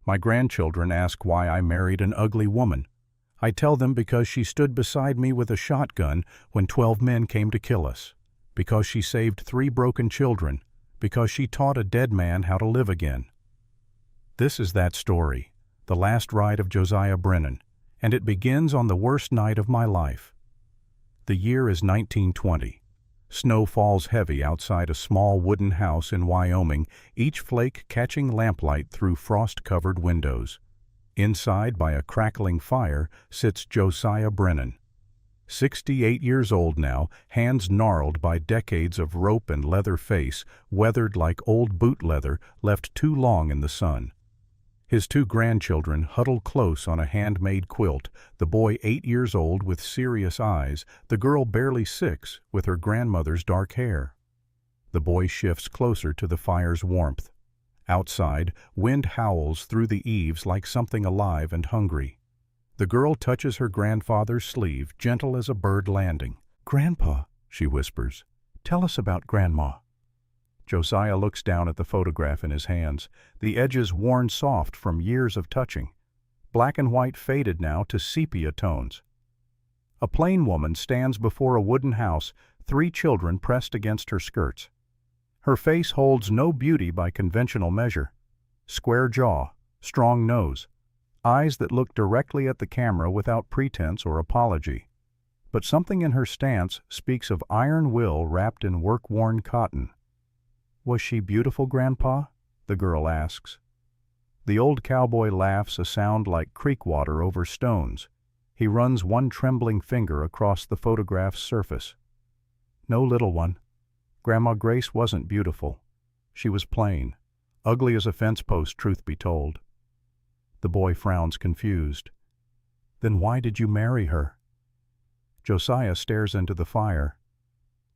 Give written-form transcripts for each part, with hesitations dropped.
My grandchildren ask why I married an ugly woman. I tell them because she stood beside me with a shotgun when 12 men came to kill us, because she saved 3 broken children, because she taught a dead man how to live again. This is that story, the last ride of Josiah Brennan, and it begins on the worst night of my life. The year is 1920. Snow falls heavy outside a small wooden house in Wyoming, each flake catching lamplight through frost-covered windows. Inside, by a crackling fire, sits Josiah Brennan. 68 years old now, hands gnarled by decades of rope and leather, face weathered like old boot leather left too long in the sun. His 2 grandchildren huddle close on a handmade quilt, the boy 8 years old with serious eyes, the girl barely 6 with her grandmother's dark hair. The boy shifts closer to the fire's warmth. Outside, wind howls through the eaves like something alive and hungry. The girl touches her grandfather's sleeve, gentle as a bird landing. "Grandpa," she whispers, "tell us about Grandma." Josiah looks down at the photograph in his hands, the edges worn soft from years of touching. Black and white faded now to sepia tones. A plain woman stands before a wooden house, 3 children pressed against her skirts. Her face holds no beauty by conventional measure. Square jaw, strong nose, eyes that look directly at the camera without pretense or apology. But something in her stance speaks of iron will wrapped in work-worn cotton. "Was she beautiful, Grandpa?" the girl asks. The old cowboy laughs, a sound like creek water over stones. He runs one trembling finger across the photograph's surface. "No, little one. Grandma Grace wasn't beautiful. She was plain, ugly as a fence post, truth be told." The boy frowns, confused. "Then why did you marry her?" Josiah stares into the fire.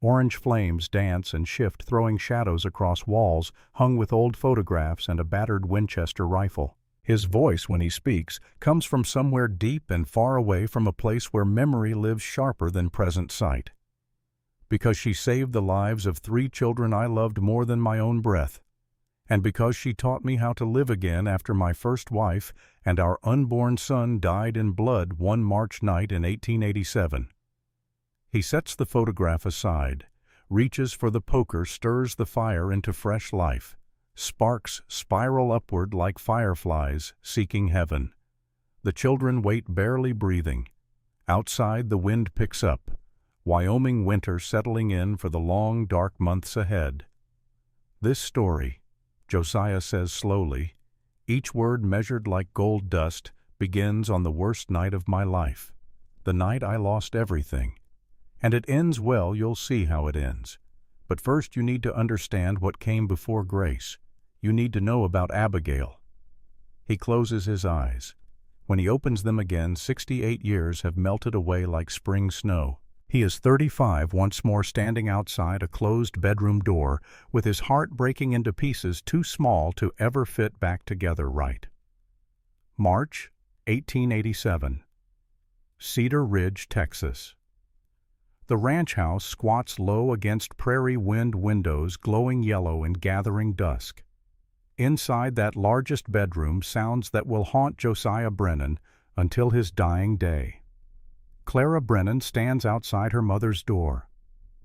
Orange flames dance and shift, throwing shadows across walls hung with old photographs and a battered Winchester rifle. His voice, when he speaks, comes from somewhere deep and far away, from a place where memory lives sharper than present sight. "Because she saved the lives of 3 children I loved more than my own breath, and because she taught me how to live again after my first wife and our unborn son died in blood one March night in 1887. He sets the photograph aside, reaches for the poker, stirs the fire into fresh life. Sparks spiral upward like fireflies seeking heaven. The children wait, barely breathing. Outside, the wind picks up. Wyoming winter settling in for the long, dark months ahead. "This story," Josiah says slowly, each word measured like gold dust, "begins on the worst night of my life, the night I lost everything. And it ends well, you'll see how it ends. But first you need to understand what came before Grace. You need to know about Abigail." He closes his eyes. When he opens them again, 68 years have melted away like spring snow. He is 35, once more standing outside a closed bedroom door, with his heart breaking into pieces too small to ever fit back together right. March 1887. Cedar Ridge, Texas. The ranch house squats low against prairie wind windows, glowing yellow in gathering dusk. Inside that largest bedroom, sounds that will haunt Josiah Brennan until his dying day. Clara Brennan stands outside her mother's door.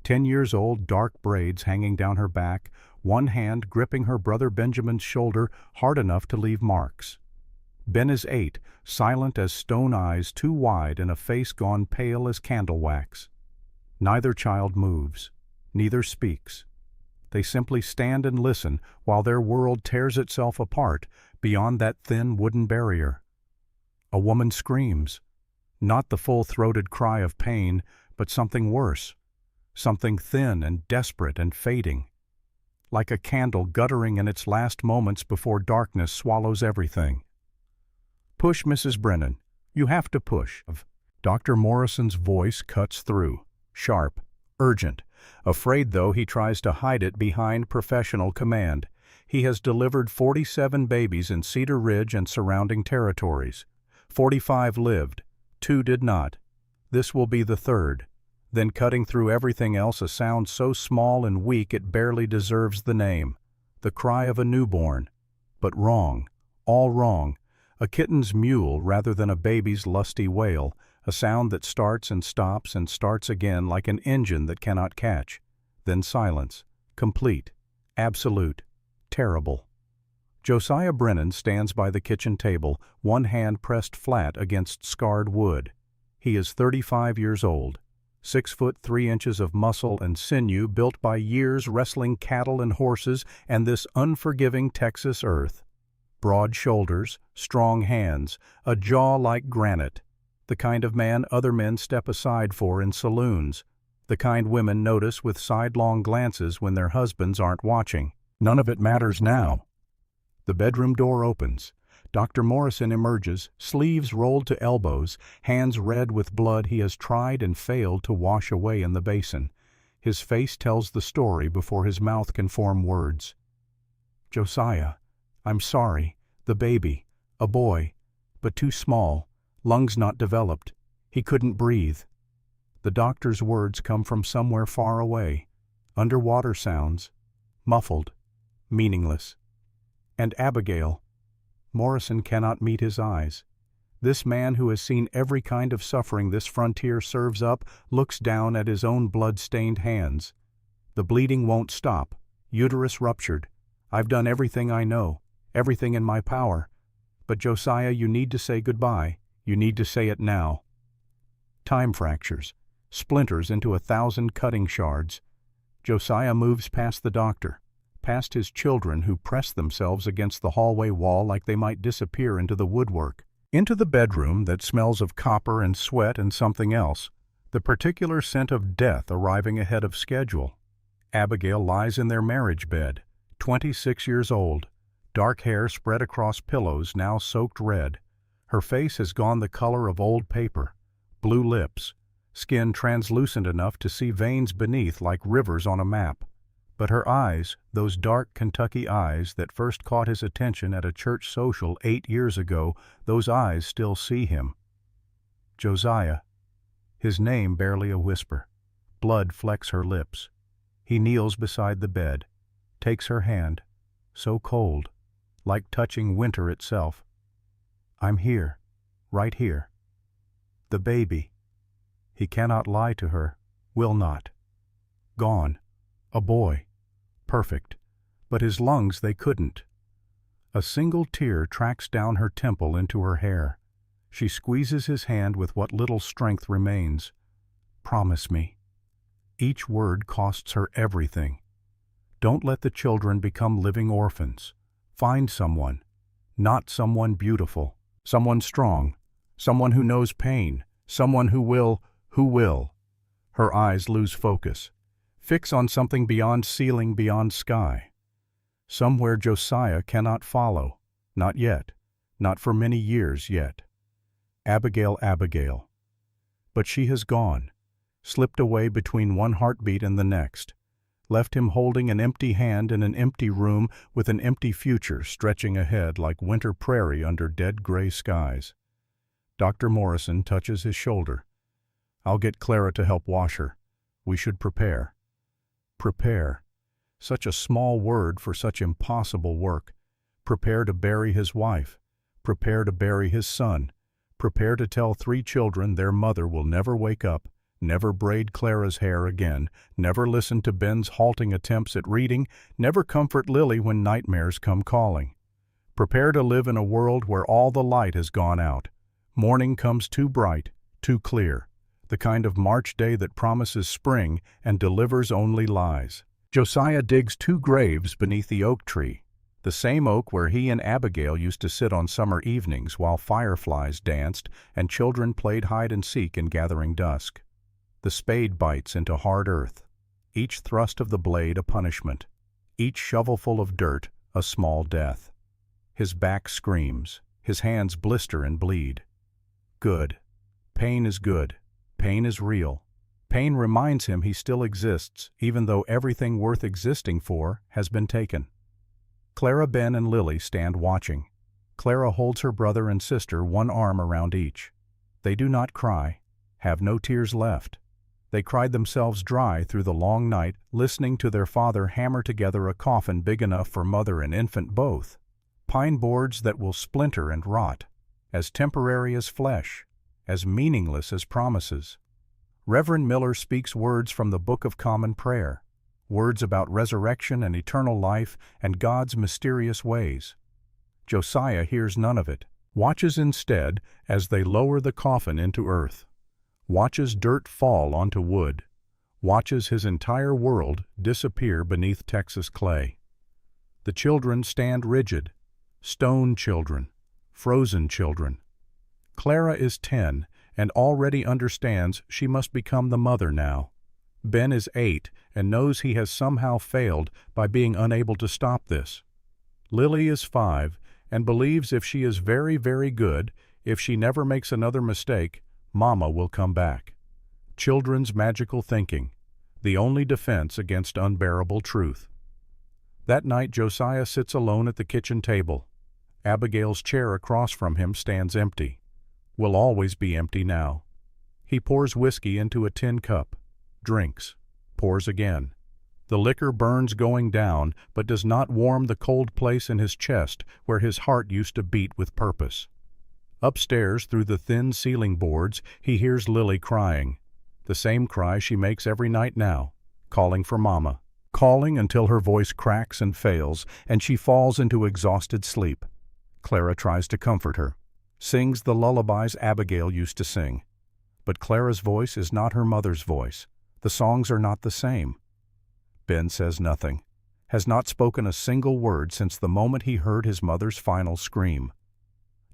10 years old, dark braids hanging down her back, one hand gripping her brother Benjamin's shoulder hard enough to leave marks. Ben is 8, silent as stone eyes too wide and a face gone pale as candle wax. Neither child moves, neither speaks. They simply stand and listen while their world tears itself apart beyond that thin wooden barrier. A woman screams, not the full-throated cry of pain, but something worse, something thin and desperate and fading, like a candle guttering in its last moments before darkness swallows everything. "Push, Mrs. Brennan. You have to push." Dr. Morrison's voice cuts through. Sharp, urgent. Afraid, though, he tries to hide it behind professional command. He has delivered 47 babies in Cedar Ridge and surrounding territories. 45 lived, 2 did not. This will be the 3rd. Then cutting through everything else, a sound so small and weak it barely deserves the name. The cry of a newborn. But wrong. All wrong. A kitten's mewl rather than a baby's lusty wail, a sound that starts and starts again like an engine that cannot catch. Then silence. Complete. Absolute. Terrible. Josiah Brennan stands by the kitchen table, one hand pressed flat against scarred wood. He is 35 years old. 6 foot 3 inches of muscle and sinew built by years wrestling cattle and horses and this unforgiving Texas earth. Broad shoulders, strong hands, a jaw like granite. The kind of man other men step aside for in saloons. The kind women notice with sidelong glances when their husbands aren't watching. None of it matters now. The bedroom door opens. Dr. Morrison emerges, sleeves rolled to elbows, hands red with blood he has tried and failed to wash away in the basin. His face tells the story before his mouth can form words. "Josiah, I'm sorry. The baby. A boy. But too small. Lungs not developed. He couldn't breathe." The doctor's words come from somewhere far away. Underwater sounds. Muffled. Meaningless. And Abigail. Morrison cannot meet his eyes. This man who has seen every kind of suffering this frontier serves up looks down at his own blood-stained hands. The bleeding won't stop. Uterus ruptured. I've done everything I know, everything in my power. But Josiah, you need to say goodbye. You need to say it now. Time fractures. Splinters into 1,000 cutting shards. Josiah moves past the doctor, past his children who press themselves against the hallway wall like they might disappear into the woodwork, into the bedroom that smells of copper and sweat and something else, the particular scent of death arriving ahead of schedule. Abigail lies in their marriage bed, 26 years old, dark hair spread across pillows now soaked red. Her face has gone the color of old paper, blue lips, skin translucent enough to see veins beneath like rivers on a map. But her eyes, those dark Kentucky eyes that first caught his attention at a church social 8 years ago, those eyes still see him. Josiah. His name barely a whisper. Blood flecks her lips. He kneels beside the bed, takes her hand, so cold, like touching winter itself. "I'm here, right here." The baby. He cannot lie to her, will not. Gone. A boy. Perfect. But his lungs, they couldn't. A single tear tracks down her temple into her hair. She squeezes his hand with what little strength remains. "Promise me." Each word costs her everything. Don't let the children become living orphans. Find someone. Not someone beautiful. Someone strong. Someone who knows pain. Someone who will. Her eyes lose focus. Fix on something beyond ceiling, beyond sky. Somewhere Josiah cannot follow. Not yet. Not for many years yet. Abigail. But she has gone. Slipped away between one heartbeat and the next. Left him holding an empty hand in an empty room with an empty future stretching ahead like winter prairie under dead gray skies. Dr. Morrison touches his shoulder. "I'll get Clara to help wash her. We should prepare." Prepare. Such a small word for such impossible work. Prepare to bury his wife. Prepare to bury his son. Prepare to tell 3 children their mother will never wake up, never braid Clara's hair again, never listen to Ben's halting attempts at reading, never comfort Lily when nightmares come calling. Prepare to live in a world where all the light has gone out. Morning comes too bright, too clear. The kind of March day that promises spring and delivers only lies. Josiah digs 2 graves beneath the oak tree, the same oak where he and Abigail used to sit on summer evenings while fireflies danced and children played hide and seek in gathering dusk. The spade bites into hard earth, each thrust of the blade a punishment, each shovelful of dirt a small death. His back screams, his hands blister and bleed. Good. Pain is good. Pain is real. Pain reminds him he still exists, even though everything worth existing for has been taken. Clara, Ben, and Lily stand watching. Clara holds her brother and sister, one arm around each. They do not cry, have no tears left. They cried themselves dry through the long night, listening to their father hammer together a coffin big enough for mother and infant both. pine boards that will splinter and rot, as temporary as flesh, as meaningless as promises. Reverend Miller speaks words from the Book of Common Prayer, words about resurrection and eternal life and God's mysterious ways. Josiah hears none of it, watches instead as they lower the coffin into earth, watches dirt fall onto wood, watches his entire world disappear beneath Texas clay. The children stand rigid, stone children, frozen children. Clara is 10 and already understands she must become the mother now. Ben is 8 and knows he has somehow failed by being unable to stop this. Lily is 5 and believes if she is very, very good, if she never makes another mistake, Mama will come back. Children's magical thinking, the only defense against unbearable truth. That night Josiah sits alone at the kitchen table. Abigail's chair across from him stands empty. Will always be empty now. He pours whiskey into a tin cup, drinks, pours again. The liquor burns going down, but does not warm the cold place in his chest where his heart used to beat with purpose. Upstairs, through the thin ceiling boards, he hears Lily crying. The same cry she makes every night now, calling for Mama. Calling until her voice cracks and fails, and she falls into exhausted sleep. Clara tries to comfort her, sings the lullabies Abigail used to sing. But Clara's voice is not her mother's voice. The songs are not the same. Ben says nothing, has not spoken a single word since the moment he heard his mother's final scream.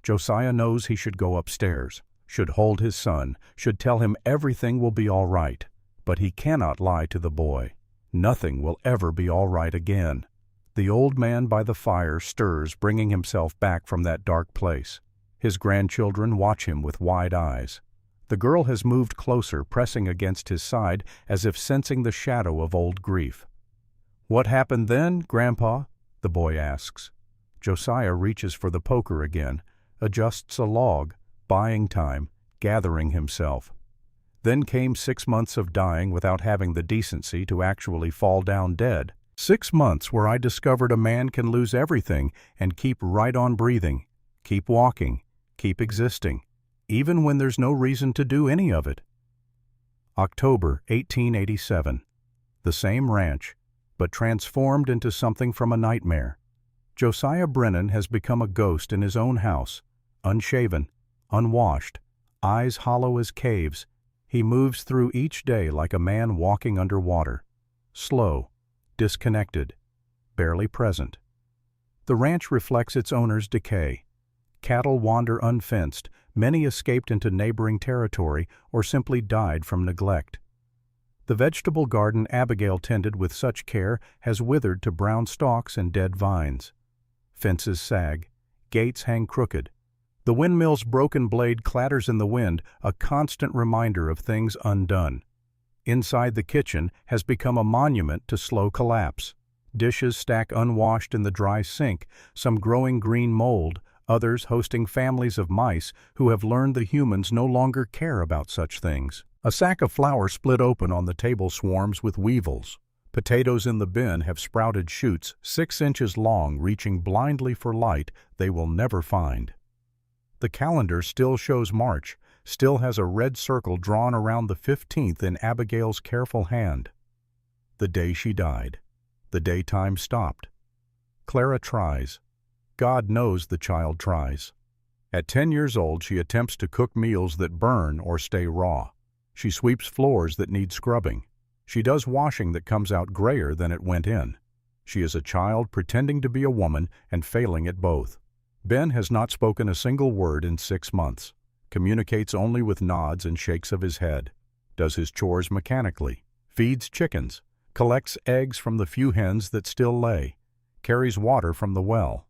Josiah knows he should go upstairs, should hold his son, should tell him everything will be all right, but he cannot lie to the boy. Nothing will ever be all right again. The old man by the fire stirs, bringing himself back from that dark place. His grandchildren watch him with wide eyes. The girl has moved closer, pressing against his side as if sensing the shadow of old grief. "What happened then, Grandpa?" the boy asks. Josiah reaches for the poker again, adjusts a log, buying time, gathering himself. Then came 6 months of dying without having the decency to actually fall down dead. 6 months where I discovered a man can lose everything and keep right on breathing, keep walking, keep existing, even when there's no reason to do any of it. October 1887. The same ranch, but transformed into something from a nightmare. Josiah Brennan has become a ghost in his own house, unshaven, unwashed, eyes hollow as caves. He moves through each day like a man walking under water, slow, disconnected, barely present. The ranch reflects its owner's decay. Cattle wander unfenced, many escaped into neighboring territory or simply died from neglect. The vegetable garden Abigail tended with such care has withered to brown stalks and dead vines. Fences sag, gates hang crooked. The windmill's broken blade clatters in the wind, a constant reminder of things undone. Inside the kitchen has become a monument to slow collapse. Dishes stack unwashed in the dry sink, some growing green mold, others hosting families of mice who have learned the humans no longer care about such things. A sack of flour split open on the table swarms with weevils. Potatoes in the bin have sprouted shoots 6 inches long, reaching blindly for light they will never find. The calendar still shows March, still has a red circle drawn around the 15th in Abigail's careful hand. The day she died. The day time stopped. Clara tries. God knows the child tries. At 10 years old, she attempts to cook meals that burn or stay raw. She sweeps floors that need scrubbing. She does washing that comes out grayer than it went in. She is a child pretending to be a woman and failing at both. Ben has not spoken a single word in 6 months, communicates only with nods and shakes of his head, does his chores mechanically, feeds chickens, collects eggs from the few hens that still lay, carries water from the well.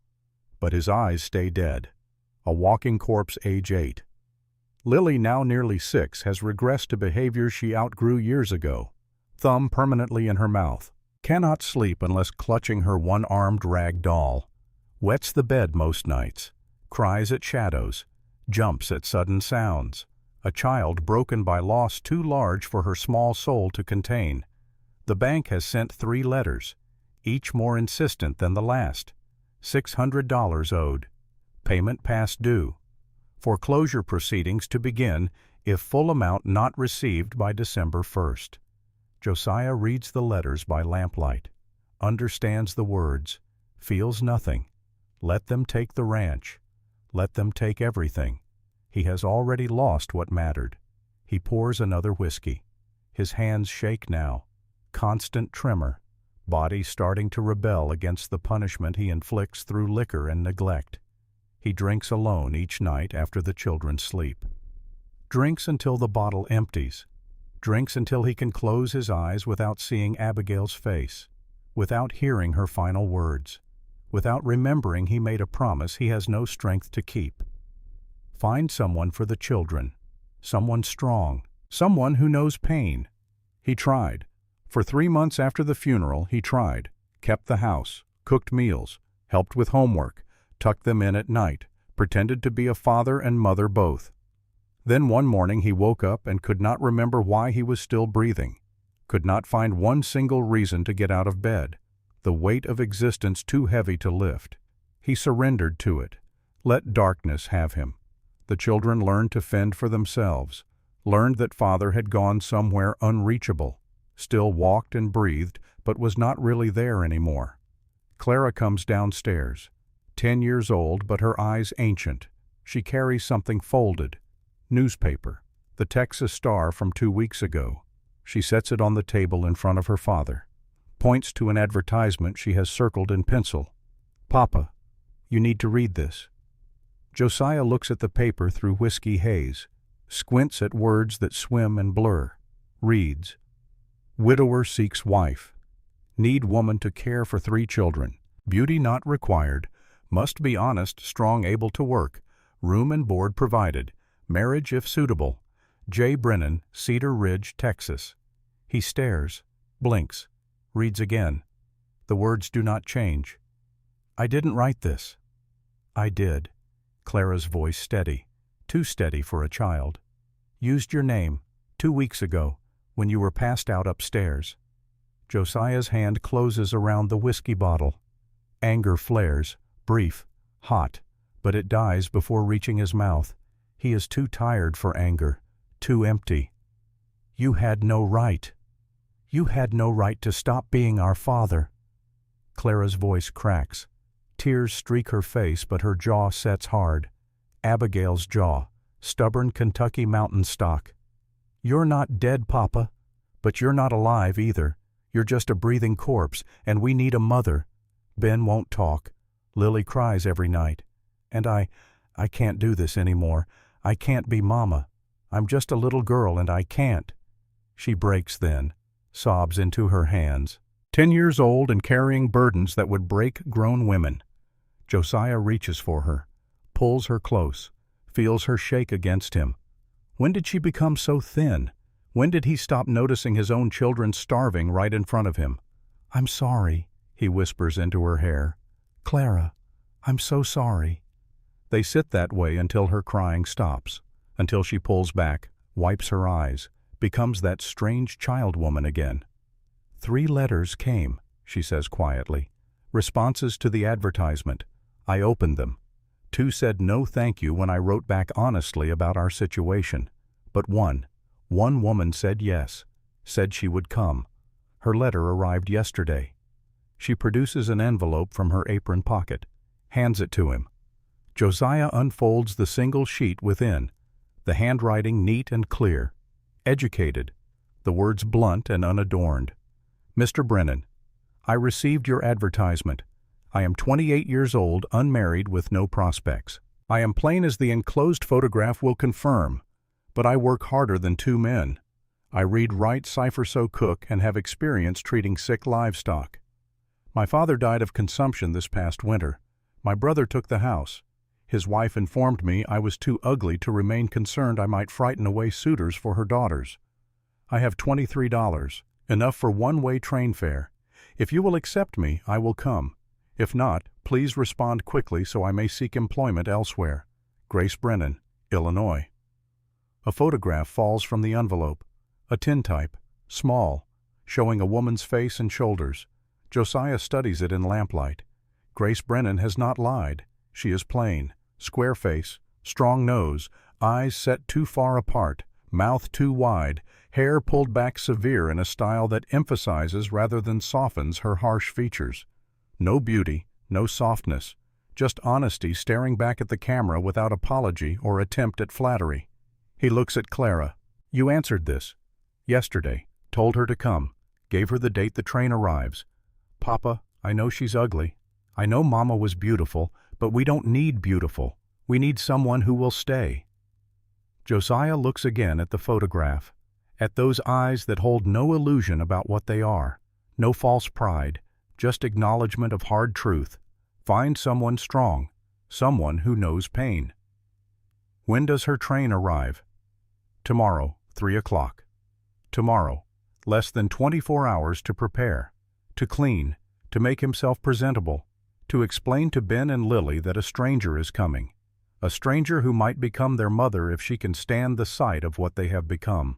But his eyes stay dead, a walking corpse age 8. Lily, now nearly 6, has regressed to behaviors she outgrew years ago. Thumb permanently in her mouth, cannot sleep unless clutching her one-armed rag doll, wets the bed most nights, cries at shadows, jumps at sudden sounds, a child broken by loss too large for her small soul to contain. The bank has sent 3 letters, each more insistent than the last, $600 owed. Payment past due. Foreclosure proceedings to begin if full amount not received by December 1st. Josiah reads the letters by lamplight, understands the words, feels nothing. Let them take the ranch. Let them take everything. He has already lost what mattered. He pours another whiskey. His hands shake now. Constant tremor. Body starting to rebel against the punishment he inflicts through liquor and neglect. He drinks alone each night after the children sleep. Drinks until the bottle empties. Drinks until he can close his eyes without seeing Abigail's face, without hearing her final words, without remembering he made a promise he has no strength to keep. Find someone for the children, someone strong, someone who knows pain. He tried. For 3 months after the funeral, he tried, kept the house, cooked meals, helped with homework, tucked them in at night, pretended to be a father and mother both. Then one morning he woke up and could not remember why he was still breathing, could not find one single reason to get out of bed, the weight of existence too heavy to lift. He surrendered to it, let darkness have him. The children learned to fend for themselves, learned that father had gone somewhere unreachable, still walked and breathed, but was not really there anymore. Clara comes downstairs, 10 years old, but her eyes ancient. She carries something folded. Newspaper, the Texas Star from 2 weeks ago. She sets it on the table in front of her father, points to an advertisement she has circled in pencil. "Papa, you need to read this." Josiah looks at the paper through whiskey haze, squints at words that swim and blur, reads, "Widower seeks wife. Need woman to care for 3 children. Beauty not required. Must be honest, strong, able to work. Room and board provided. Marriage if suitable. J. Brennan, Cedar Ridge, Texas." He stares, blinks, reads again. The words do not change. "I didn't write this." "I did." Clara's voice steady, too steady for a child. "Used your name, 2 weeks ago, when you were passed out upstairs." Josiah's hand closes around the whiskey bottle. Anger flares, brief, hot, but it dies before reaching his mouth. He is too tired for anger, too empty. "You had no right. You had no right to stop being our father." Clara's voice cracks. Tears streak her face, but her jaw sets hard. Abigail's jaw, stubborn Kentucky mountain stock. "You're not dead, Papa, but you're not alive either. You're just a breathing corpse, and we need a mother. Ben won't talk. Lily cries every night. And I can't do this anymore. I can't be Mama. I'm just a little girl and I can't." She breaks then, sobs into her hands. 10 years old and carrying burdens that would break grown women. Josiah reaches for her, pulls her close, feels her shake against him. When did she become so thin? When did he stop noticing his own children starving right in front of him? "I'm sorry," he whispers into her hair. "Clara, I'm so sorry." They sit that way until her crying stops, until she pulls back, wipes her eyes, becomes that strange child woman again. 3 letters came, she says quietly. Responses to the advertisement. I opened them. 2 said no thank you when I wrote back honestly about our situation. But one woman said yes, said she would come. Her letter arrived yesterday. She produces an envelope from her apron pocket, hands it to him. Josiah unfolds the single sheet within, the handwriting neat and clear, educated, the words blunt and unadorned. "Mr. Brennan, I received your advertisement. I am 28 years old, unmarried, with no prospects. I am plain as the enclosed photograph will confirm, but I work harder than 2 men. I read, write, cipher, sew, cook, and have experience treating sick livestock. My father died of consumption this past winter. My brother took the house. His wife informed me I was too ugly to remain, concerned I might frighten away suitors for her daughters. I have $23, enough for one-way train fare. If you will accept me, I will come. If not, please respond quickly so I may seek employment elsewhere. Grace Brennan, Illinois." A photograph falls from the envelope, a tintype, small, showing a woman's face and shoulders. Josiah studies it in lamplight. Grace Brennan has not lied. She is plain, square face, strong nose, eyes set too far apart, mouth too wide, hair pulled back severe in a style that emphasizes rather than softens her harsh features. No beauty, no softness, just honesty staring back at the camera without apology or attempt at flattery. He looks at Clara. You answered this. Yesterday. Told her to come. Gave her the date the train arrives. Papa, I know she's ugly. I know Mama was beautiful, but we don't need beautiful. We need someone who will stay. Josiah looks again at the photograph, at those eyes that hold no illusion about what they are, no false pride, just acknowledgement of hard truth. Find someone strong, someone who knows pain. When does her train arrive? Tomorrow, 3 o'clock. Tomorrow, less than 24 hours to prepare, to clean, to make himself presentable, to explain to Ben and Lily that a stranger is coming, a stranger who might become their mother if she can stand the sight of what they have become.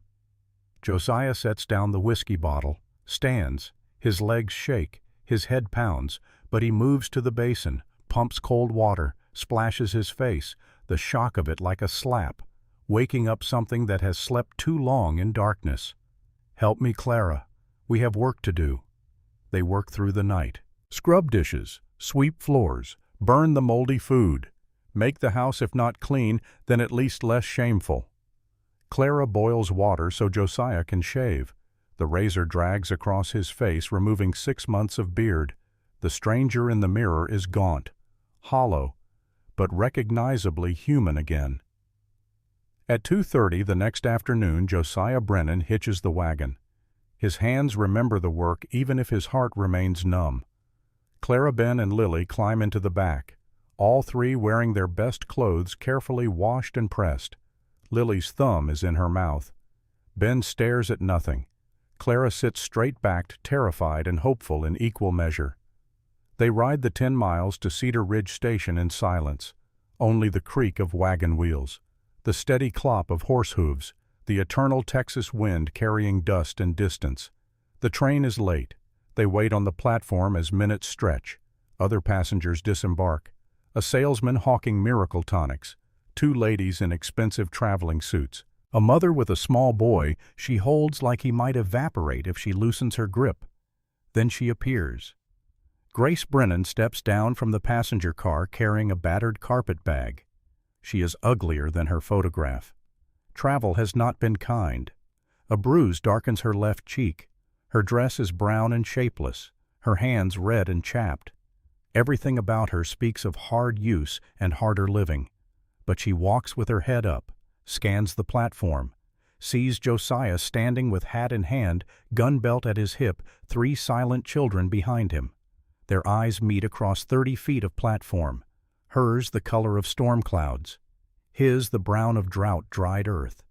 Josiah sets down the whiskey bottle, stands, his legs shake, his head pounds, but he moves to the basin, pumps cold water, splashes his face, the shock of it like a slap, waking up something that has slept too long in darkness. Help me, Clara. We have work to do. They work through the night. Scrub dishes, sweep floors, burn the moldy food. Make the house if not clean, then at least less shameful. Clara boils water so Josiah can shave. The razor drags across his face, removing 6 months of beard. The stranger in the mirror is gaunt, hollow, but recognizably human again. At 2:30 the next afternoon, Josiah Brennan hitches the wagon. His hands remember the work even if his heart remains numb. Clara, Ben, and Lily climb into the back, all three wearing their best clothes carefully washed and pressed. Lily's thumb is in her mouth. Ben stares at nothing. Clara sits straight-backed, terrified and hopeful in equal measure. They ride the 10 miles to Cedar Ridge Station in silence. Only the creak of wagon wheels, the steady clop of horse hooves, the eternal Texas wind carrying dust and distance. The train is late. They wait on the platform as minutes stretch. Other passengers disembark. A salesman hawking miracle tonics. 2 ladies in expensive traveling suits. A mother with a small boy she holds like he might evaporate if she loosens her grip. Then she appears. Grace Brennan steps down from the passenger car carrying a battered carpet bag. She is uglier than her photograph. Travel has not been kind. A bruise darkens her left cheek. Her dress is brown and shapeless, her hands red and chapped. Everything about her speaks of hard use and harder living. But she walks with her head up, scans the platform, sees Josiah standing with hat in hand, gun belt at his hip, 3 silent children behind him. Their eyes meet across 30 feet of platform, hers the color of storm clouds, his the brown of drought-dried earth.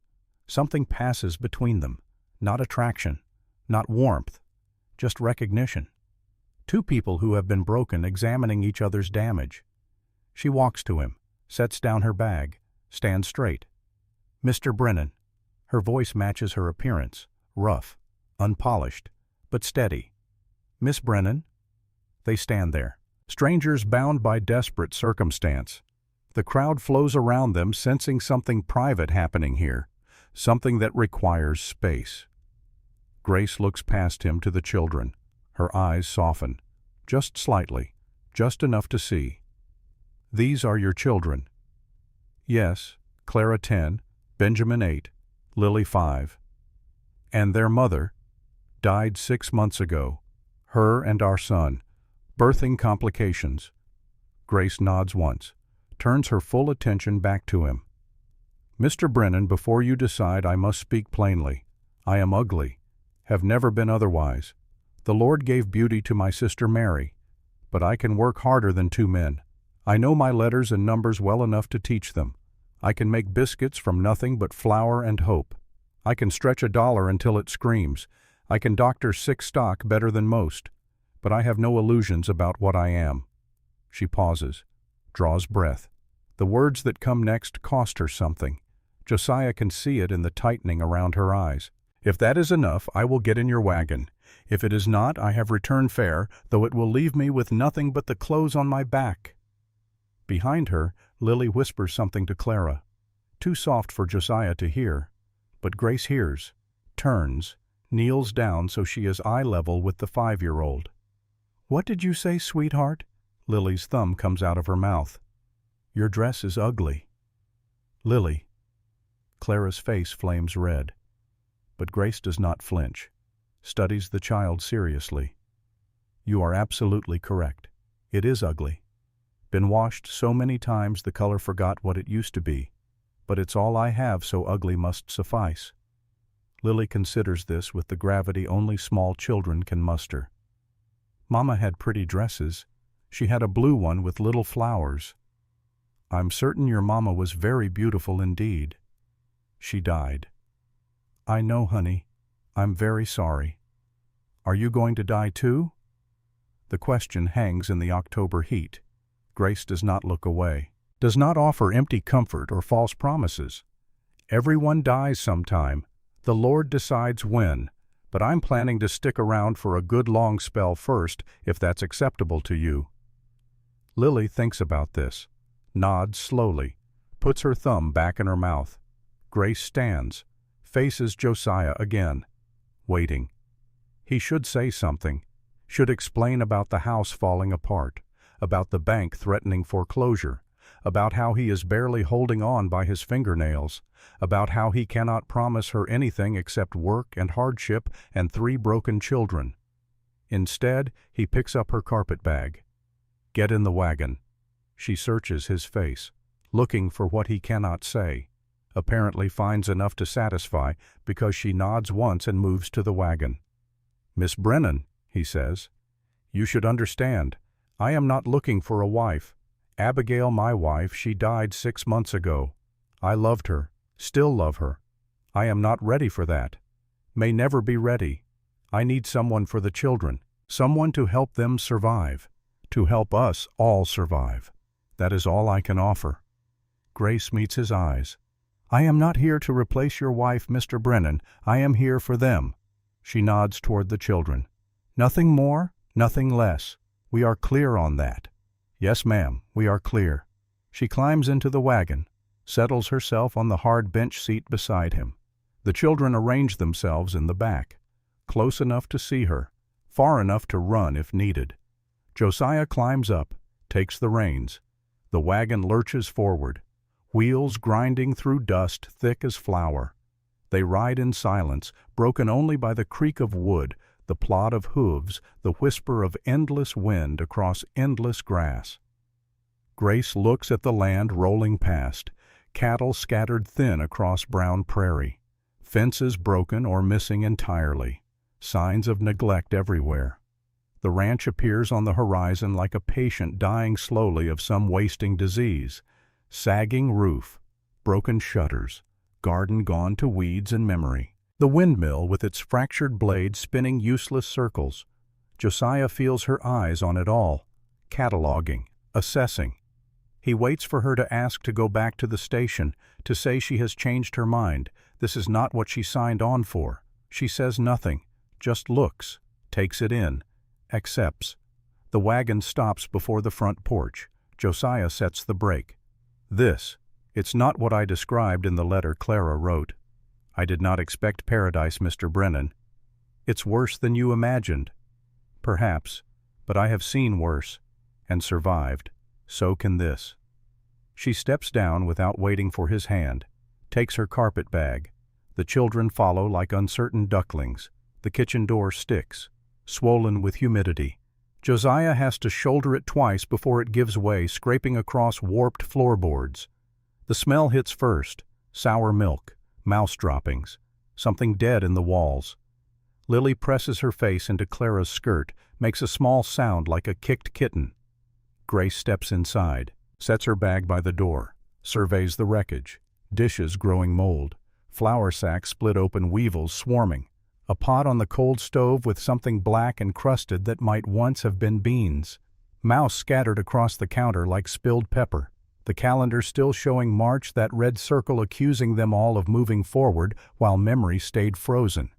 Something passes between them, not attraction, not warmth, just recognition. 2 people who have been broken examining each other's damage. She walks to him, sets down her bag, stands straight. Mr. Brennan. Her voice matches her appearance, rough, unpolished, but steady. Miss Brennan? They stand there, strangers bound by desperate circumstance. The crowd flows around them, sensing something private happening here, something that requires space. Grace looks past him to the children. Her eyes soften, just slightly, just enough to see. These are your children. Yes, Clara 10, Benjamin 8, Lily 5. And their mother died 6 months ago, her and our son, birthing complications. Grace nods once, turns her full attention back to him. Mr. Brennan, before you decide, I must speak plainly. I am ugly, have never been otherwise. The Lord gave beauty to my sister Mary, but I can work harder than 2 men. I know my letters and numbers well enough to teach them. I can make biscuits from nothing but flour and hope. I can stretch $1 until it screams. I can doctor sick stock better than most. But I have no illusions about what I am. She pauses, draws breath. The words that come next cost her something. Josiah can see it in the tightening around her eyes. If that is enough, I will get in your wagon. If it is not, I have return fare, though it will leave me with nothing but the clothes on my back." Behind her, Lily whispers something to Clara, too soft for Josiah to hear. But Grace hears, turns, kneels down so she is eye level with the 5-year-old. "What did you say, sweetheart?" Lily's thumb comes out of her mouth. "Your dress is ugly." "Lily." Clara's face flames red. But Grace does not flinch, studies the child seriously. "You are absolutely correct. It is ugly. Been washed so many times the color forgot what it used to be. But it's all I have, so ugly must suffice." Lily considers this with the gravity only small children can muster. "Mama had pretty dresses. She had a blue one with little flowers." "I'm certain your mama was very beautiful indeed. She died." "I know, honey. I'm very sorry. Are you going to die too?" The question hangs in the October heat. Grace does not look away, does not offer empty comfort or false promises. "Everyone dies sometime. The Lord decides when, but I'm planning to stick around for a good long spell first, if that's acceptable to you." Lily thinks about this, nods slowly, puts her thumb back in her mouth. Grace stands, faces Josiah again, waiting. He should say something, should explain about the house falling apart, about the bank threatening foreclosure, about how he is barely holding on by his fingernails, about how he cannot promise her anything except work and hardship and 3 broken children. Instead, he picks up her carpet bag. "Get in the wagon." She searches his face, looking for what he cannot say, apparently finds enough to satisfy because she nods once and moves to the wagon. "Miss Brennan," he says, "you should understand. I am not looking for a wife. Abigail, my wife, she died 6 months ago. I loved her, still love her. I am not ready for that. May never be ready. I need someone for the children, someone to help them survive, to help us all survive. That is all I can offer." Grace meets his eyes. "I am not here to replace your wife, Mr. Brennan. I am here for them." She nods toward the children. "Nothing more, nothing less. We are clear on that." "Yes, ma'am, we are clear." She climbs into the wagon, settles herself on the hard bench seat beside him. The children arrange themselves in the back, close enough to see her, far enough to run if needed. Josiah climbs up, takes the reins. The wagon lurches forward, wheels grinding through dust thick as flour. They ride in silence, broken only by the creak of wood, the plod of hooves, the whisper of endless wind across endless grass. Grace looks at the land rolling past, cattle scattered thin across brown prairie, fences broken or missing entirely, signs of neglect everywhere. The ranch appears on the horizon like a patient dying slowly of some wasting disease. Sagging roof, broken shutters, garden gone to weeds and memory. The windmill with its fractured blades spinning useless circles. Josiah feels her eyes on it all, cataloging, assessing. He waits for her to ask to go back to the station, to say she has changed her mind. This is not what she signed on for. She says nothing, just looks, takes it in, accepts. The wagon stops before the front porch. Josiah sets the brake. It's not what I described in the letter Clara wrote. I did not expect paradise, Mr. Brennan. It's worse than you imagined. Perhaps, but I have seen worse, and survived. So can this. She steps down without waiting for his hand, takes her carpet bag. The children follow like uncertain ducklings. The kitchen door sticks, swollen with humidity. Josiah has to shoulder it twice before it gives way, scraping across warped floorboards. The smell hits first, sour milk, mouse droppings, something dead in the walls. Lily presses her face into Clara's skirt, makes a small sound like a kicked kitten. Grace steps inside, sets her bag by the door, surveys the wreckage, dishes growing mold, flour sacks split open, weevils swarming, a pot on the cold stove with something black and crusted that might once have been beans, mouse scattered across the counter like spilled pepper. The calendar still showing March, that red circle accusing them all of moving forward while memory stayed frozen.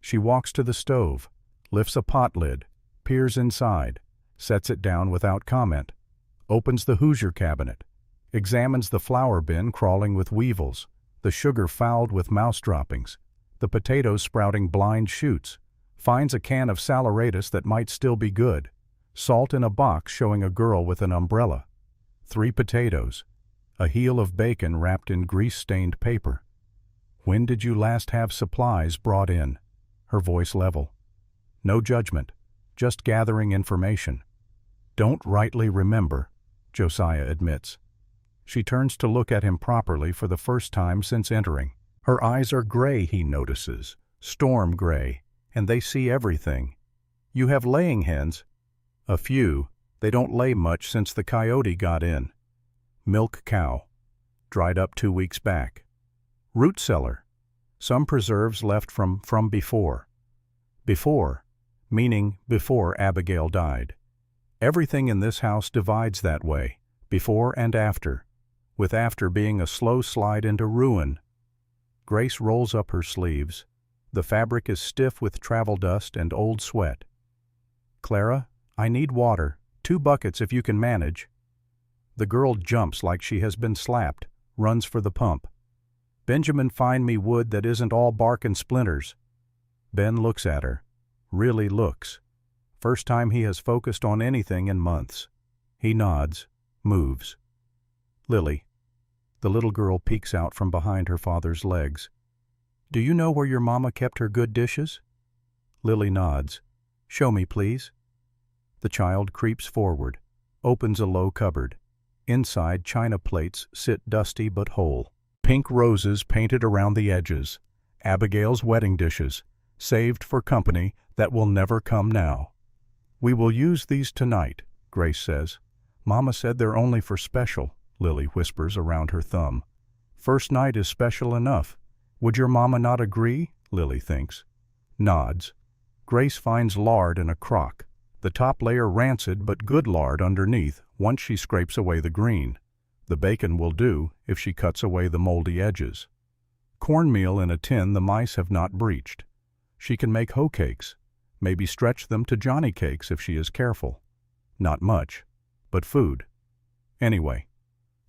She walks to the stove, lifts a pot lid, peers inside, sets it down without comment, opens the Hoosier cabinet, examines the flour bin crawling with weevils, the sugar fouled with mouse droppings, the potatoes sprouting blind shoots, finds a can of saleratus that might still be good, salt in a box showing a girl with an umbrella, 3 potatoes, a heel of bacon wrapped in grease-stained paper. When did you last have supplies brought in? Her voice level. No judgment, just gathering information. Don't rightly remember, Josiah admits. She turns to look at him properly for the first time since entering. Her eyes are gray, he notices, storm gray, and they see everything. You have laying hens? A few. They don't lay much since the coyote got in. Milk cow. Dried up 2 weeks back. Root cellar. Some preserves left from before. Before, meaning before Abigail died. Everything in this house divides that way, before and after, with after being a slow slide into ruin. Grace rolls up her sleeves. The fabric is stiff with travel dust and old sweat. Clara, I need water, 2 buckets if you can manage. The girl jumps like she has been slapped, runs for the pump. Benjamin, find me wood that isn't all bark and splinters. Ben looks at her. Really looks. First time he has focused on anything in months. He nods, moves. Lily. The little girl peeks out from behind her father's legs. Do you know where your mama kept her good dishes? Lily nods. Show me, please. The child creeps forward, opens a low cupboard. Inside, china plates sit dusty but whole. Pink roses painted around the edges. Abigail's wedding dishes, saved for company that will never come now. We will use these tonight, Grace says. Mama said they're only for special, Lily whispers around her thumb. First night is special enough. Would your mama not agree? Lily thinks. Nods. Grace finds lard in a crock. The top layer rancid but good lard underneath once she scrapes away the green. The bacon will do if she cuts away the moldy edges. Cornmeal in a tin the mice have not breached. She can make hoe cakes, maybe stretch them to Johnny cakes if she is careful. Not much, but food. Anyway,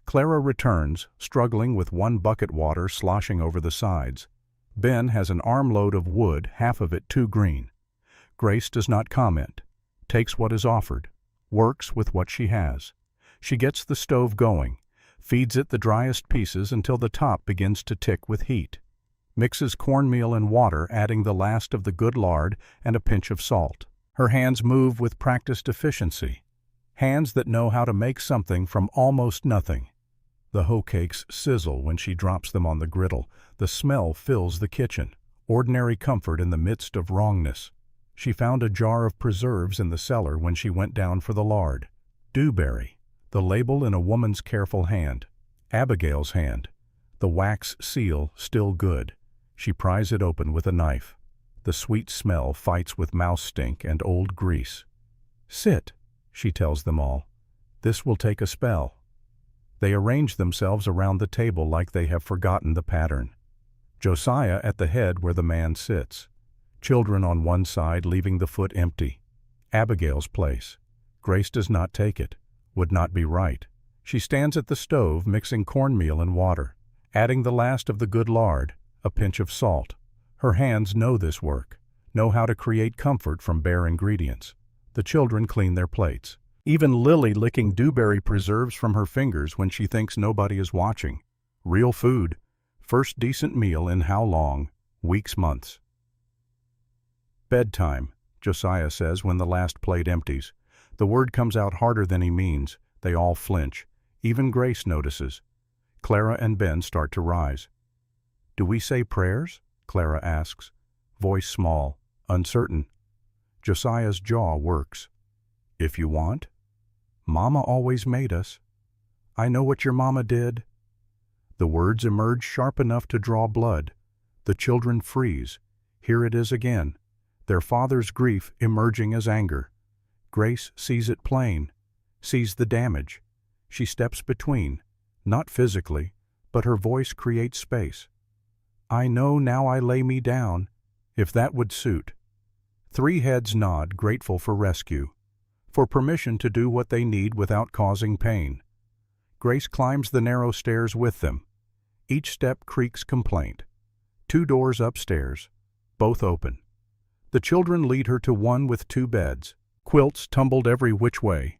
Clara returns, struggling with 1 bucket water sloshing over the sides. Ben has an armload of wood, half of it too green. Grace does not comment, takes what is offered, works with what she has. She gets the stove going, feeds it the driest pieces until the top begins to tick with heat. Mixes cornmeal and water, adding the last of the good lard and a pinch of salt. Her hands move with practiced efficiency. Hands that know how to make something from almost nothing. The hoe cakes sizzle when she drops them on the griddle. The smell fills the kitchen. Ordinary comfort in the midst of wrongness. She found a jar of preserves in the cellar when she went down for the lard. Dewberry. The label in a woman's careful hand. Abigail's hand. The wax seal still good. She pries it open with a knife. The sweet smell fights with mouse stink and old grease. Sit, she tells them all. This will take a spell. They arrange themselves around the table like they have forgotten the pattern. Josiah at the head where the man sits. Children on one side leaving the foot empty. Abigail's place. Grace does not take it. Would not be right. She stands at the stove mixing cornmeal and water, adding the last of the good lard, a pinch of salt. Her hands know this work, know how to create comfort from bare ingredients. The children clean their plates. Even Lily licking dewberry preserves from her fingers when she thinks nobody is watching. Real food. First decent meal in how long? Weeks, months. Bedtime, Josiah says when the last plate empties. The word comes out harder than he means. They all flinch. Even Grace notices. Clara and Ben start to rise. Do we say prayers? Clara asks. Voice small, uncertain. Josiah's jaw works. If you want. Mama always made us. I know what your mama did. The words emerge sharp enough to draw blood. The children freeze. Here it is again. Their father's grief emerging as anger. Grace sees it plain, sees the damage. She steps between, not physically, but her voice creates space. I know now I lay me down, if that would suit. Three heads nod, grateful for rescue, for permission to do what they need without causing pain. Grace climbs the narrow stairs with them. Each step creaks complaint. 2 doors upstairs, both open. The children lead her to one with 2 beds, quilts tumbled every which way.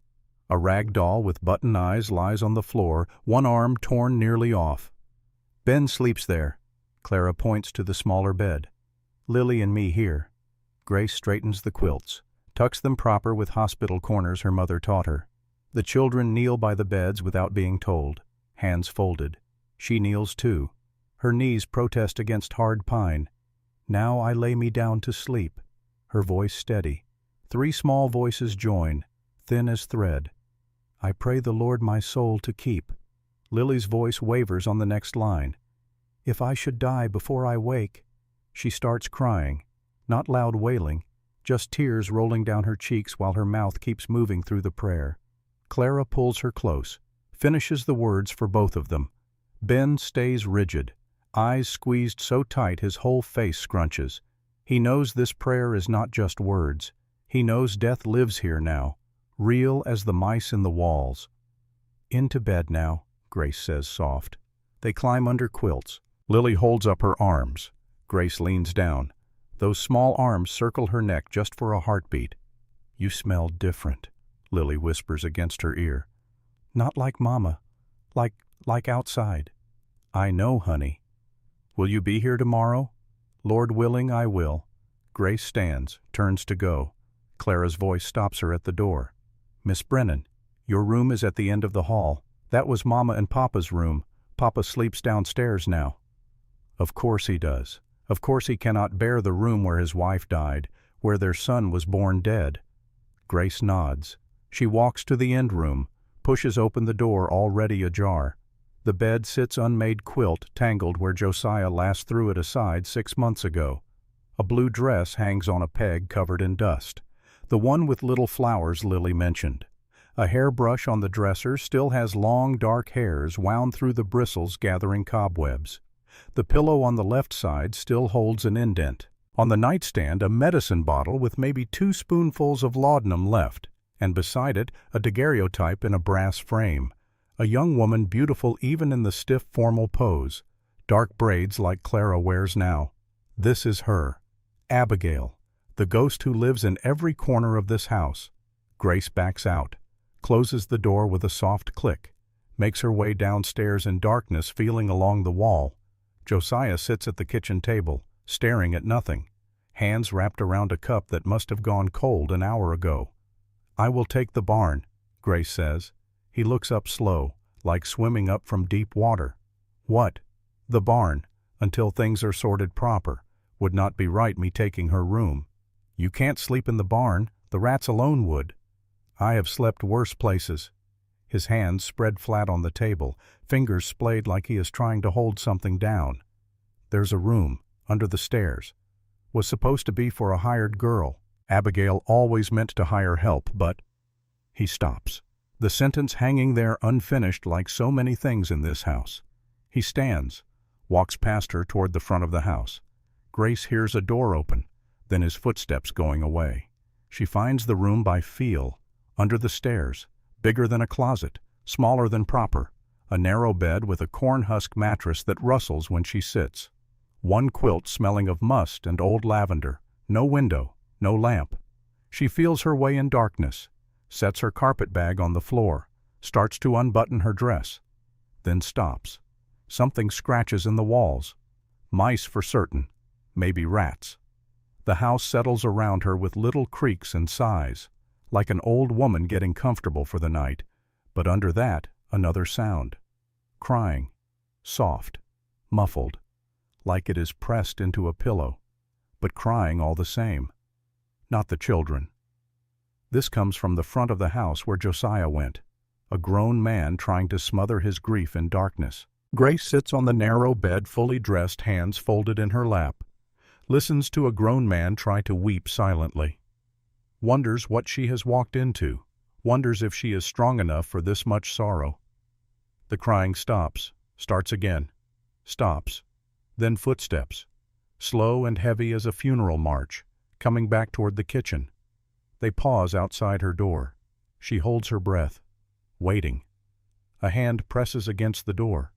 A rag doll with button eyes lies on the floor, one arm torn nearly off. Ben sleeps there. Clara points to the smaller bed. Lily and me here. Grace straightens the quilts, tucks them proper with hospital corners her mother taught her. The children kneel by the beds without being told, hands folded. She kneels too. Her knees protest against hard pine. Now I lay me down to sleep. Her voice steady. 3 small voices join, thin as thread. I pray the Lord my soul to keep. Lily's voice wavers on the next line. If I should die before I wake. She starts crying, not loud wailing, just tears rolling down her cheeks while her mouth keeps moving through the prayer. Clara pulls her close, finishes the words for both of them. Ben stays rigid, eyes squeezed so tight his whole face scrunches. He knows this prayer is not just words. He knows death lives here now, real as the mice in the walls. Into bed now, Grace says soft. They climb under quilts. Lily holds up her arms. Grace leans down. Those small arms circle her neck just for a heartbeat. You smell different, Lily whispers against her ear. Not like Mama. Like outside. I know, honey. Will you be here tomorrow? Lord willing, I will. Grace stands, turns to go. Clara's voice stops her at the door. Miss Brennan, your room is at the end of the hall. That was Mama and Papa's room. Papa sleeps downstairs now. Of course he does. Of course he cannot bear the room where his wife died, where their son was born dead. Grace nods. She walks to the end room, pushes open the door already ajar. The bed sits unmade quilt tangled where Josiah last threw it aside 6 months ago. A blue dress hangs on a peg covered in dust, the one with little flowers Lily mentioned. A hairbrush on the dresser still has long dark hairs wound through the bristles gathering cobwebs. The pillow on the left side still holds an indent. On the nightstand a medicine bottle with maybe 2 spoonfuls of laudanum left, and beside it a daguerreotype in a brass frame. A young woman beautiful even in the stiff formal pose, dark braids like Clara wears now. This is her, Abigail, the ghost who lives in every corner of this house. Grace backs out, closes the door with a soft click, makes her way downstairs in darkness feeling along the wall. Josiah sits at the kitchen table, staring at nothing, hands wrapped around a cup that must have gone cold an hour ago. I will take the barn, Grace says. He looks up slow, like swimming up from deep water. What? The barn, until things are sorted proper. Would not be right me taking her room. You can't sleep in the barn, the rats alone would. I have slept worse places. His hands spread flat on the table, fingers splayed like he is trying to hold something down. There's a room, under the stairs. Was supposed to be for a hired girl. Abigail always meant to hire help, but... He stops, the sentence hanging there unfinished like so many things in this house. He stands, walks past her toward the front of the house. Grace hears a door open, then his footsteps going away. She finds the room by feel, under the stairs, bigger than a closet, smaller than proper, a narrow bed with a corn-husk mattress that rustles when she sits. One quilt smelling of must and old lavender, no window, no lamp. She feels her way in darkness, sets her carpet bag on the floor, starts to unbutton her dress, then stops. Something scratches in the walls. Mice for certain, maybe rats. The house settles around her with little creaks and sighs, like an old woman getting comfortable for the night, but under that, another sound. Crying, soft, muffled, like it is pressed into a pillow, but crying all the same. Not the children. This comes from the front of the house where Josiah went, a grown man trying to smother his grief in darkness. Grace sits on the narrow bed fully dressed, hands folded in her lap, listens to a grown man try to weep silently. Wonders what she has walked into, wonders if she is strong enough for this much sorrow. The crying stops, starts again, stops, then footsteps, slow and heavy as a funeral march, coming back toward the kitchen. They pause outside her door. She holds her breath, waiting. A hand presses against the door.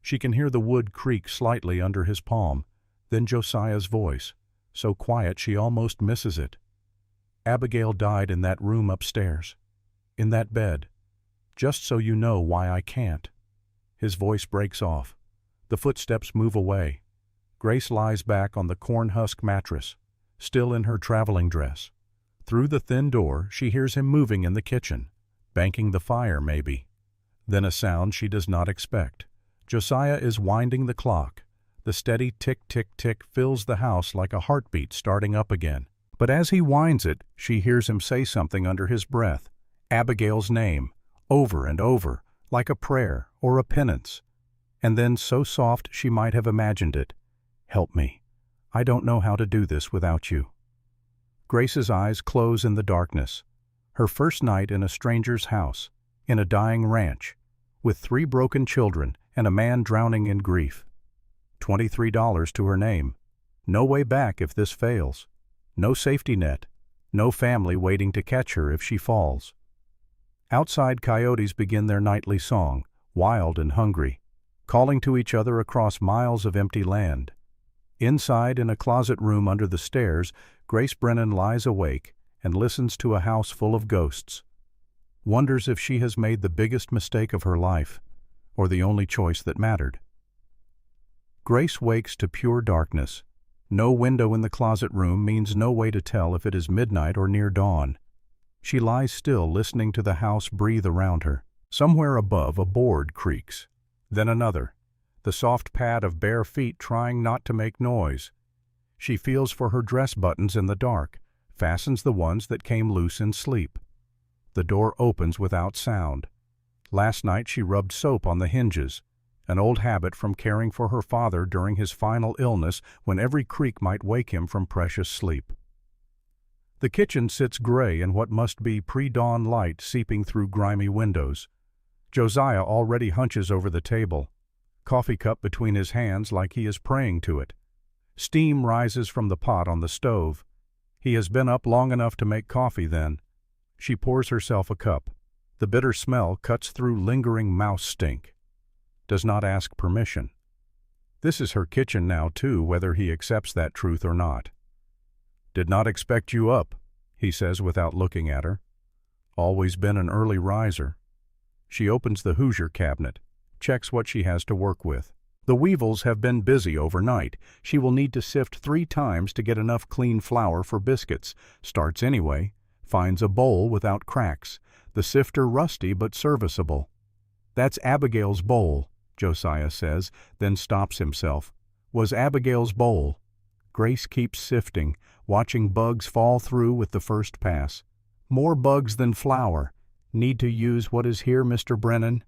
She can hear the wood creak slightly under his palm, then Josiah's voice, so quiet she almost misses it. Abigail died in that room upstairs, in that bed. Just so you know why I can't. His voice breaks off. The footsteps move away. Grace lies back on the corn husk mattress, still in her traveling dress. Through the thin door, she hears him moving in the kitchen, banking the fire maybe. Then a sound she does not expect. Josiah is winding the clock. The steady tick-tick-tick fills the house like a heartbeat starting up again. But as he winds it, she hears him say something under his breath, Abigail's name, over and over, like a prayer or a penance. And then so soft she might have imagined it, help me. I don't know how to do this without you. Grace's eyes close in the darkness. Her first night in a stranger's house, in a dying ranch, with 3 broken children and a man drowning in grief. $23 to her name. No way back if this fails. No safety net. No family waiting to catch her if she falls. Outside, coyotes begin their nightly song, wild and hungry, calling to each other across miles of empty land. Inside, in a closet room under the stairs, Grace Brennan lies awake and listens to a house full of ghosts. Wonders if she has made the biggest mistake of her life, or the only choice that mattered. Grace wakes to pure darkness. No window in the closet room means no way to tell if it is midnight or near dawn. She lies still, listening to the house breathe around her. Somewhere above, a board creaks. Then another. The soft pad of bare feet trying not to make noise. She feels for her dress buttons in the dark, fastens the ones that came loose in sleep. The door opens without sound. Last night she rubbed soap on the hinges, an old habit from caring for her father during his final illness when every creak might wake him from precious sleep. The kitchen sits gray in what must be pre-dawn light seeping through grimy windows. Josiah already hunches over the table, coffee cup between his hands like he is praying to it. Steam rises from the pot on the stove. He has been up long enough to make coffee then. She pours herself a cup. The bitter smell cuts through lingering mouse stink. Does not ask permission. This is her kitchen now too, whether he accepts that truth or not. "Did not expect you up," he says without looking at her. Always been an early riser. She opens the Hoosier cabinet, checks what she has to work with. The Weevils have been busy overnight. She will need to sift 3 times to get enough clean flour for biscuits. Starts anyway. Finds a bowl without cracks. The sifter rusty but serviceable. "That's Abigail's bowl," Josiah says, then stops himself. "Was Abigail's bowl." Grace keeps sifting, watching bugs fall through with the first pass. "More bugs than flour. Need to use what is here, Mr. Brennan?"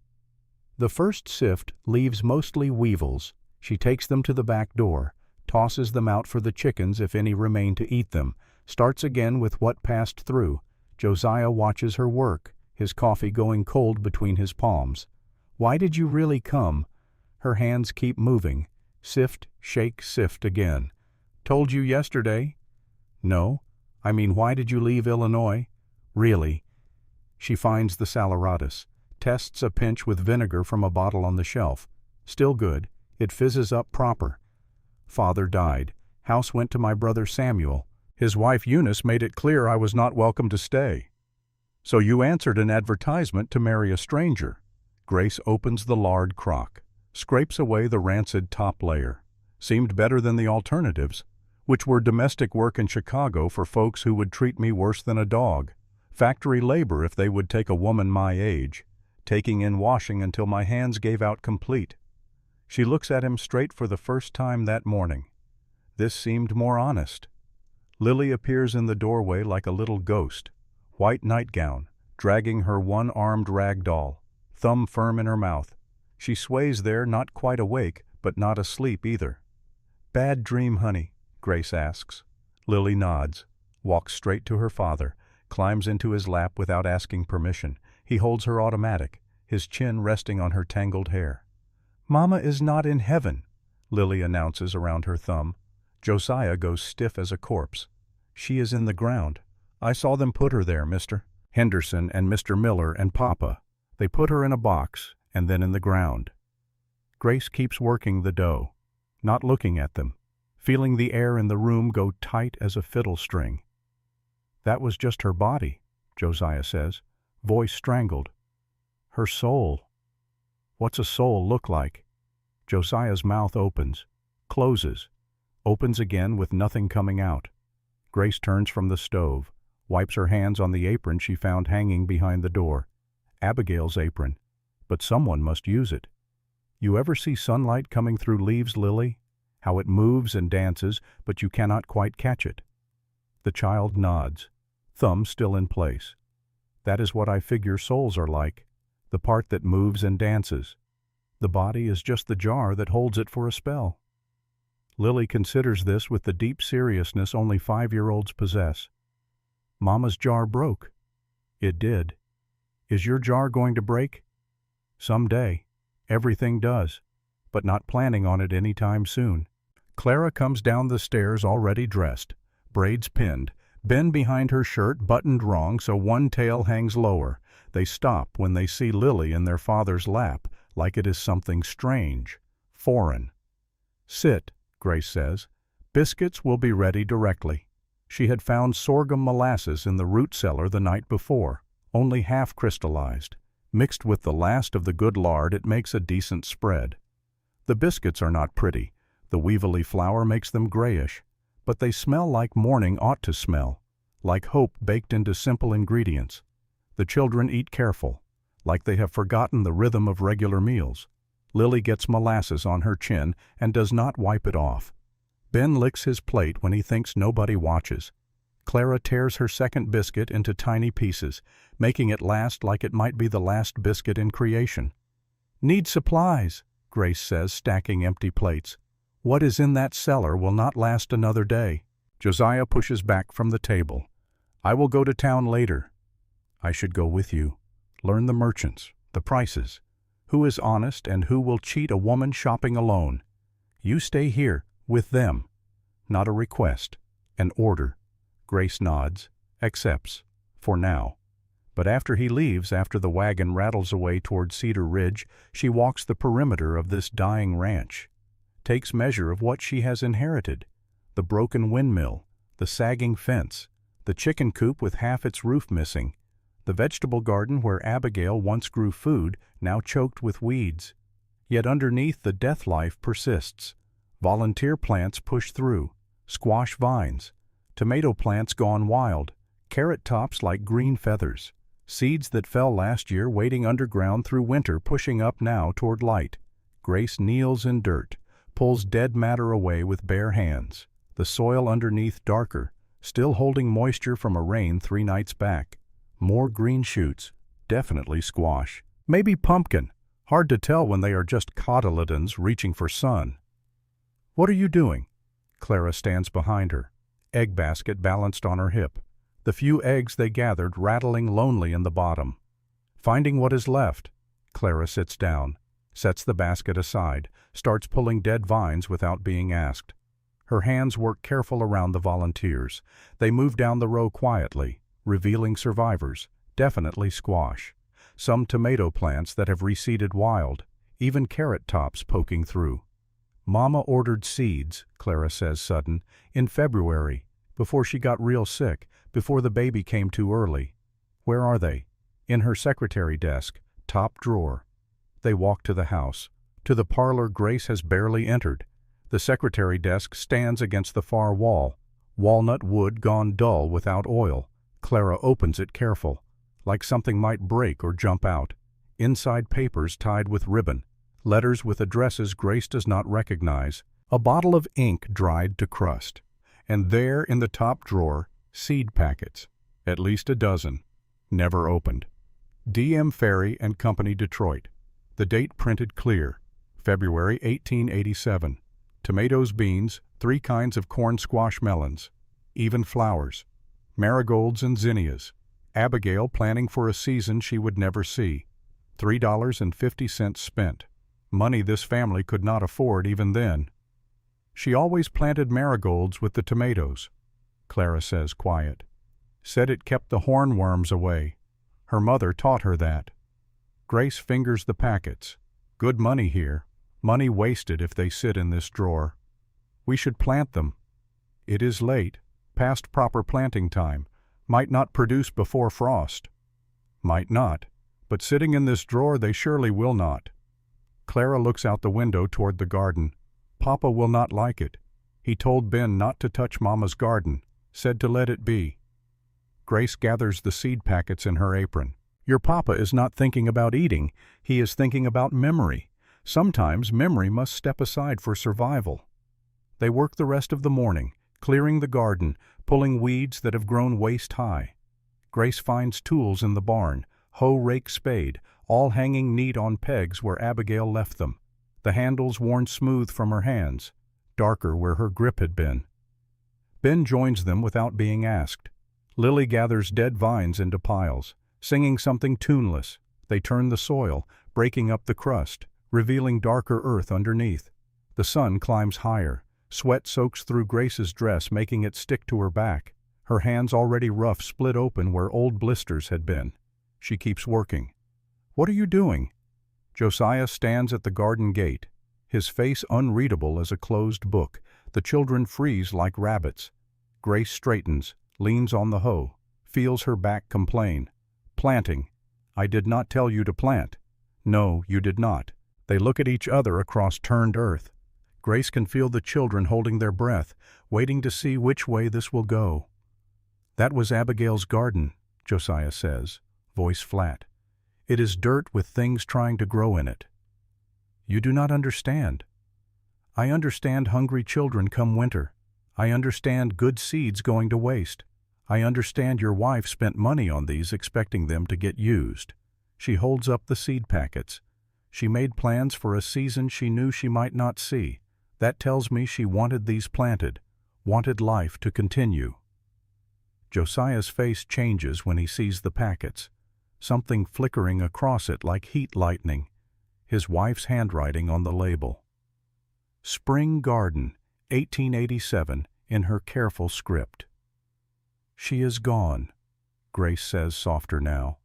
The first sift leaves mostly weevils. She takes them to the back door, tosses them out for the chickens if any remain to eat them, starts again with what passed through. Josiah watches her work, his coffee going cold between his palms. "Why did you really come?" Her hands keep moving. Sift, shake, sift again. "Told you yesterday?" "No. I mean, why did you leave Illinois?" "Really?" She finds the saleratus, tests a pinch with vinegar from a bottle on the shelf. Still good. It fizzes up proper. "Father died. House went to my brother Samuel. His wife Eunice made it clear I was not welcome to stay." "So you answered an advertisement to marry a stranger." Grace opens the lard crock, scrapes away the rancid top layer. Seemed better than the alternatives, which were domestic work in Chicago for folks who would treat me worse than a dog. Factory labor if they would take a woman my age. Taking in washing until my hands gave out complete. She looks at him straight for the first time that morning. This seemed more honest. Lily appears in the doorway like a little ghost, white nightgown, dragging her one-armed rag doll, thumb firm in her mouth. She sways there, not quite awake, but not asleep either. "Bad dream, honey?" Grace asks. Lily nods, walks straight to her father, climbs into his lap without asking permission. He holds her automatic, his chin resting on her tangled hair. "Mama is not in heaven," Lily announces around her thumb. Josiah goes stiff as a corpse. She is in the ground. I saw them put her there, Mr. Henderson and Mr. Miller and Papa. They put her in a box and then in the ground. Grace keeps working the dough, not looking at them, feeling the air in the room go tight as a fiddle string. That was just her body, Josiah says, voice strangled. Her soul. What's a soul look like? Josiah's mouth opens, closes, opens again with nothing coming out. Grace turns from the stove, wipes her hands on the apron she found hanging behind the door. Abigail's apron, but someone must use it. You ever see sunlight coming through leaves, Lily? How it moves and dances, but you cannot quite catch it. The child nods, thumb still in place. That is what I figure souls are like, the part that moves and dances. The body is just the jar that holds it for a spell. Lily considers this with the deep seriousness only 5-year-olds possess. Mama's jar broke. It did. Is your jar going to break? Someday. Everything does, but not planning on it any time soon. Clara comes down the stairs already dressed, braids pinned, Ben behind her shirt buttoned wrong so one tail hangs lower. They stop when they see Lily in their father's lap, like it is something strange, foreign. Sit, Grace says. Biscuits will be ready directly. She had found sorghum molasses in the root cellar the night before, only half crystallized. Mixed with the last of the good lard, it makes a decent spread. The biscuits are not pretty. The weevily flour makes them grayish, but they smell like morning ought to smell, like hope baked into simple ingredients. The children eat careful, like they have forgotten the rhythm of regular meals. Lily gets molasses on her chin and does not wipe it off. Ben licks his plate when he thinks nobody watches. Clara tears her second biscuit into tiny pieces, making it last like it might be the last biscuit in creation. Need supplies, Grace says, stacking empty plates. What is in that cellar will not last another day. Josiah pushes back from the table. I will go to town later. I should go with you. Learn the merchants, the prices. Who is honest and who will cheat a woman shopping alone. You stay here, with them. Not a request, an order. Grace nods, accepts, for now. But after he leaves, after the wagon rattles away toward Cedar Ridge, she walks the perimeter of this dying ranch, takes measure of what she has inherited, the broken windmill, the sagging fence, the chicken coop with half its roof missing, the vegetable garden where Abigail once grew food, now choked with weeds. Yet underneath the death life persists. Volunteer plants push through, squash vines, tomato plants gone wild, carrot tops like green feathers, seeds that fell last year waiting underground through winter pushing up now toward light. Grace kneels in dirt, pulls dead matter away with bare hands, the soil underneath darker, still holding moisture from a rain 3 nights back. More green shoots, definitely squash. Maybe pumpkin, hard to tell when they are just cotyledons reaching for sun. What are you doing? Clara stands behind her, egg basket balanced on her hip, the few eggs they gathered rattling lonely in the bottom. Finding what is left, Clara sits down, sets the basket aside, starts pulling dead vines without being asked. Her hands work careful around the volunteers. They move down the row quietly, revealing survivors, definitely squash. Some tomato plants that have reseeded wild, even carrot tops poking through. Mama ordered seeds, Clara says sudden, in February, before she got real sick, before the baby came too early. Where are they? In her secretary desk, top drawer. They walk to the house. To the parlor Grace has barely entered. The secretary desk stands against the far wall, walnut wood gone dull without oil. Clara opens it careful, like something might break or jump out. Inside papers tied with ribbon, letters with addresses Grace does not recognize, a bottle of ink dried to crust. And there in the top drawer, seed packets, at least a dozen, never opened. D.M. Ferry and Company, Detroit. The date printed clear, February 1887. Tomatoes, beans, 3 kinds of corn squash melons, even flowers, marigolds and zinnias. Abigail planning for a season she would never see. $3.50 spent. Money this family could not afford even then. She always planted marigolds with the tomatoes. Clara says, quiet. Said it kept the hornworms away. Her mother taught her that. Grace fingers the packets. Good money here. Money wasted if they sit in this drawer. We should plant them. It is late, past proper planting time. Might not produce before frost. Might not, but sitting in this drawer they surely will not. Clara looks out the window toward the garden. Papa will not like it. He told Ben not to touch Mama's garden, said to let it be. Grace gathers the seed packets in her apron. Your papa is not thinking about eating, he is thinking about memory. Sometimes memory must step aside for survival. They work the rest of the morning, clearing the garden, pulling weeds that have grown waist-high. Grace finds tools in the barn, hoe, rake, spade, all hanging neat on pegs where Abigail left them, the handles worn smooth from her hands, darker where her grip had been. Ben joins them without being asked. Lily gathers dead vines into piles, singing something tuneless. They turn the soil, breaking up the crust, revealing darker earth underneath. The sun climbs higher. Sweat soaks through Grace's dress, making it stick to her back. Her hands already rough split open where old blisters had been. She keeps working. What are you doing? Josiah stands at the garden gate, his face unreadable as a closed book. The children freeze like rabbits. Grace straightens, leans on the hoe, feels her back complain. Planting. I did not tell you to plant. No, you did not. They look at each other across turned earth. Grace can feel the children holding their breath, waiting to see which way this will go. That was Abigail's garden, Josiah says, voice flat. It is dirt with things trying to grow in it. You do not understand. I understand hungry children come winter. I understand good seeds going to waste. I understand your wife spent money on these expecting them to get used. She holds up the seed packets. She made plans for a season she knew she might not see. That tells me she wanted these planted, wanted life to continue. Josiah's face changes when he sees the packets, something flickering across it like heat lightning, his wife's handwriting on the label. Spring Garden, 1887, in her careful script. She is gone, Grace says softer now.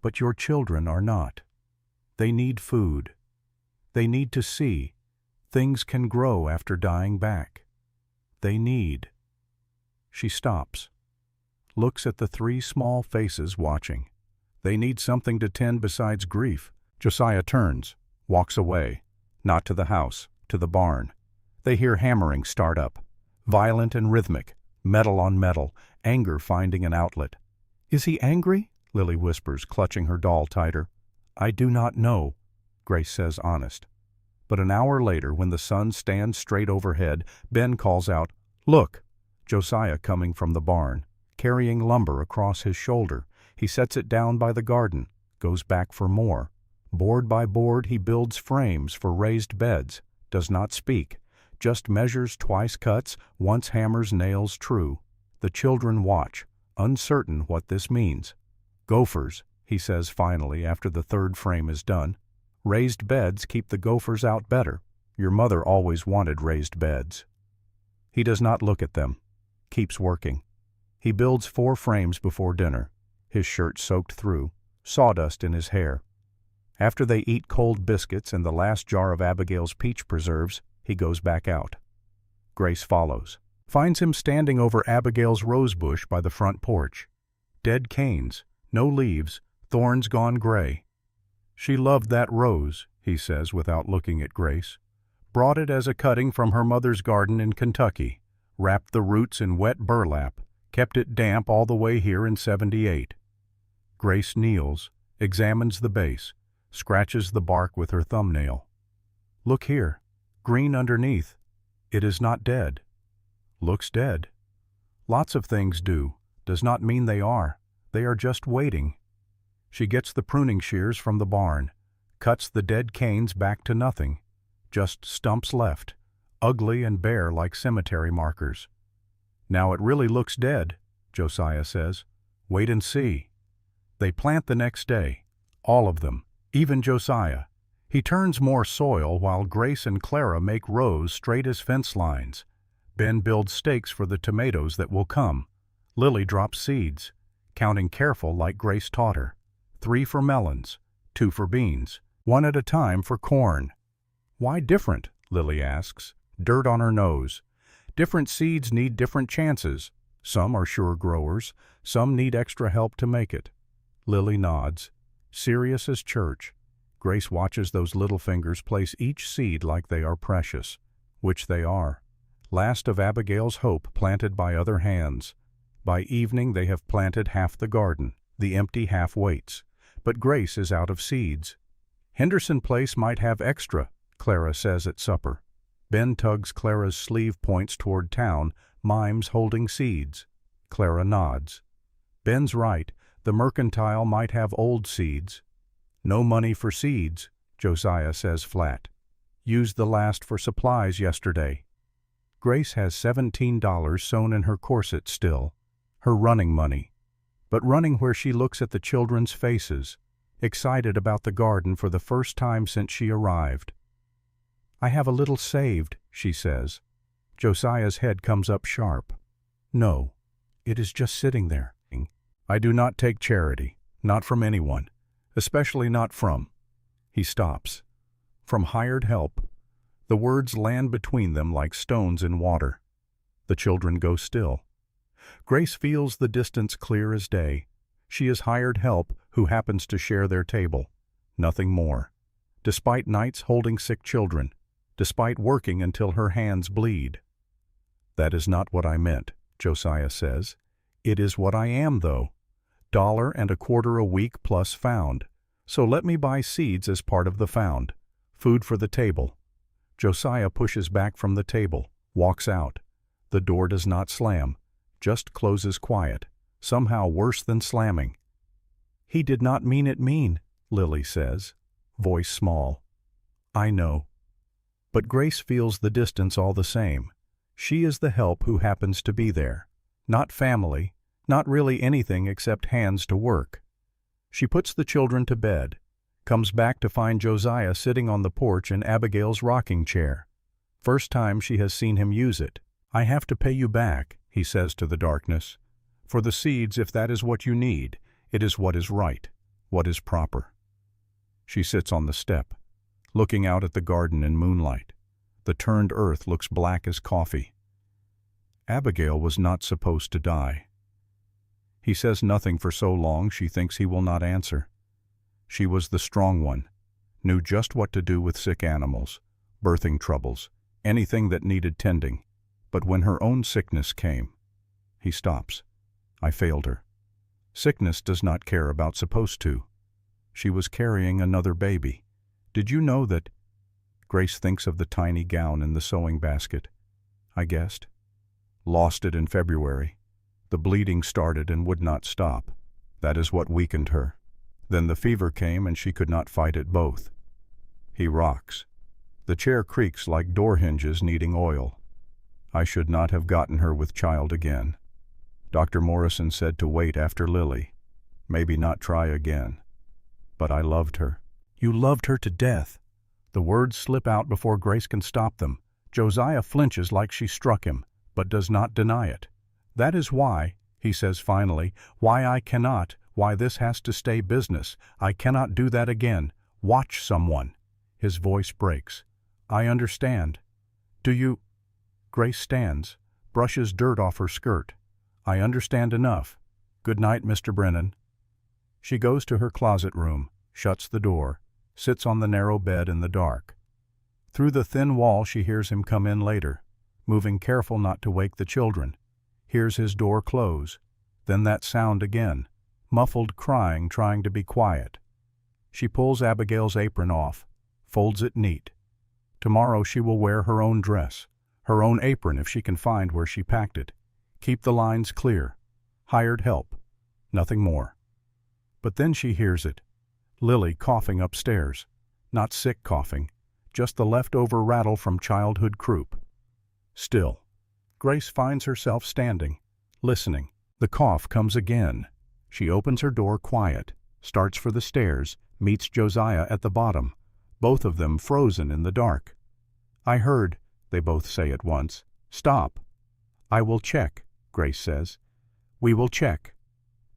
But your children are not. They need food. They need to see. Things can grow after dying back. They need. She stops, looks at the three small faces watching. They need something to tend besides grief. Josiah turns, walks away, not to the house, to the barn. They hear hammering start up, violent and rhythmic, metal on metal, anger finding an outlet. Is he angry? Lily whispers, clutching her doll tighter. I do not know, Grace says honest. But an hour later, when the sun stands straight overhead, Ben calls out, Look! Josiah coming from the barn, carrying lumber across his shoulder. He sets it down by the garden, goes back for more. Board by board he builds frames for raised beds, does not speak, just measures twice cuts, once hammers nails true. The children watch, uncertain what this means. Gophers, he says finally after the third frame is done. Raised beds keep the gophers out better. Your mother always wanted raised beds. He does not look at them, keeps working. He builds 4 frames before dinner, his shirt soaked through, sawdust in his hair. After they eat cold biscuits and the last jar of Abigail's peach preserves, he goes back out. Grace follows, finds him standing over Abigail's rosebush by the front porch. Dead canes, no leaves, thorns gone gray. She loved that rose, he says without looking at Grace. Brought it as a cutting from her mother's garden in Kentucky, wrapped the roots in wet burlap, kept it damp all the way here in '78. Grace kneels, examines the base, scratches the bark with her thumbnail. Look here, green underneath. It is not dead. Looks dead. Lots of things do, does not mean they are. They are just waiting. She gets the pruning shears from the barn, cuts the dead canes back to nothing, just stumps left, ugly and bare like cemetery markers. Now it really looks dead, Josiah says. Wait and see. They plant the next day, all of them, even Josiah. He turns more soil while Grace and Clara make rows straight as fence lines. Ben builds stakes for the tomatoes that will come. Lily drops seeds, counting careful like Grace taught her. 3 for melons, 2 for beans, 1 at a time for corn. Why different? Lily asks, dirt on her nose. Different seeds need different chances. Some are sure growers, some need extra help to make it. Lily nods, serious as church. Grace watches those little fingers place each seed like they are precious, which they are. Last of Abigail's hope planted by other hands. By evening they have planted half the garden, the empty half waits. But Grace is out of seeds. Henderson Place might have extra, Clara says at supper. Ben tugs Clara's sleeve points toward town, mimes holding seeds. Clara nods. Ben's right, the mercantile might have old seeds. No money for seeds, Josiah says flat. Used the last for supplies yesterday. Grace has $17 sewn in her corset still, her running money. But running where she looks at the children's faces, excited about the garden for the first time since she arrived. I have a little saved, she says. Josiah's head comes up sharp. No, it is just sitting there. I do not take charity, not from anyone, especially not from. He stops. From hired help. The words land between them like stones in water. The children go still. Grace feels the distance clear as day. She is hired help who happens to share their table. Nothing more. Despite nights holding sick children, despite working until her hands bleed. That is not what I meant, Josiah says. It is what I am, though. $1.25 a week plus found. So let me buy seeds as part of the found. Food for the table. Josiah pushes back from the table, walks out. The door does not slam, just closes quiet, somehow worse than slamming. He did not mean it mean, Lily says, voice small. I know. But Grace feels the distance all the same. She is the help who happens to be there. Not family, not really anything except hands to work. She puts the children to bed, comes back to find Josiah sitting on the porch in Abigail's rocking chair. First time she has seen him use it. I have to pay you back, he says to the darkness. For the seeds, if that is what you need, it is what is right, what is proper. She sits on the step, looking out at the garden in moonlight. The turned earth looks black as coffee. Abigail was not supposed to die. He says nothing for so long she thinks he will not answer. She was the strong one, knew just what to do with sick animals, birthing troubles, anything that needed tending. But when her own sickness came, he stops. I failed her. Sickness does not care about supposed to. She was carrying another baby. Did you know that? Grace thinks of the tiny gown in the sewing basket. I guessed. Lost it in February. The bleeding started and would not stop. That is what weakened her. Then the fever came and she could not fight it both. He rocks. The chair creaks like door hinges needing oil. I should not have gotten her with child again. Dr. Morrison said to wait after Lily. Maybe not try again. But I loved her. You loved her to death. The words slip out before Grace can stop them. Josiah flinches like she struck him, but does not deny it. That is why, he says finally, why I cannot, why this has to stay business. I cannot do that again. Watch someone. His voice breaks. I understand. Do you? Grace stands, brushes dirt off her skirt. I understand enough. Good night, Mr. Brennan. She goes to her closet room, shuts the door, sits on the narrow bed in the dark. Through the thin wall she hears him come in later, moving careful not to wake the children. Hears his door close. Then that sound again, muffled crying trying to be quiet. She pulls Abigail's apron off, folds it neat. Tomorrow she will wear her own dress, her own apron if she can find where she packed it. Keep the lines clear. Hired help. Nothing more. But then she hears it. Lily coughing upstairs. Not sick coughing, just the leftover rattle from childhood croup. Still. Grace finds herself standing, listening. The cough comes again. She opens her door quiet, starts for the stairs, meets Josiah at the bottom, both of them frozen in the dark. I heard, they both say at once. Stop, I will check, Grace says. We will check.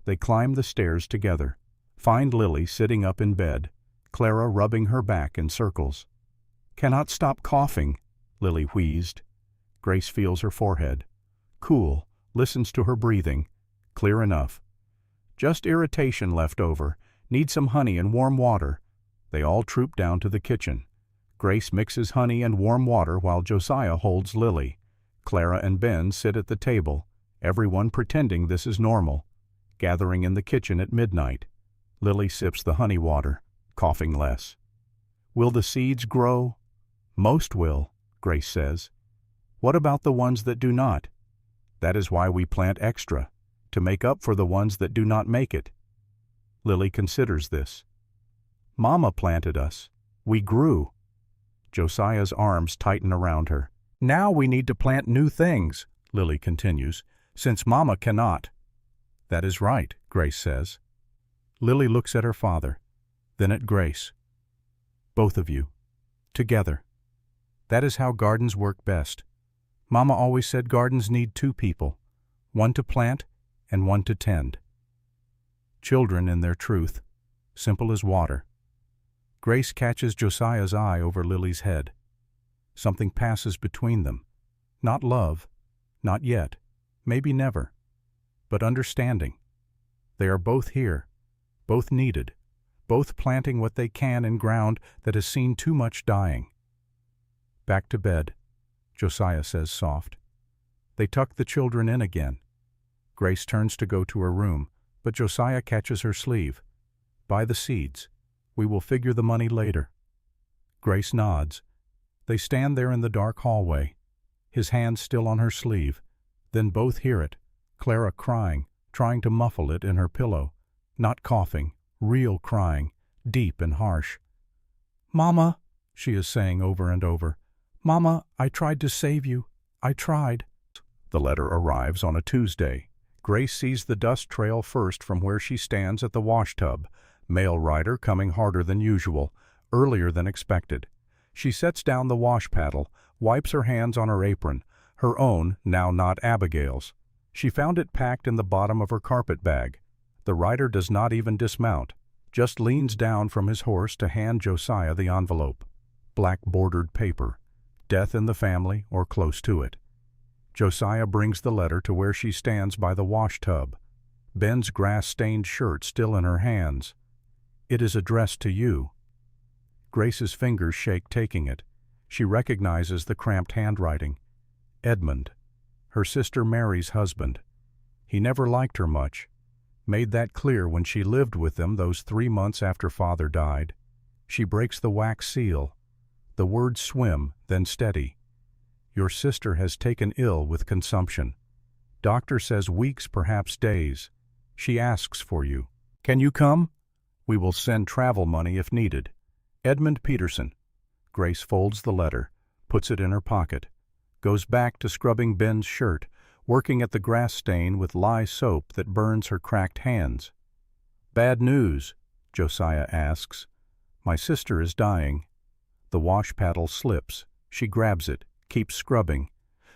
They climb the stairs together, find Lily sitting up in bed, Clara rubbing her back in circles. Cannot stop coughing, Lily wheezed. Grace feels her forehead. Cool, listens to her breathing. Clear enough. Just irritation left over. Need some honey and warm water. They all troop down to the kitchen. Grace mixes honey and warm water while Josiah holds Lily. Clara and Ben sit at the table, everyone pretending this is normal, gathering in the kitchen at midnight. Lily sips the honey water, coughing less. Will the seeds grow? Most will, Grace says. What about the ones that do not? That is why we plant extra, to make up for the ones that do not make it. Lily considers this. Mama planted us. We grew. Josiah's arms tighten around her. Now we need to plant new things, Lily continues, since Mama cannot. That is right, Grace says. Lily looks at her father, then at Grace. Both of you. Together. That is how gardens work best. Mama always said gardens need two people, one to plant and one to tend. Children in their truth, simple as water. Grace catches Josiah's eye over Lily's head. Something passes between them. Not love, not yet, maybe never, but understanding. They are both here, both needed, both planting what they can in ground that has seen too much dying. Back to bed, Josiah says soft. They tuck the children in again. Grace turns to go to her room, but Josiah catches her sleeve. Buy the seeds. We will figure the money later. Grace nods. They stand there in the dark hallway, his hand still on her sleeve. Then both hear it, Clara crying, trying to muffle it in her pillow. Not coughing, real crying, deep and harsh. Mama, she is saying over and over. Mama, I tried to save you. I tried. The letter arrives on a Tuesday. Grace sees the dust trail first from where she stands at the washtub. Mail rider coming harder than usual, earlier than expected. She sets down the wash paddle, wipes her hands on her apron, her own, now not Abigail's. She found it packed in the bottom of her carpet bag. The rider does not even dismount, just leans down from his horse to hand Josiah the envelope. Black bordered paper. Death in the family or close to it. Josiah brings the letter to where she stands by the wash tub. Ben's grass-stained shirt still in her hands. It is addressed to you. Grace's fingers shake taking it. She recognizes the cramped handwriting. Edmund, her sister Mary's husband. He never liked her much. Made that clear when she lived with them those 3 months after Father died. She breaks the wax seal. The words swim, then steady. Your sister has taken ill with consumption. Doctor says weeks, perhaps days. She asks for you. Can you come? We will send travel money if needed. Edmund Peterson. Grace folds the letter, puts it in her pocket, goes back to scrubbing Ben's shirt, working at the grass stain with lye soap that burns her cracked hands. Bad news, Josiah asks. My sister is dying. The wash paddle slips. She grabs it, keeps scrubbing.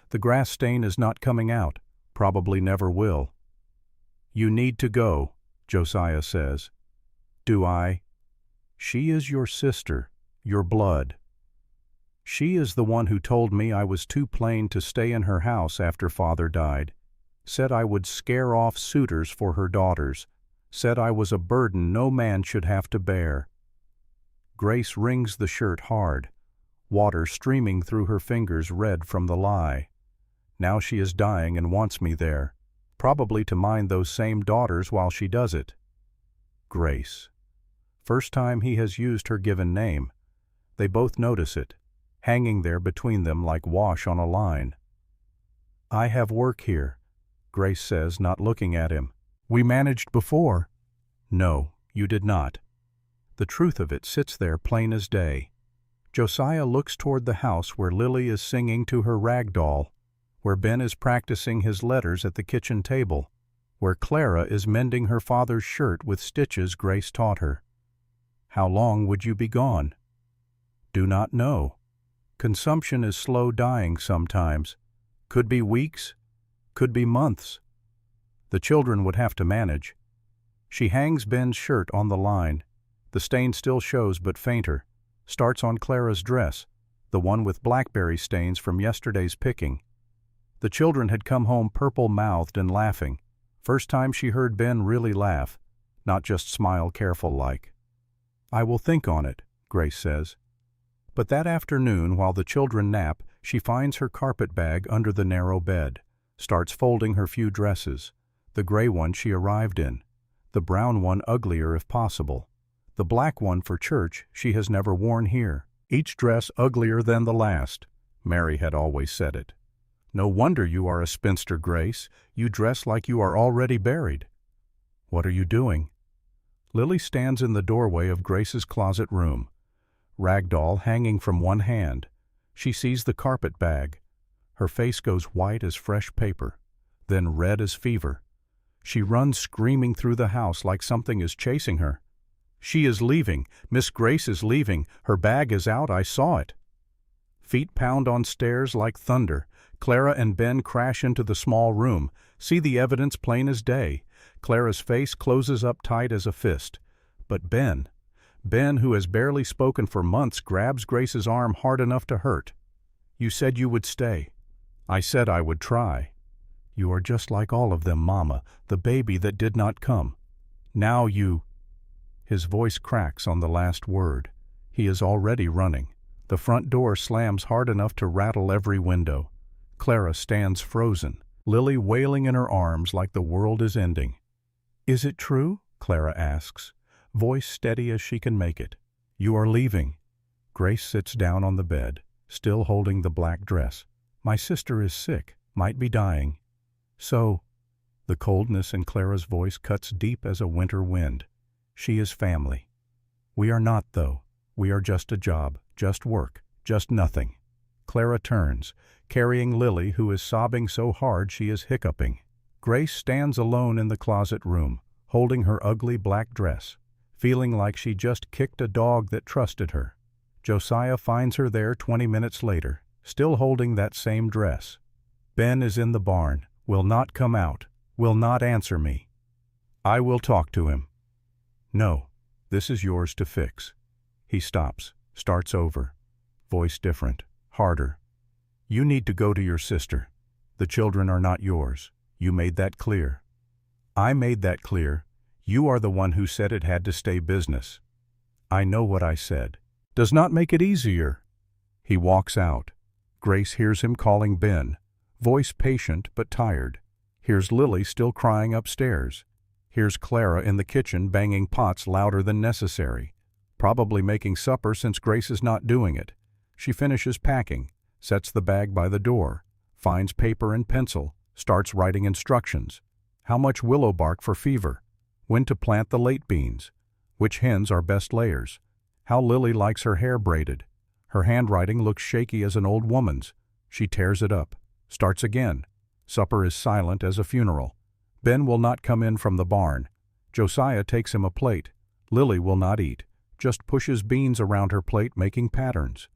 The grass stain is not coming out, probably never will. You need to go, Josiah says. Do I? She is your sister, your blood. She is the one who told me I was too plain to stay in her house after Father died. Said I would scare off suitors for her daughters. Said I was a burden no man should have to bear. Grace wrings the shirt hard, water streaming through her fingers red from the lye. Now she is dying and wants me there, probably to mind those same daughters while she does it. Grace. First time he has used her given name. They both notice it, hanging there between them like wash on a line. I have work here, Grace says, not looking at him. We managed before. No, you did not. The truth of it sits there plain as day. Josiah looks toward the house where Lily is singing to her rag doll, where Ben is practicing his letters at the kitchen table, where Clara is mending her father's shirt with stitches Grace taught her. How long would you be gone? Do not know. Consumption is slow dying sometimes. Could be weeks, Could be months. The children would have to manage. She hangs Ben's shirt on the line. The stain still shows but fainter. Starts on Clara's dress, the one with blackberry stains from yesterday's picking. The children had come home purple-mouthed and laughing. First time she heard Ben really laugh, not just smile careful-like. "I will think on it," Grace says. But that afternoon, while the children nap, she finds her carpet bag under the narrow bed, starts folding her few dresses, the gray one she arrived in, the brown one uglier if possible, the black one for church she has never worn here, each dress uglier than the last. Mary had always said it. "No wonder you are a spinster, Grace. You dress like you are already buried." "What are you doing?" Lily stands in the doorway of Grace's closet room, ragdoll hanging from one hand. She sees the carpet bag. Her face goes white as fresh paper, then red as fever. She runs screaming through the house like something is chasing her. "She is leaving. Miss Grace is leaving. Her bag is out. I saw it." Feet pound on stairs like thunder. Clara and Ben crash into the small room, see the evidence plain as day. Clara's face closes up tight as a fist. But Ben, who has barely spoken for months, grabs Grace's arm hard enough to hurt. "You said you would stay." "I said I would try." "You are just like all of them, Mama, the baby that did not come. Now you—" His voice cracks on the last word. He is already running. The front door slams hard enough to rattle every window. Clara stands frozen, Lily wailing in her arms like the world is ending. "Is it true?" Clara asks, voice steady as she can make it. "You are leaving." Grace sits down on the bed, still holding the black dress. "My sister is sick, might be dying." "So—" The coldness in Clara's voice cuts deep as a winter wind. "She is family." "We are not, though. We are just a job, just work, just nothing." Clara turns, carrying Lily, who is sobbing so hard she is hiccuping. Grace stands alone in the closet room, holding her ugly black dress, feeling like she just kicked a dog that trusted her. Josiah finds her there 20 minutes later, still holding that same dress. Ben is in the barn, will not come out, will not answer me. "I will talk to him." "No, this is yours to fix." He stops, starts over, voice different, harder. "You need to go to your sister. The children are not yours. You made that clear." "I made that clear. You are the one who said it had to stay business." "I know what I said." "Does not make it easier." He walks out. Grace hears him calling Ben, voice patient but tired. Hears Lily still crying upstairs. Hears Clara in the kitchen banging pots louder than necessary. Probably making supper since Grace is not doing it. She finishes packing, sets the bag by the door, finds paper and pencil, starts writing instructions. How much willow bark for fever? When to plant the late beans? Which hens are best layers? How Lily likes her hair braided. Her handwriting looks shaky as an old woman's. She tears it up, starts again. Supper is silent as a funeral. Ben will not come in from the barn. Josiah takes him a plate. Lily will not eat, just pushes beans around her plate making patterns.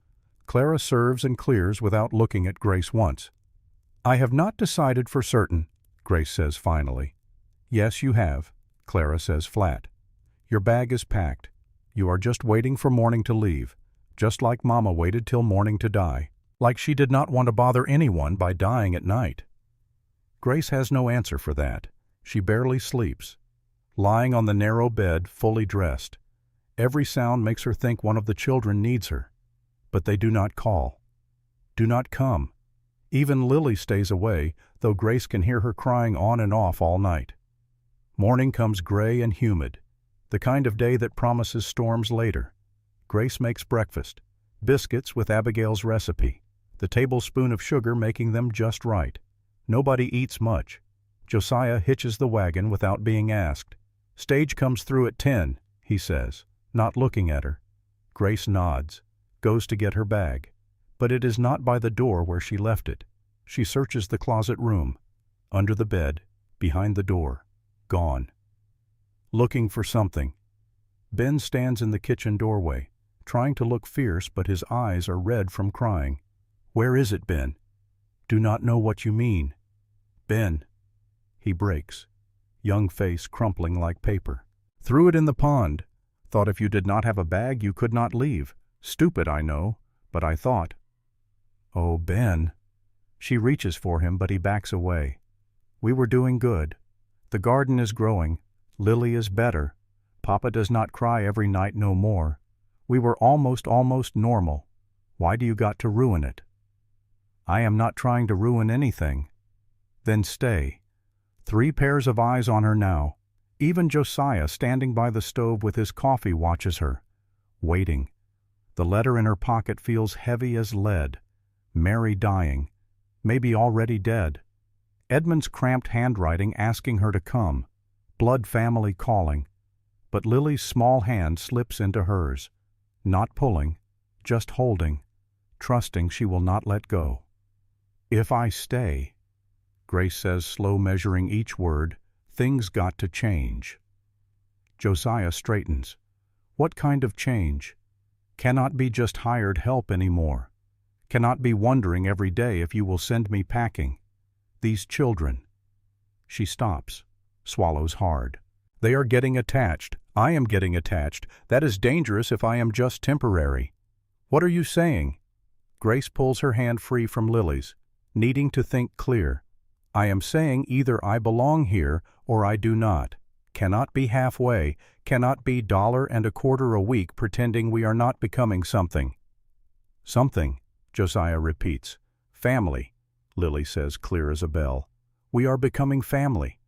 Clara serves and clears without looking at Grace once. "I have not decided for certain," Grace says finally. "Yes, you have," Clara says flat. "Your bag is packed. You are just waiting for morning to leave, just like Mama waited till morning to die, like she did not want to bother anyone by dying at night." Grace has no answer for that. She barely sleeps, lying on the narrow bed, fully dressed. Every sound makes her think one of the children needs her. But they do not call, do not come. Even Lily stays away, though Grace can hear her crying on and off all night. Morning comes gray and humid, the kind of day that promises storms later. Grace makes breakfast, biscuits with Abigail's recipe, the tablespoon of sugar making them just right. Nobody eats much. Josiah hitches the wagon without being asked. "Stage comes through at 10, he says, not looking at her. Grace nods, goes to get her bag. But it is not by the door where she left it. She searches the closet room, under the bed, behind the door. Gone. Looking for something. Ben stands in the kitchen doorway, trying to look fierce, but his eyes are red from crying. "Where is it, Ben?" "Do not know what you mean." Ben. He breaks, young face crumpling like paper. Threw it in the pond. Thought if you did not have a bag you could not leave. Stupid, I know, but I thought. Oh, Ben. She reaches for him, but he backs away. We were doing good. The garden is growing. Lily is better. Papa does not cry every night no more. We were almost normal. Why do you got to ruin it? I am not trying to ruin anything. Then stay. 3 pairs of eyes on her now. Even Josiah, standing by the stove with his coffee, watches her, waiting. The letter in her pocket feels heavy as lead. Mary dying, maybe already dead. Edmund's cramped handwriting asking her to come. Blood family calling. But Lily's small hand slips into hers, not pulling, just holding, trusting she will not let go. If I stay, Grace says, slow measuring each word, things got to change. Josiah straightens. What kind of change? Cannot be just hired help anymore. Cannot be wondering every day if you will send me packing. These children. She stops, swallows hard. They are getting attached. I am getting attached. That is dangerous if I am just temporary. What are you saying? Grace pulls her hand free from Lily's, needing to think clear. I am saying either I belong here or I do not. Cannot be halfway, cannot be $1.25 a week pretending we are not becoming something. Something, Josiah repeats. Family, Lily says, clear as a bell. We are becoming family.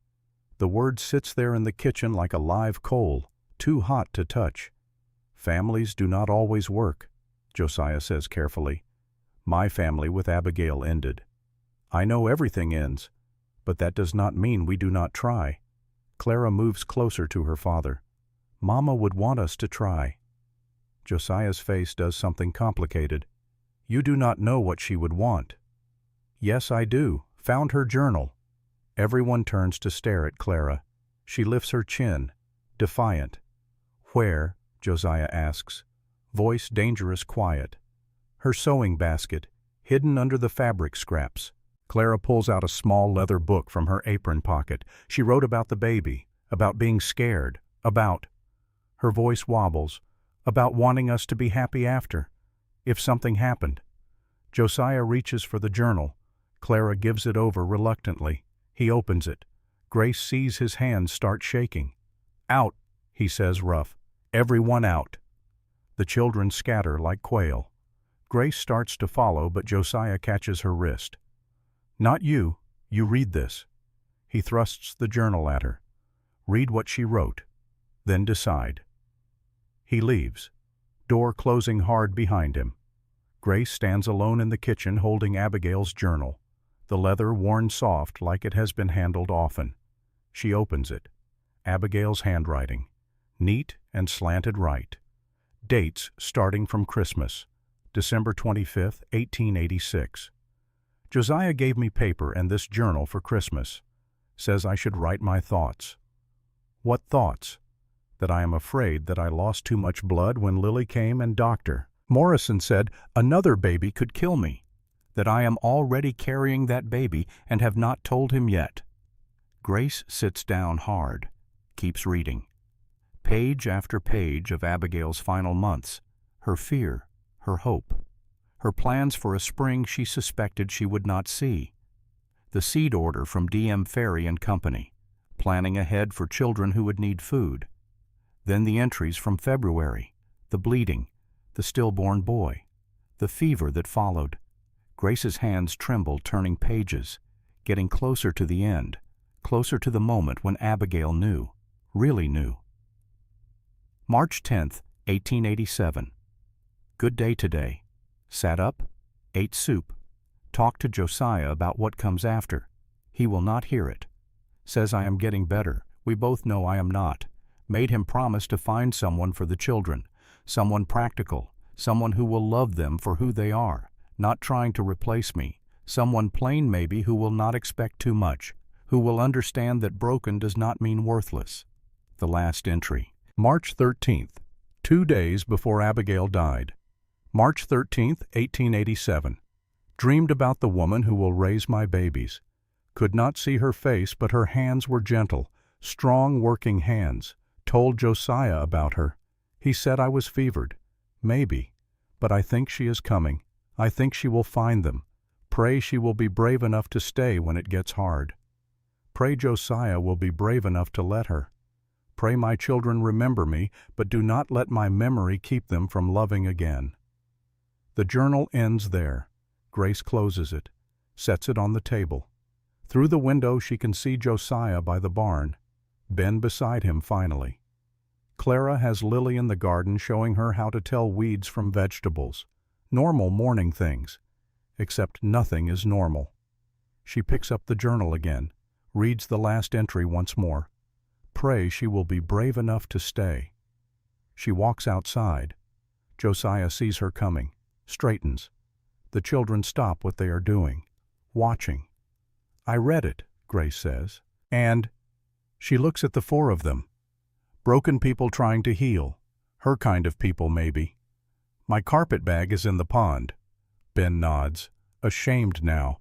The word sits there in the kitchen like a live coal, too hot to touch. Families do not always work, Josiah says carefully. My family with Abigail ended. I know everything ends, but that does not mean we do not try. Clara moves closer to her father. Mama would want us to try. Josiah's face does something complicated. You do not know what she would want. Yes, I do. Found her journal. Everyone turns to stare at Clara. She lifts her chin, defiant. Where? Josiah asks. Voice dangerous quiet. Her sewing basket, hidden under the fabric scraps. Clara pulls out a small leather book from her apron pocket. She wrote about the baby, about being scared, about. Her voice wobbles, about wanting us to be happy after, if something happened. Josiah reaches for the journal. Clara gives it over reluctantly. He opens it. Grace sees his hands start shaking. Out, he says rough. Everyone out. The children scatter like quail. Grace starts to follow, but Josiah catches her wrist. Not you. You read this. He thrusts the journal at her. Read what she wrote. Then decide. He leaves, door closing hard behind him. Grace stands alone in the kitchen holding Abigail's journal, the leather worn soft like it has been handled often. She opens it. Abigail's handwriting, neat and slanted right. Dates starting from Christmas, December 25th, 1886. Josiah gave me paper and this journal for Christmas. Says I should write my thoughts. What thoughts? That I am afraid that I lost too much blood when Lily came and Dr. Morrison said another baby could kill me. That I am already carrying that baby and have not told him yet. Grace sits down hard, keeps reading. Page after page of Abigail's final months, her fear, her hope, her plans for a spring she suspected she would not see. The seed order from D.M. Ferry and Company, planning ahead for children who would need food. Then the entries from February, the bleeding, the stillborn boy, the fever that followed. Grace's hands trembled turning pages, getting closer to the end, closer to the moment when Abigail knew, really knew. March 10th, 1887. Good day today. Sat up, ate soup, talked to Josiah about what comes after. He will not hear it. Says I am getting better. We both know I am not. Made him promise to find someone for the children, someone practical, someone who will love them for who they are, not trying to replace me, someone plain maybe who will not expect too much, who will understand that broken does not mean worthless. The last entry. March 13th, 2 days before Abigail died. March 13th, 1887. Dreamed about the woman who will raise my babies. Could not see her face, but her hands were gentle, strong working hands. Told Josiah about her. He said I was fevered. Maybe. But I think she is coming. I think she will find them. Pray she will be brave enough to stay when it gets hard. Pray Josiah will be brave enough to let her. Pray my children remember me, but do not let my memory keep them from loving again. The journal ends there. Grace closes it, sets it on the table. Through the window she can see Josiah by the barn, Ben beside him finally. Clara has Lily in the garden showing her how to tell weeds from vegetables. Normal morning things. Except nothing is normal. She picks up the journal again, reads the last entry once more. Pray she will be brave enough to stay. She walks outside. Josiah sees her coming, straightens. The children stop what they are doing, watching. I read it, Grace says. And she looks at the four of them. Broken people trying to heal. Her kind of people, maybe. My carpet bag is in the pond. Ben nods, ashamed now.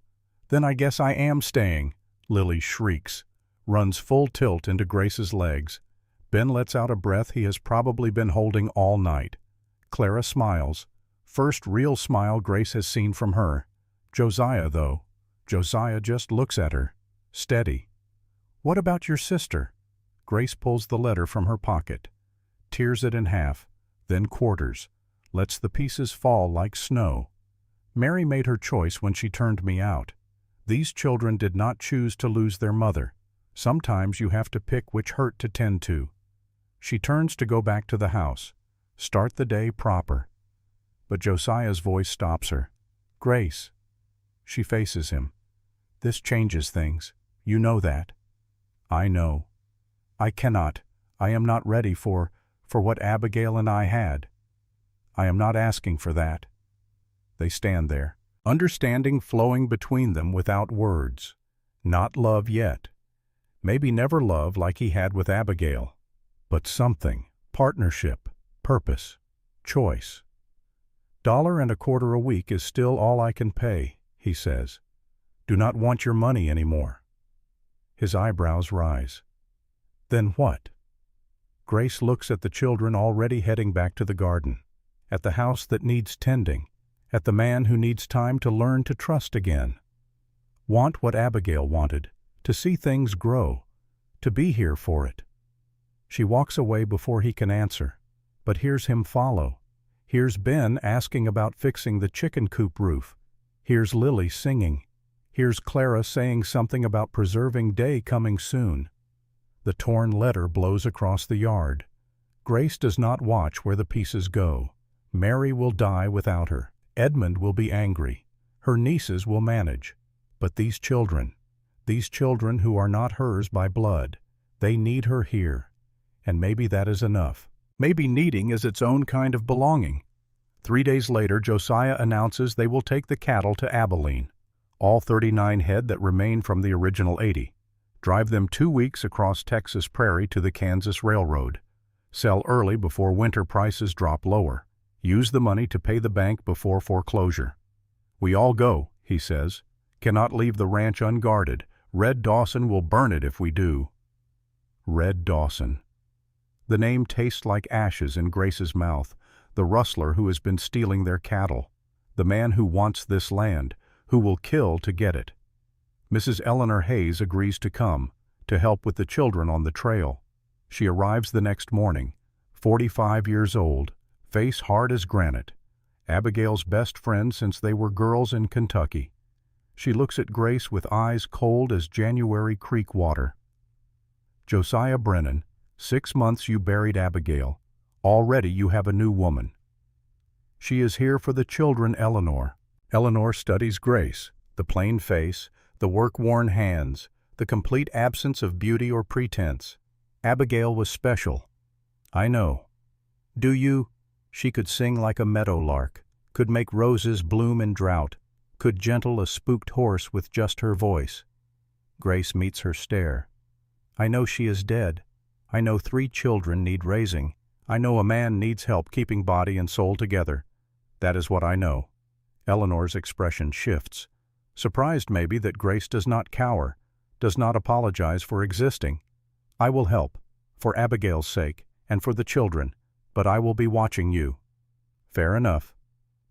Then I guess I am staying. Lily shrieks, runs full tilt into Grace's legs. Ben lets out a breath he has probably been holding all night. Clara smiles. First real smile Grace has seen from her. Josiah, though. Josiah just looks at her, steady. What about your sister? Grace pulls the letter from her pocket, tears it in half, then quarters, lets the pieces fall like snow. Mary made her choice when she turned me out. These children did not choose to lose their mother. Sometimes you have to pick which hurt to tend to. She turns to go back to the house, start the day proper. But Josiah's voice stops her. Grace. She faces him. This changes things. You know that. I know. I cannot. I am not ready for what Abigail and I had. I am not asking for that. They stand there, understanding flowing between them without words. Not love yet. Maybe never love like he had with Abigail. But something. Partnership. Purpose. Choice. $1.25 a week is still all I can pay, he says. Do not want your money anymore. His eyebrows rise. Then what? Grace looks at the children already heading back to the garden, at the house that needs tending, at the man who needs time to learn to trust again. Want what Abigail wanted, to see things grow, to be here for it. She walks away before he can answer, but hears him follow. Hears Ben asking about fixing the chicken coop roof. Hears Lily singing. Hears Clara saying something about preserving day coming soon. The torn letter blows across the yard. Grace does not watch where the pieces go. Mary will die without her. Edmund will be angry. Her nieces will manage. But these children who are not hers by blood, they need her here. And maybe that is enough. Maybe needing is its own kind of belonging. 3 days later, Josiah announces they will take the cattle to Abilene. All 39 head that remain from the original 80. Drive them 2 weeks across Texas prairie to the Kansas Railroad. Sell early before winter prices drop lower. Use the money to pay the bank before foreclosure. We all go, he says. Cannot leave the ranch unguarded. Red Dawson will burn it if we do. Red Dawson. The name tastes like ashes in Grace's mouth. The rustler who has been stealing their cattle. The man who wants this land, who will kill to get it. Mrs. Eleanor Hayes agrees to come, to help with the children on the trail. She arrives the next morning, 45 years old, face hard as granite. Abigail's best friend since they were girls in Kentucky. She looks at Grace with eyes cold as January creek water. Josiah Brennan, 6 months you buried Abigail. Already you have a new woman. She is here for the children, Eleanor. Eleanor studies Grace, the plain face, the work-worn hands, the complete absence of beauty or pretense. Abigail was special. I know. Do you? She could sing like a meadowlark, could make roses bloom in drought, could gentle a spooked horse with just her voice. Grace meets her stare. I know she is dead. I know 3 children need raising. I know a man needs help keeping body and soul together. That is what I know. Eleanor's expression shifts. Surprised maybe that Grace does not cower, does not apologize for existing. I will help, for Abigail's sake, and for the children, but I will be watching you. Fair enough.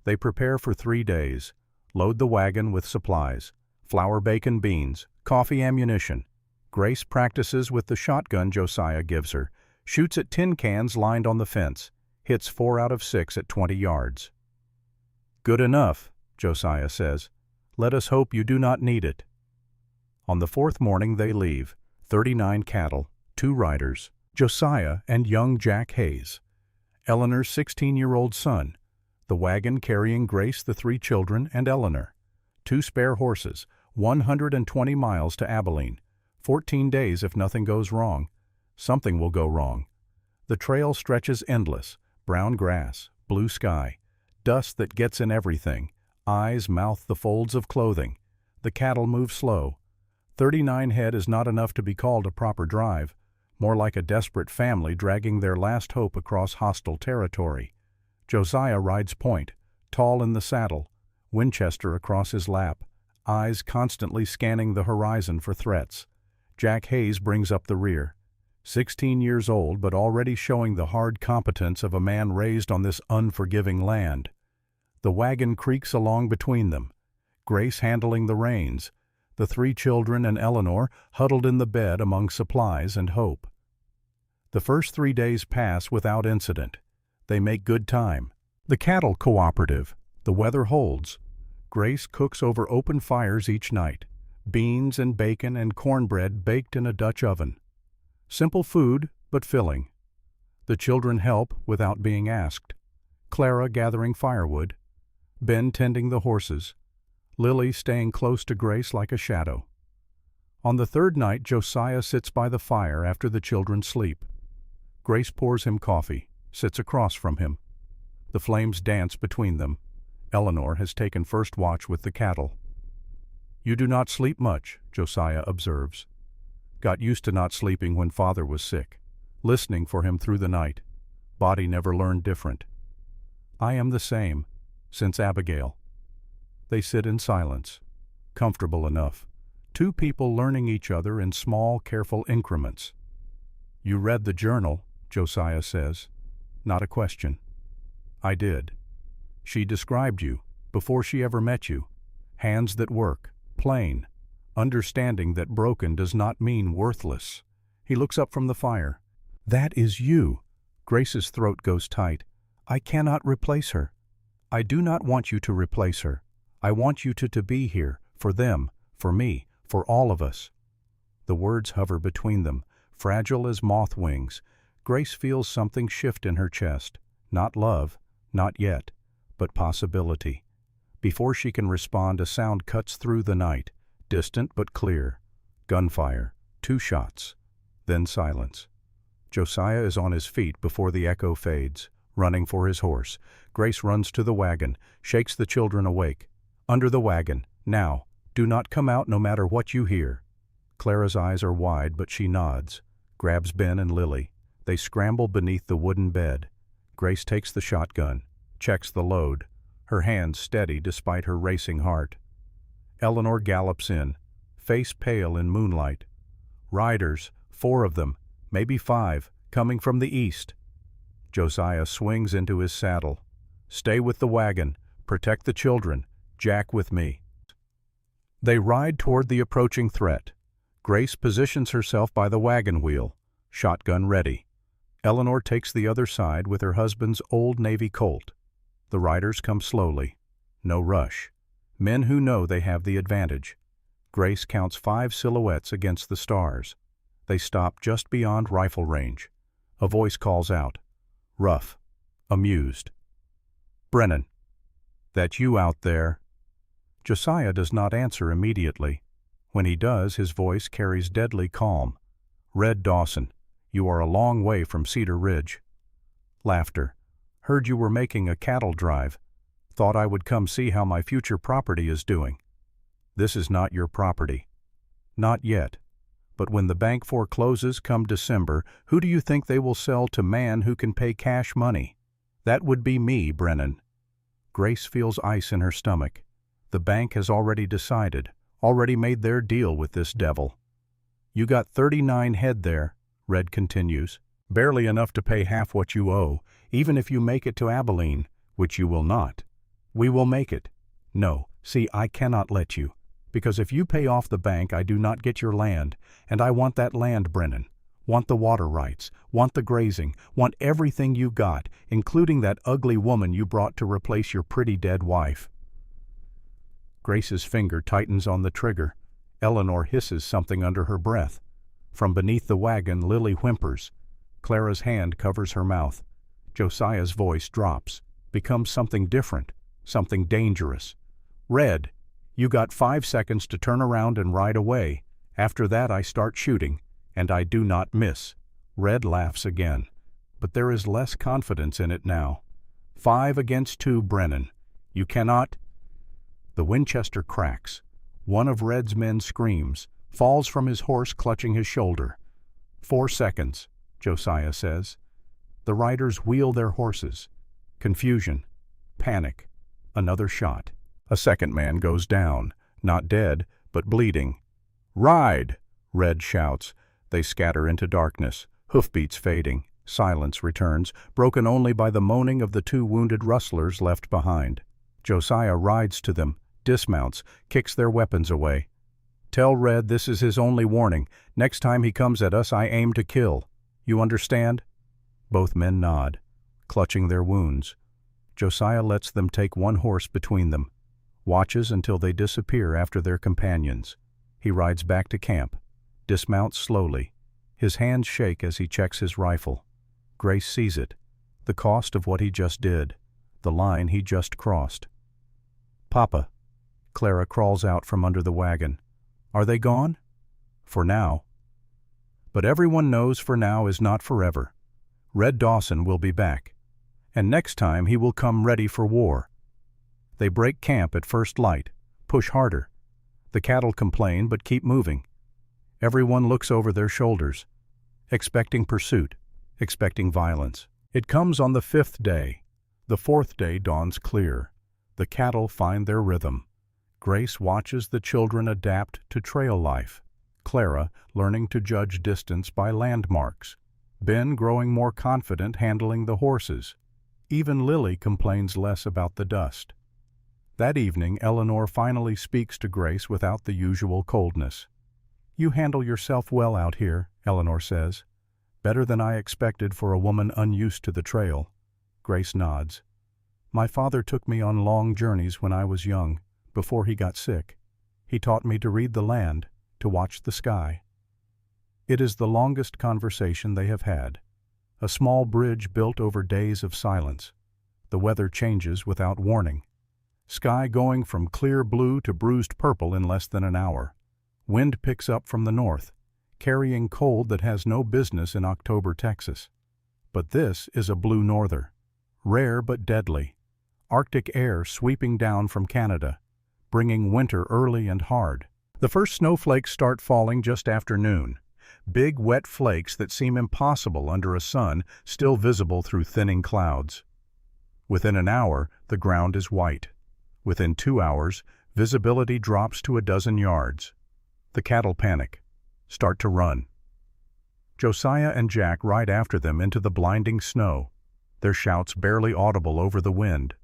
They prepare for 3 days, load the wagon with supplies, flour, bacon, beans, coffee, ammunition. Grace practices with the shotgun Josiah gives her, shoots at tin cans lined on the fence, hits 4 out of 6 at 20 yards. Good enough, Josiah says. Let us hope you do not need it. On the 4th morning they leave, 39 cattle, 2 riders, Josiah and young Jack Hayes, Eleanor's 16-year-old son, the wagon carrying Grace, the 3 children, and Eleanor, 2 spare horses, 120 miles to Abilene, 14 days if nothing goes wrong. Something will go wrong. The trail stretches endless, brown grass, blue sky, dust that gets in everything, eyes mouth the folds of clothing. The cattle move slow. 39 head is not enough to be called a proper drive, more like a desperate family dragging their last hope across hostile territory. Josiah rides point, tall in the saddle, Winchester across his lap, eyes constantly scanning the horizon for threats. Jack Hayes brings up the rear, 16 years old but already showing the hard competence of a man raised on this unforgiving land. The wagon creaks along between them, Grace handling the reins, the 3 children and Eleanor huddled in the bed among supplies and hope. The first 3 days pass without incident. They make good time. The cattle cooperative. The weather holds. Grace cooks over open fires each night, beans and bacon and cornbread baked in a Dutch oven. Simple food, but filling. The children help without being asked. Clara gathering firewood, Ben tending the horses, Lily staying close to Grace like a shadow. On the 3rd night, Josiah sits by the fire after the children sleep. Grace pours him coffee, sits across from him. The flames dance between them. Eleanor has taken first watch with the cattle. You do not sleep much, Josiah observes. Got used to not sleeping when father was sick, listening for him through the night. Body never learned different. I am the same, since Abigail. They sit in silence, comfortable enough. 2 people learning each other in small, careful increments. You read the journal, Josiah says. Not a question. I did. She described you, before she ever met you. Hands that work, plain, understanding that broken does not mean worthless. He looks up from the fire. That is you. Grace's throat goes tight. I cannot replace her. I do not want you to replace her. I want you to be here, for them, for me, for all of us. The words hover between them, fragile as moth wings. Grace feels something shift in her chest. Not love, not yet, but possibility. Before she can respond, a sound cuts through the night, distant but clear. Gunfire, 2 shots, then silence. Josiah is on his feet before the echo fades, running for his horse. Grace runs to the wagon, shakes the children awake. Under the wagon, now, do not come out no matter what you hear. Clara's eyes are wide, but she nods, grabs Ben and Lily. They scramble beneath the wooden bed. Grace takes the shotgun, checks the load, her hands steady despite her racing heart. Eleanor gallops in, face pale in moonlight. Riders, 4 of them, maybe 5, coming from the east. Josiah swings into his saddle. Stay with the wagon, protect the children, Jack with me. They ride toward the approaching threat. Grace positions herself by the wagon wheel, shotgun ready. Eleanor takes the other side with her husband's old Navy Colt. The riders come slowly. No rush. Men who know they have the advantage. Grace counts 5 silhouettes against the stars. They stop just beyond rifle range. A voice calls out. Rough. Amused. Brennan. That you out there? Josiah does not answer immediately. When he does, his voice carries deadly calm. Red Dawson, you are a long way from Cedar Ridge. Laughter. Heard you were making a cattle drive. Thought I would come see how my future property is doing. This is not your property. Not yet. But when the bank forecloses come December, who do you think they will sell to man who can pay cash money? That would be me, Brennan. Grace feels ice in her stomach. The bank has already decided, already made their deal with this devil. You got 39 head there, Red continues. Barely enough to pay half what you owe, even if you make it to Abilene, which you will not. We will make it. No, see, I cannot let you. Because if you pay off the bank, I do not get your land, and I want that land, Brennan. Want the water rights, want the grazing, want everything you got, including that ugly woman you brought to replace your pretty dead wife. Grace's finger tightens on the trigger. Eleanor hisses something under her breath. From beneath the wagon, Lily whimpers. Clara's hand covers her mouth. Josiah's voice drops, becomes something different, something dangerous. Red, you got 5 seconds to turn around and ride away. After that I start shooting, and I do not miss. Red laughs again, but there is less confidence in it now. 5 against 2, Brennan. You cannot. The Winchester cracks. One of Red's men screams, falls from his horse clutching his shoulder. 4 seconds, Josiah says. The riders wheel their horses. Confusion. Panic. Another shot. A second man goes down, not dead, but bleeding. Ride! Red shouts. They scatter into darkness, hoofbeats fading. Silence returns, broken only by the moaning of the 2 wounded rustlers left behind. Josiah rides to them, dismounts, kicks their weapons away. Tell Red this is his only warning. Next time he comes at us, I aim to kill. You understand? Both men nod, clutching their wounds. Josiah lets them take one horse between them, watches until they disappear after their companions. He rides back to camp, dismounts slowly. His hands shake as he checks his rifle. Grace sees it, the cost of what he just did, the line he just crossed. Papa. Clara crawls out from under the wagon. Are they gone? For now. But everyone knows for now is not forever. Red Dawson will be back, and next time he will come ready for war. They break camp at first light, push harder. The cattle complain but keep moving. Everyone looks over their shoulders, expecting pursuit, expecting violence. It comes on the 5th day. The 4th day dawns clear. The cattle find their rhythm. Grace watches the children adapt to trail life. Clara learning to judge distance by landmarks. Ben growing more confident handling the horses. Even Lily complains less about the dust. That evening, Eleanor finally speaks to Grace without the usual coldness. You handle yourself well out here, Eleanor says. Better than I expected for a woman unused to the trail. Grace nods. My father took me on long journeys when I was young, before he got sick. He taught me to read the land, to watch the sky. It is the longest conversation they have had. A small bridge built over days of silence. The weather changes without warning. Sky going from clear blue to bruised purple in less than an hour. Wind picks up from the north, carrying cold that has no business in October Texas. But this is a blue norther, rare but deadly. Arctic air sweeping down from Canada, bringing winter early and hard. The first snowflakes start falling just after noon. Big wet flakes that seem impossible under a sun still visible through thinning clouds. Within an hour, the ground is white. Within 2 hours, visibility drops to a dozen yards. The cattle panic, start to run. Josiah and Jack ride after them into the blinding snow, their shouts barely audible over the wind.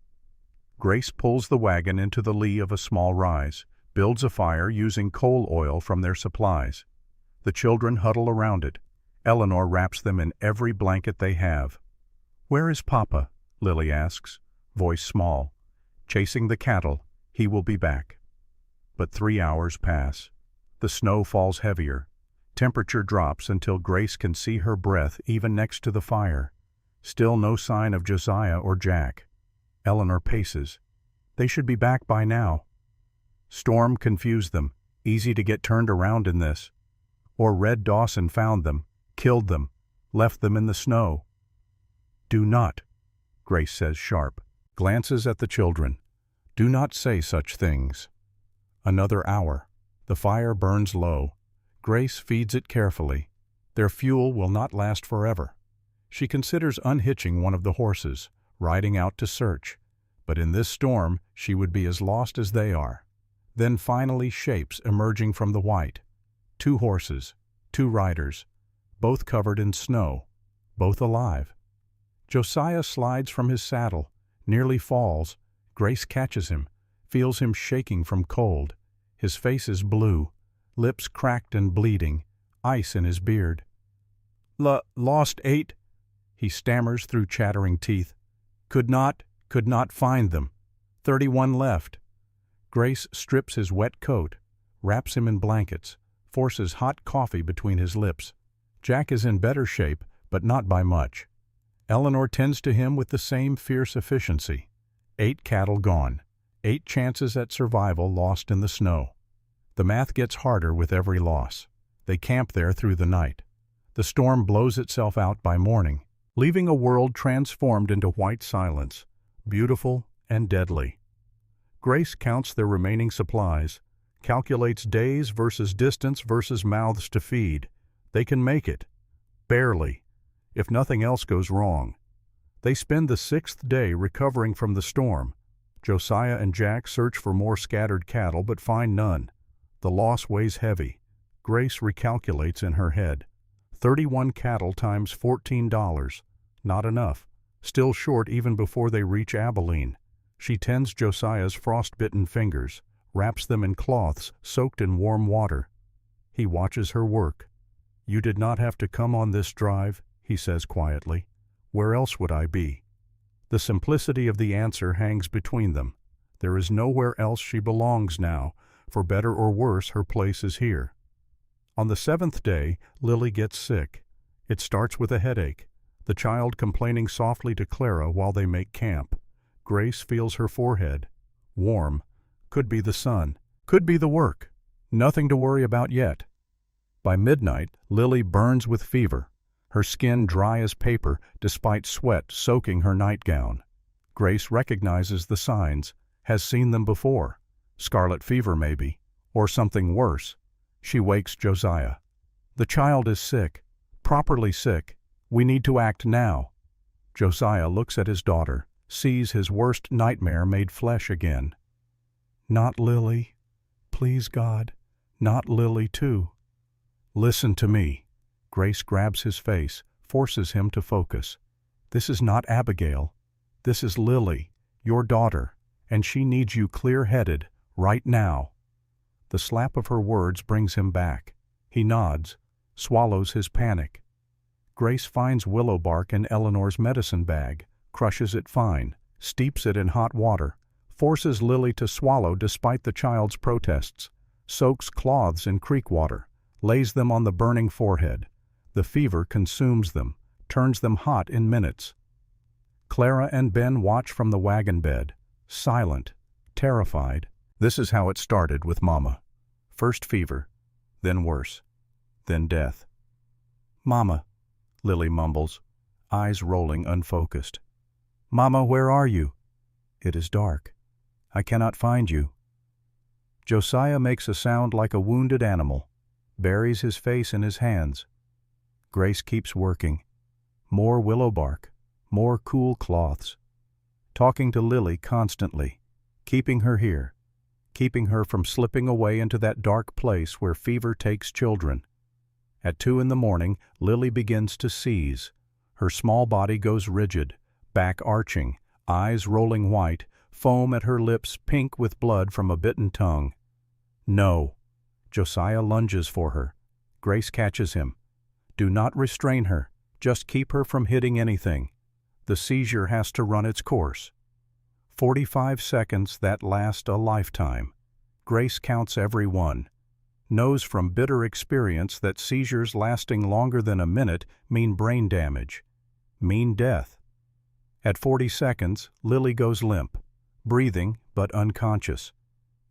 Grace pulls the wagon into the lee of a small rise, builds a fire using coal oil from their supplies. The children huddle around it. Eleanor wraps them in every blanket they have. Where is Papa? Lily asks, voice small. Chasing the cattle, he will be back. But 3 hours pass. The snow falls heavier. Temperature drops until Grace can see her breath even next to the fire. Still no sign of Josiah or Jack. Eleanor paces. They should be back by now. Storm confused them, easy to get turned around in this. Or Red Dawson found them, killed them, left them in the snow. Do not, Grace says sharp, glances at the children. Do not say such things. Another hour. The fire burns low. Grace feeds it carefully. Their fuel will not last forever. She considers unhitching one of the horses, riding out to search. But in this storm, she would be as lost as they are. Then finally shapes emerging from the white. 2 horses, 2 riders, both covered in snow, both alive. Josiah slides from his saddle, nearly falls. Grace catches him, feels him shaking from cold. His face is blue, lips cracked and bleeding, ice in his beard. Lost 8, he stammers through chattering teeth. Could not find them. 31 left. Grace strips his wet coat, wraps him in blankets, forces hot coffee between his lips. Jack is in better shape, but not by much. Eleanor tends to him with the same fierce efficiency. 8 cattle gone, 8 chances at survival lost in the snow. The math gets harder with every loss. They camp there through the night. The storm blows itself out by morning, leaving a world transformed into white silence, beautiful and deadly. Grace counts their remaining supplies, calculates days versus distance versus mouths to feed. They can make it. Barely. If nothing else goes wrong. They spend the 6th day recovering from the storm. Josiah and Jack search for more scattered cattle but find none. The loss weighs heavy. Grace recalculates in her head. 31 cattle times $14. Not enough. Still short even before they reach Abilene. She tends Josiah's frostbitten fingers, wraps them in cloths soaked in warm water. He watches her work. "You did not have to come on this drive," he says quietly. "Where else would I be?" The simplicity of the answer hangs between them. There is nowhere else she belongs now. For better or worse, her place is here. On the 7th day, Lily gets sick. It starts with a headache, the child complaining softly to Clara while they make camp. Grace feels her forehead. Warm. Could be the sun. Could be the work. Nothing to worry about yet. By midnight, Lily burns with fever, her skin dry as paper despite sweat soaking her nightgown. Grace recognizes the signs, has seen them before. Scarlet fever maybe, or something worse. She wakes Josiah. "The child is sick, properly sick. We need to act now." Josiah looks at his daughter, sees his worst nightmare made flesh again. "Not Lily. Please God, not Lily too." "Listen to me." Grace grabs his face, forces him to focus. "This is not Abigail. This is Lily, your daughter, and she needs you clear-headed, right now." The slap of her words brings him back. He nods, swallows his panic. Grace finds willow bark in Eleanor's medicine bag, crushes it fine, steeps it in hot water, forces Lily to swallow despite the child's protests, soaks cloths in creek water, lays them on the burning forehead. The fever consumes them, turns them hot in minutes. Clara and Ben watch from the wagon bed, silent, terrified. This is how it started with Mama. First fever, then worse, then death. "Mama," Lily mumbles, eyes rolling unfocused. "Mama, where are you?" "It is dark. I cannot find you." Josiah makes a sound like a wounded animal, buries his face in his hands. Grace keeps working. More willow bark, more cool cloths. Talking to Lily constantly, keeping her here, keeping her from slipping away into that dark place where fever takes children. At 2 in the morning, Lily begins to seize. Her small body goes rigid, back arching, eyes rolling white, foam at her lips pink with blood from a bitten tongue. "No." Josiah lunges for her. Grace catches him. "Do not restrain her. Just keep her from hitting anything. The seizure has to run its course." 45 seconds that last a lifetime. Grace counts every one. Knows from bitter experience that seizures lasting longer than a minute mean brain damage, mean death. At 40 seconds, Lily goes limp, breathing but unconscious.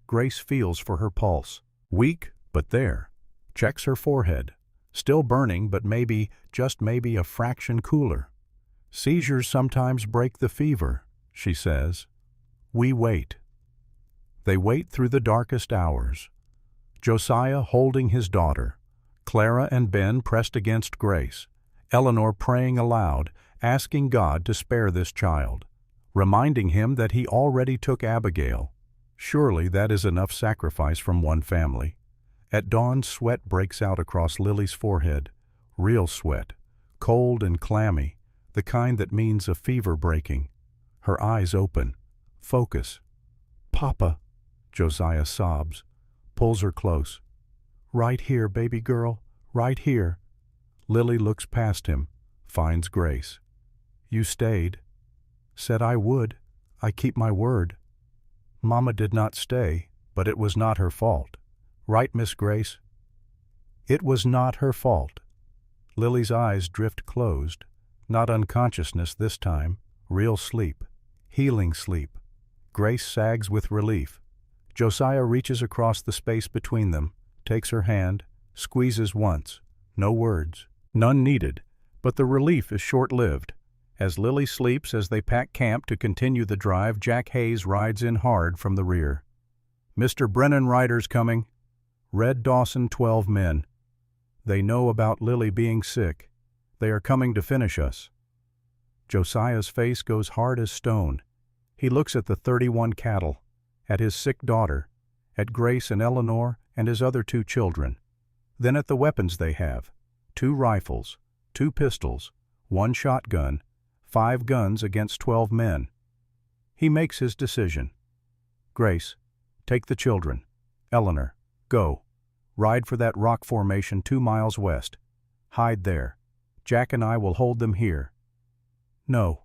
Grace feels for her pulse. Weak, but there. Checks her forehead. Still burning, but maybe, just maybe, a fraction cooler. "Seizures sometimes break the fever," she says. We wait. They wait through the darkest hours. Josiah holding his daughter, Clara and Ben pressed against Grace, Eleanor praying aloud, asking God to spare this child, reminding him that he already took Abigail. Surely that is enough sacrifice from one family. At dawn, sweat breaks out across Lily's forehead. Real sweat, cold and clammy, the kind that means a fever breaking. Her eyes open. Focus. "Papa," Josiah sobs, pulls her close. "Right here, baby girl, right here." Lily looks past him, finds Grace. "You stayed." "Said I would. I keep my word." "Mama did not stay, but it was not her fault. Right, Miss Grace?" It was not her fault. Lily's eyes drift closed. Not unconsciousness this time. Real sleep. Healing sleep. Grace sags with relief. Josiah reaches across the space between them, takes her hand, squeezes once. No words. None needed. But the relief is short-lived. As Lily sleeps as they pack camp to continue the drive, Jack Hayes rides in hard from the rear. "Mr. Brennan Ryder's coming. Red Dawson 12 men. They know about Lily being sick. They are coming to finish us." Josiah's face goes hard as stone. He looks at the 31 cattle, at his sick daughter, at Grace and Eleanor and his other 2 children. Then at the weapons they have: 2 rifles, 2 pistols, 1 shotgun, 5 guns against 12 men. He makes his decision. "Grace, take the children. Eleanor, go. Ride for that rock formation 2 miles west. Hide there. Jack and I will hold them here." "No."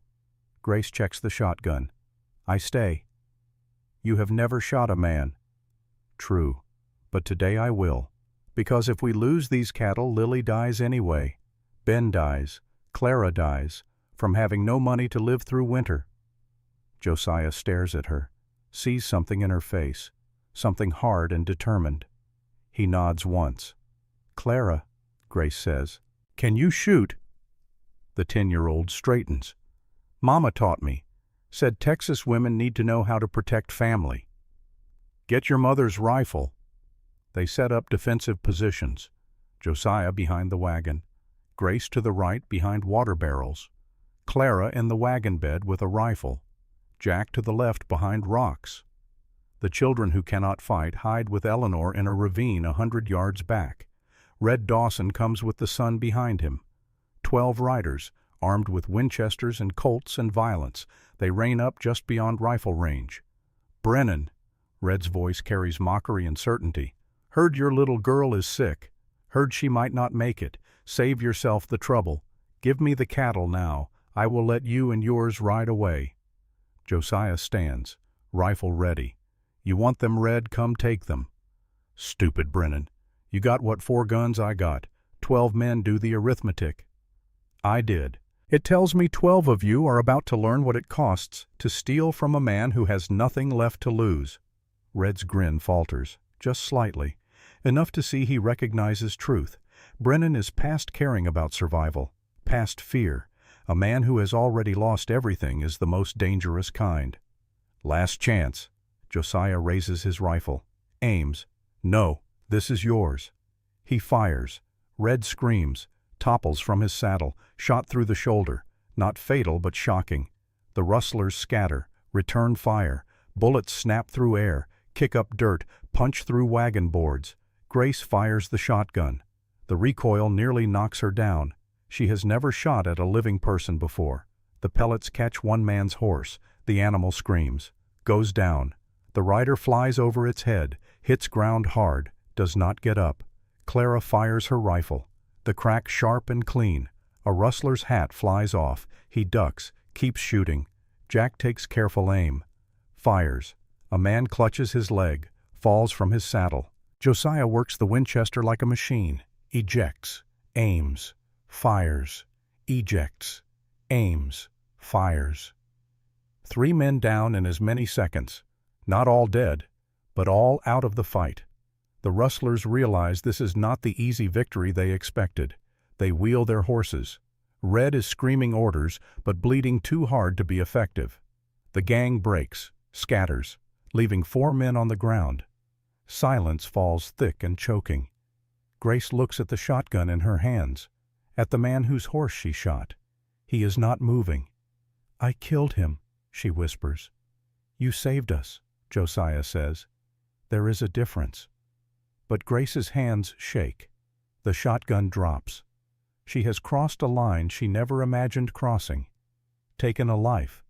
Grace checks the shotgun. "I stay." "You have never shot a man." "True. But today I will. Because if we lose these cattle, Lily dies anyway. Ben dies. Clara dies. From having no money to live through winter." Josiah stares at her, sees something in her face, something hard and determined. He nods once. "Clara," Grace says, "can you shoot?" The 10-year-old straightens. "Mama taught me. Said Texas women need to know how to protect family." "Get your mother's rifle." They set up defensive positions. Josiah behind the wagon. Grace to the right behind water barrels. Clara in the wagon bed with a rifle. Jack to the left behind rocks. The children who cannot fight hide with Eleanor in a ravine 100 yards back. Red Dawson comes with the son behind him. 12 riders, armed with Winchesters and Colts and violence. They rein up just beyond rifle range. "Brennan," Red's voice carries mockery and certainty. "Heard your little girl is sick. Heard she might not make it. Save yourself the trouble. Give me the cattle now. I will let you and yours ride away." Josiah stands, rifle ready. "You want them, Red? Come take them." "Stupid Brennan. You got what 4 guns I got. 12 men do the arithmetic." "I did. It tells me 12 of you are about to learn what it costs to steal from a man who has nothing left to lose." Red's grin falters, just slightly, enough to see he recognizes truth. Brennan is past caring about survival, past fear. A man who has already lost everything is the most dangerous kind. "Last chance." Josiah raises his rifle, aims. "No, this is yours." He fires. Red screams, topples from his saddle, shot through the shoulder. Not fatal, but shocking. The rustlers scatter, return fire. Bullets snap through air, kick up dirt, punch through wagon boards. Grace fires the shotgun. The recoil nearly knocks her down. She has never shot at a living person before. The pellets catch one man's horse. The animal screams, goes down. The rider flies over its head, hits ground hard, does not get up. Clara fires her rifle. The crack sharp and clean. A rustler's hat flies off. He ducks, keeps shooting. Jack takes careful aim. Fires. A man clutches his leg, falls from his saddle. Josiah works the Winchester like a machine. Ejects, aims, fires, ejects, aims, fires. 3 men down in as many seconds. Not all dead, but all out of the fight. The rustlers realize this is not the easy victory they expected. They wheel their horses. Red is screaming orders, but bleeding too hard to be effective. The gang breaks, scatters, leaving 4 men on the ground. Silence falls thick and choking. Grace looks at the shotgun in her hands, at the man whose horse she shot. He is not moving. "I killed him," she whispers. "You saved us," Josiah says. "There is a difference." But Grace's hands shake. The shotgun drops. She has crossed a line she never imagined crossing. Taken a life,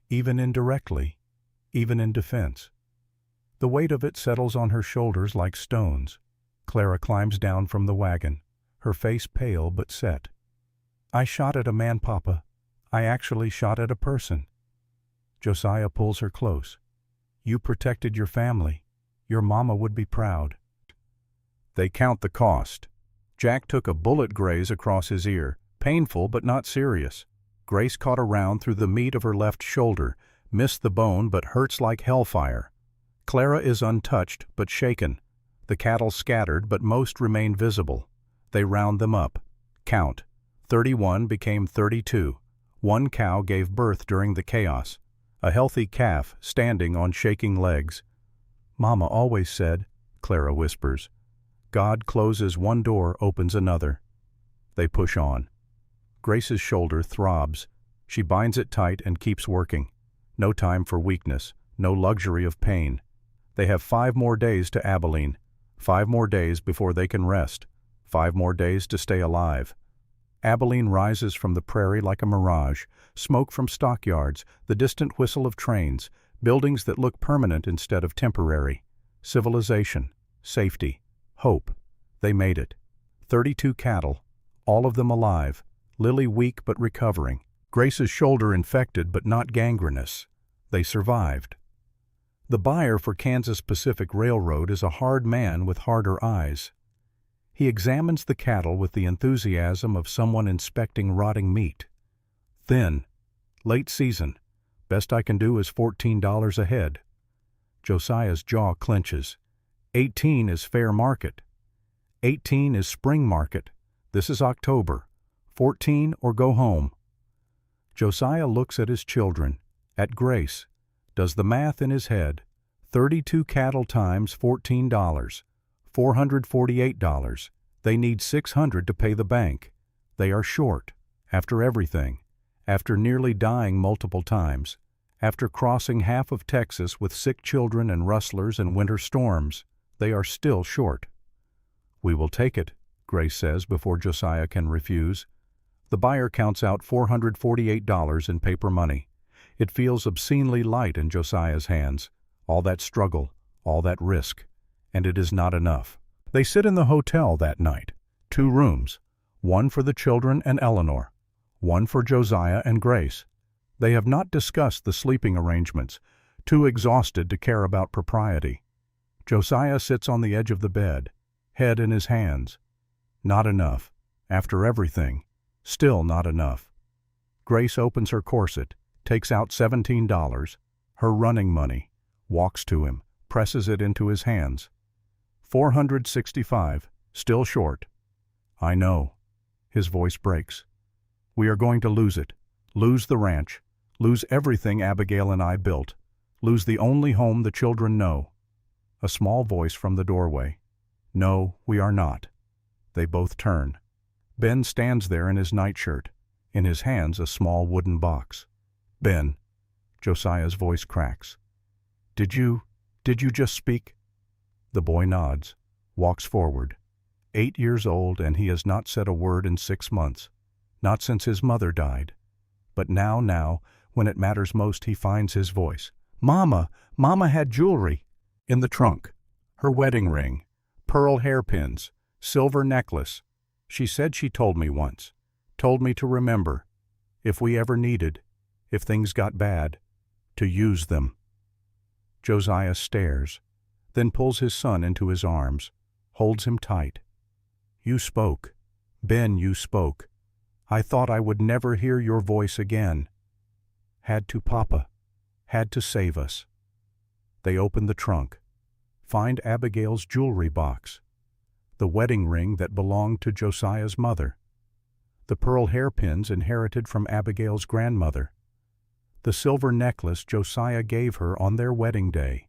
even indirectly, even in defense. The weight of it settles on her shoulders like stones. Clara climbs down from the wagon, her face pale but set. "I shot at a man, Papa. I actually shot at a person." Josiah pulls her close. "You protected your family. Your mama would be proud." They count the cost. Jack took a bullet graze across his ear, painful but not serious. Grace caught a round through the meat of her left shoulder, missed the bone but hurts like hellfire. Clara is untouched but shaken. The cattle scattered but most remain visible. They round them up. Count. 31 became 32. One cow gave birth during the chaos. A healthy calf standing on shaking legs. "Mama always said," Clara whispers, "God closes one door, opens another." They push on. Grace's shoulder throbs. She binds it tight and keeps working. No time for weakness, no luxury of pain. They have 5 more days to Abilene. 5 more days before they can rest. 5 more days to stay alive. Abilene rises from the prairie like a mirage, smoke from stockyards, the distant whistle of trains, buildings that look permanent instead of temporary. Civilization, safety, hope. They made it. 32 cattle, all of them alive, Lily weak but recovering, Grace's shoulder infected but not gangrenous. They survived. The buyer for Kansas Pacific Railroad is a hard man with harder eyes. He examines the cattle with the enthusiasm of someone inspecting rotting meat. Thin, late season, best I can do is $14 a head. Josiah's jaw clenches. 18 is fair market. 18 is spring market. This is October. 14 or go home. Josiah looks at his children, at Grace, does the math in his head. 32 cattle times $14. $448. They need $600 to pay the bank. They are short, after everything, after nearly dying multiple times, after crossing half of Texas with sick children and rustlers and winter storms. They are still short. "We will take it," Grace says before Josiah can refuse. The buyer counts out $448 in paper money. It feels obscenely light in Josiah's hands. All that struggle, all that risk. And it is not enough. They sit in the hotel that night. 2 rooms. One for the children and Eleanor. One for Josiah and Grace. They have not discussed the sleeping arrangements, too exhausted to care about propriety. Josiah sits on the edge of the bed, head in his hands. Not enough. After everything, still not enough. Grace opens her corset, takes out $17, her running money, walks to him, presses it into his hands. $465, still short. "I know." His voice breaks. "We are going to lose it, lose the ranch, lose everything Abigail and I built, lose the only home the children know." A small voice from the doorway. "No, we are not." They both turn. Ben stands there in his nightshirt, in his hands a small wooden box. "Ben," Josiah's voice cracks. Did you just speak?" The boy nods, walks forward. 8 years old, and he has not said a word in 6 months. Not since his mother died. But now, when it matters most, he finds his voice. "Mama had jewelry." In the trunk. Her wedding ring, pearl hairpins, silver necklace. She said she told me once. Told me to remember. If we ever needed, if things got bad, to use them. Josiah stares, then pulls his son into his arms, holds him tight. "You spoke. Ben, you spoke. I thought I would never hear your voice again. Had to, Papa. Had to save us." They open the trunk, find Abigail's jewelry box, the wedding ring that belonged to Josiah's mother, the pearl hairpins inherited from Abigail's grandmother, the silver necklace Josiah gave her on their wedding day.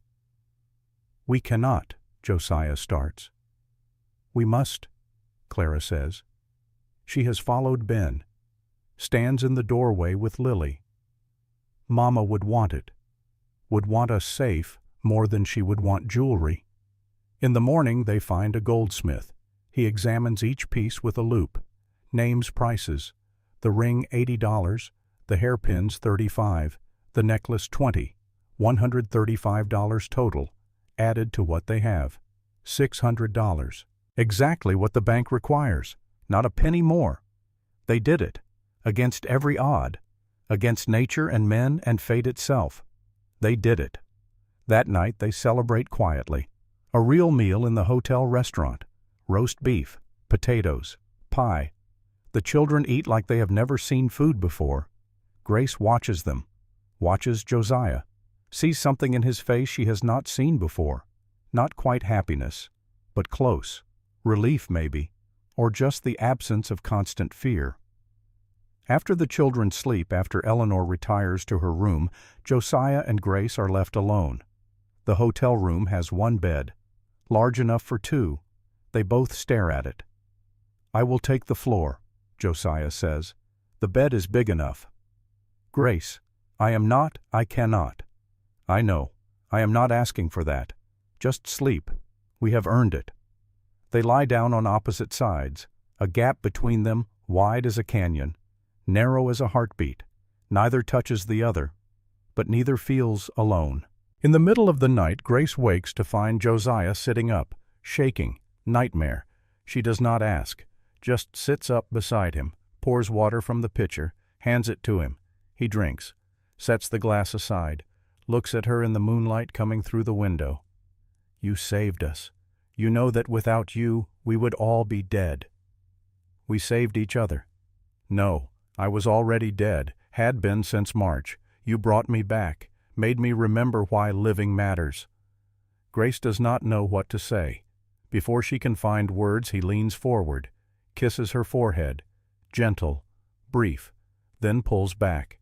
"We cannot," Josiah starts. "We must," Clara says. She has followed Ben, stands in the doorway with Lily. "Mama would want it, would want us safe more than she would want jewelry." In the morning they find a goldsmith. He examines each piece with a loupe, names prices. The ring $80, the hairpins $35, the necklace $20, $135 total, added to what they have. $600. Exactly what the bank requires, not a penny more. They did it, against every odd, against nature and men and fate itself. They did it. That night they celebrate quietly. A real meal in the hotel restaurant. Roast beef, potatoes, pie. The children eat like they have never seen food before. Grace watches them, watches Josiah, sees something in his face she has not seen before. Not quite happiness, but close. Relief, maybe, or just the absence of constant fear. After the children sleep, after Eleanor retires to her room, Josiah and Grace are left alone. The hotel room has one bed, large enough for two. They both stare at it. "I will take the floor," Josiah says. "The bed is big enough." "Grace, I cannot. I know. I am not asking for that. Just sleep. We have earned it." They lie down on opposite sides, a gap between them wide as a canyon, narrow as a heartbeat. Neither touches the other, but neither feels alone. In the middle of the night, Grace wakes to find Josiah sitting up, shaking, nightmare. She does not ask, just sits up beside him, pours water from the pitcher, hands it to him. He drinks, sets the glass aside, looks at her in the moonlight coming through the window. "You saved us. You know that without you, we would all be dead." "We saved each other." "No, I was already dead, had been since March. You brought me back, made me remember why living matters." Grace does not know what to say. Before she can find words, he leans forward, kisses her forehead, gentle, brief, then pulls back.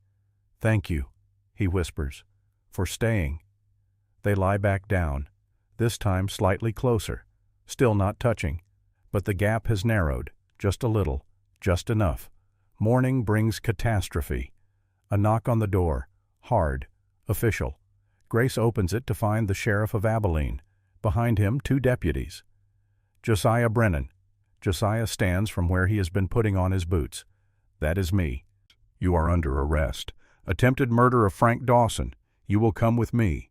"Thank you," he whispers, "for staying." They lie back down, this time slightly closer, still not touching, but the gap has narrowed, just a little, just enough. Morning brings catastrophe. A knock on the door, hard, official. Grace opens it to find the sheriff of Abilene. Behind him, 2 deputies. "Josiah Brennan." Josiah stands from where he has been putting on his boots. "That is me. You are under arrest. Attempted murder of Frank Dawson. You will come with me."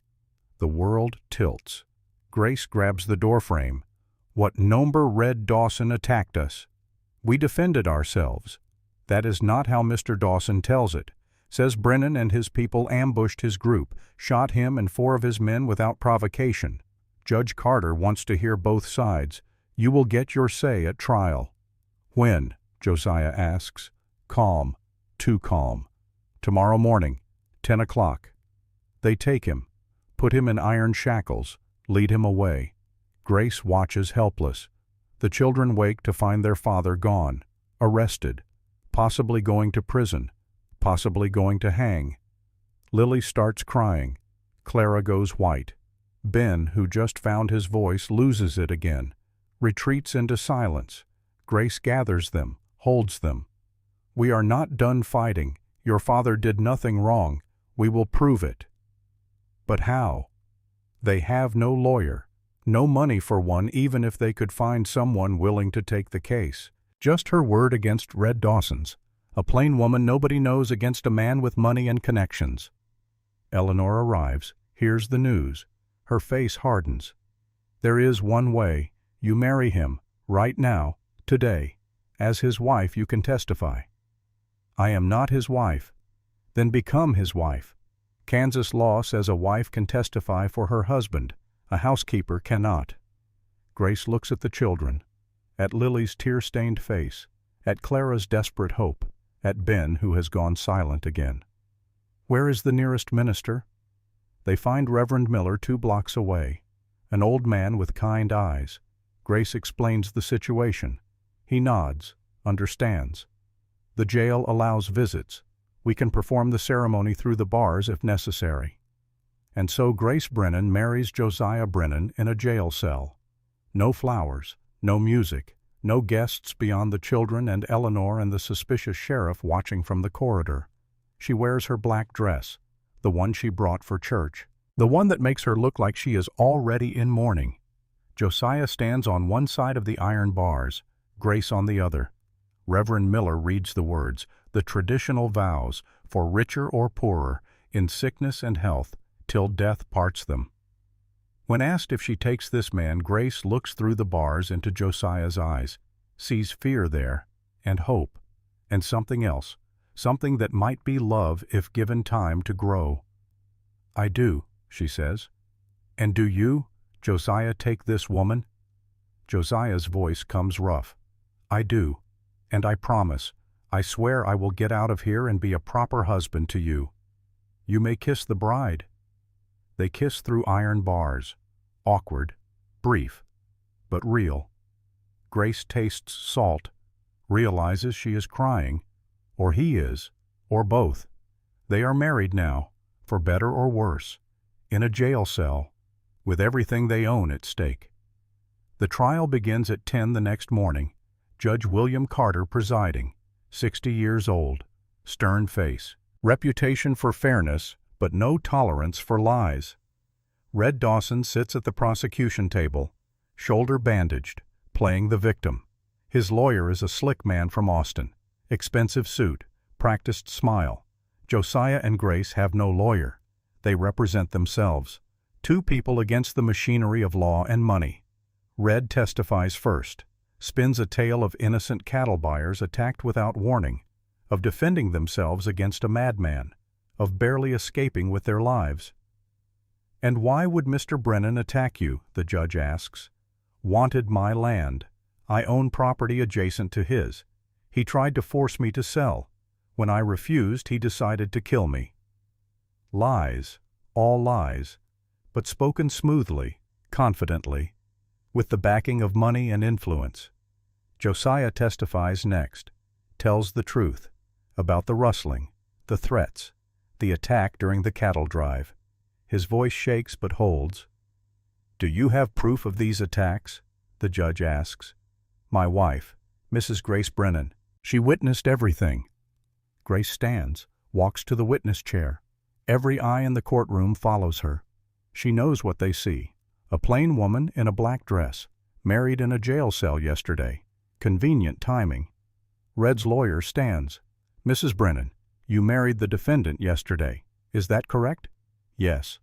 The world tilts. Grace grabs the doorframe. "What number Red Dawson attacked us? We defended ourselves." That is not how Mr. Dawson tells it. Says Brennan and his people ambushed his group, shot him and 4 of his men without provocation. Judge Carter wants to hear both sides. You will get your say at trial. "When?" Josiah asks. Calm, too calm. "Tomorrow morning, 10 o'clock. They take him, put him in iron shackles, lead him away. Grace watches helpless. The children wake to find their father gone, arrested, possibly going to prison, possibly going to hang. Lily starts crying. Clara goes white. Ben, who just found his voice, loses it again, retreats into silence. Grace gathers them, holds them. "We are not done fighting. Your father did nothing wrong. We will prove it." But how? They have no lawyer, no money for one, even if they could find someone willing to take the case. Just her word against Red Dawson's, a plain woman nobody knows against a man with money and connections. Eleanor arrives, hears the news. Her face hardens. "There is one way. You marry him, right now, today. As his wife you can testify." "I am not his wife." "Then become his wife. Kansas law says a wife can testify for her husband. A housekeeper cannot." Grace looks at the children, at Lily's tear-stained face, at Clara's desperate hope, at Ben, who has gone silent again. Where is the nearest minister? They find Reverend Miller 2 blocks away, an old man with kind eyes. Grace explains the situation. He nods, understands. "The jail allows visits. We can perform the ceremony through the bars if necessary." And so Grace Brennan marries Josiah Brennan in a jail cell. No flowers, no music, no guests beyond the children and Eleanor and the suspicious sheriff watching from the corridor. She wears her black dress, the one she brought for church, the one that makes her look like she is already in mourning. Josiah stands on one side of the iron bars, Grace on the other. Reverend Miller reads the words, the traditional vows, for richer or poorer, in sickness and health, till death parts them. When asked if she takes this man, Grace looks through the bars into Josiah's eyes, sees fear there, and hope, and something else, something that might be love if given time to grow. "I do," she says. "And do you, Josiah, take this woman?" Josiah's voice comes rough. "I do, and I promise, I swear I will get out of here and be a proper husband to you. You may kiss the bride." They kiss through iron bars, awkward, brief, but real. Grace tastes salt, realizes she is crying, or he is, or both. They are married now, for better or worse, in a jail cell, with everything they own at stake. The trial begins at 10 the next morning, Judge William Carter presiding, 60 years old, stern face, reputation for fairness, but no tolerance for lies. Red Dawson sits at the prosecution table, shoulder bandaged, playing the victim. His lawyer is a slick man from Austin, expensive suit, practiced smile. Josiah and Grace have no lawyer. They represent themselves, two people against the machinery of law and money. Red testifies first, spins a tale of innocent cattle buyers attacked without warning, of defending themselves against a madman, of barely escaping with their lives. "And why would Mr. Brennan attack you?" the judge asks. "Wanted my land. I own property adjacent to his. He tried to force me to sell. When I refused, he decided to kill me." Lies, all lies, but spoken smoothly, confidently, with the backing of money and influence. Josiah testifies next, tells the truth about the rustling, the threats, the attack during the cattle drive. His voice shakes but holds. "Do you have proof of these attacks?" the judge asks. "My wife, Mrs. Grace Brennan. She witnessed everything." Grace stands, walks to the witness chair. Every eye in the courtroom follows her. She knows what they see. A plain woman in a black dress, married in a jail cell yesterday. Convenient timing. Red's lawyer stands. "Mrs. Brennan, you married the defendant yesterday. Is that correct?" "Yes."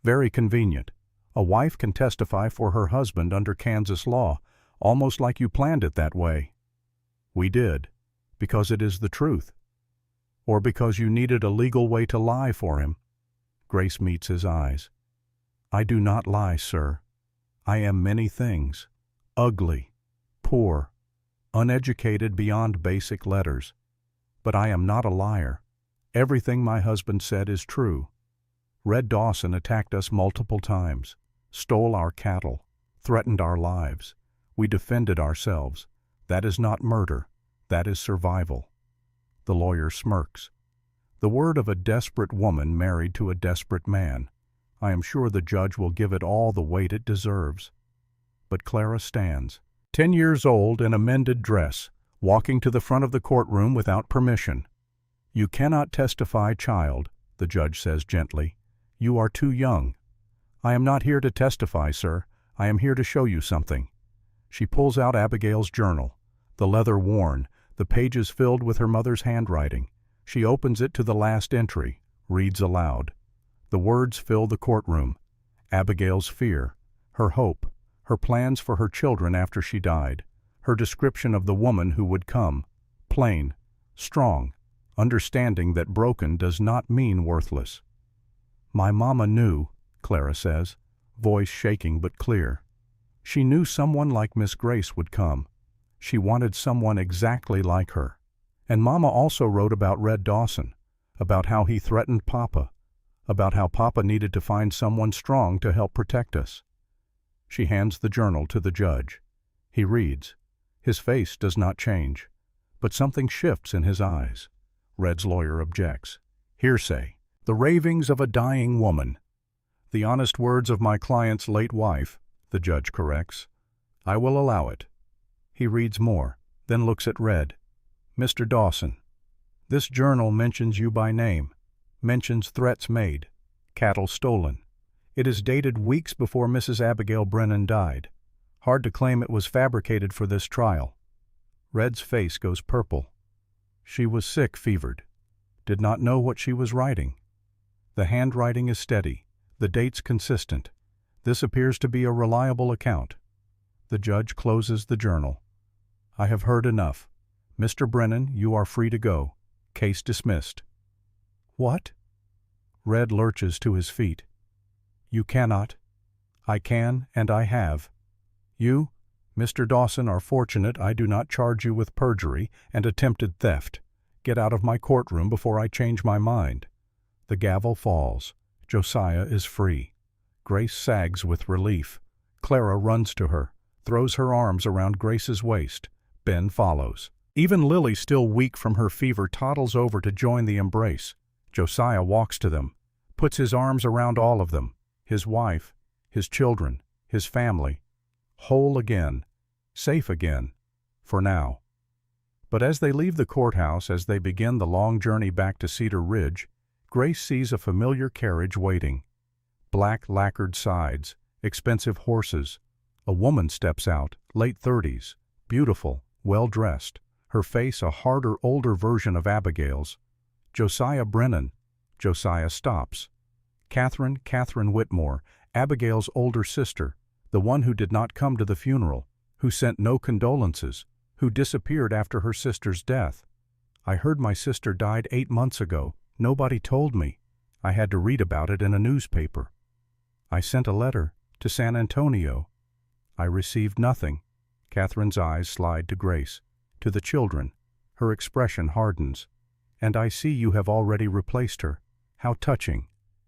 "Very convenient. A wife can testify for her husband under Kansas law, almost like you planned it that way." "We did, because it is the truth." "Or because you needed a legal way to lie for him?" Grace meets his eyes. "I do not lie, sir. I am many things. Ugly, poor, uneducated beyond basic letters. But I am not a liar. Everything my husband said is true. Red Dawson attacked us multiple times, stole our cattle, threatened our lives. We defended ourselves. That is not murder. That is survival." The lawyer smirks. The word of a desperate woman married to a desperate man. I am sure the judge will give it all the weight it deserves. But Clara stands, 10 years old in a mended dress, walking to the front of the courtroom without permission. "You cannot testify, child," the judge says gently. "You are too young." "I am not here to testify, sir. I am here to show you something." She pulls out Abigail's journal, the leather worn, the pages filled with her mother's handwriting. She opens it to the last entry, reads aloud. The words fill the courtroom. Abigail's fear, her hope, her plans for her children after she died, her description of the woman who would come, plain, strong, understanding that broken does not mean worthless. "My mama knew," Clara says, voice shaking but clear. "She knew someone like Miss Grace would come. She wanted someone exactly like her. And Mama also wrote about Red Dawson, about how he threatened Papa, about how Papa needed to find someone strong to help protect us." She hands the journal to the judge. He reads. His face does not change, but something shifts in his eyes. Red's lawyer objects. "Hearsay. The ravings of a dying woman." "The honest words of my client's late wife," the judge corrects. "I will allow it." He reads more, then looks at Red. "Mr. Dawson, this journal mentions you by name, mentions threats made, cattle stolen. It is dated weeks before Mrs. Abigail Brennan died. Hard to claim it was fabricated for this trial. Red's face goes purple. She was sick, fevered. Did not know what she was writing. The handwriting is steady, the dates consistent. This appears to be a reliable account. The judge closes the journal. I have heard enough. Mr. Brennan, you are free to go. Case dismissed. What? Red lurches to his feet. You cannot. I can, and I have. You, Mr. Dawson, are fortunate I do not charge you with perjury and attempted theft. Get out of my courtroom before I change my mind. The gavel falls. Josiah is free. Grace sags with relief. Clara runs to her, throws her arms around Grace's waist. Ben follows. Even Lily, still weak from her fever, toddles over to join the embrace. Josiah walks to them, puts his arms around all of them, his wife, his children, his family. Whole again, safe again, for now. But as they leave the courthouse, as they begin the long journey back to Cedar Ridge, Grace sees a familiar carriage waiting. Black lacquered sides, expensive horses. A woman steps out, late 30s, beautiful, well-dressed, her face a harder, older version of Abigail's. Josiah Brennan. Josiah stops. Catherine Whitmore, Abigail's older sister, the one who did not come to the funeral, who sent no condolences, who disappeared after her sister's death. I heard my sister died 8 months ago. Nobody told me. I had to read about it in a newspaper. I sent a letter to San Antonio. I received nothing. Catherine's eyes slide to Grace, to the children. Her expression hardens. And I see you have already replaced her. How touching.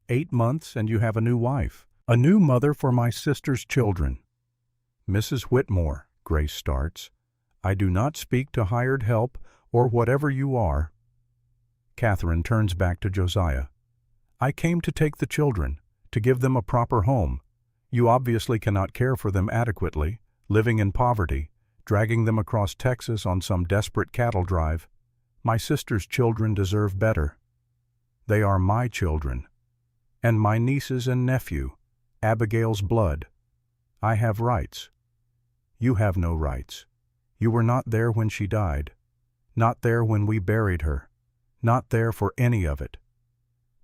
8 months and you have a new wife. A new mother for my sister's children. Mrs. Whitmore, Grace starts. I do not speak to hired help or whatever you are. Catherine turns back to Josiah. I came to take the children, to give them a proper home. You obviously cannot care for them adequately, living in poverty, dragging them across Texas on some desperate cattle drive. My sister's children deserve better. They are my children, and my nieces and nephew, Abigail's blood. I have rights. You have no rights. You were not there when she died, not there when we buried her, not there for any of it.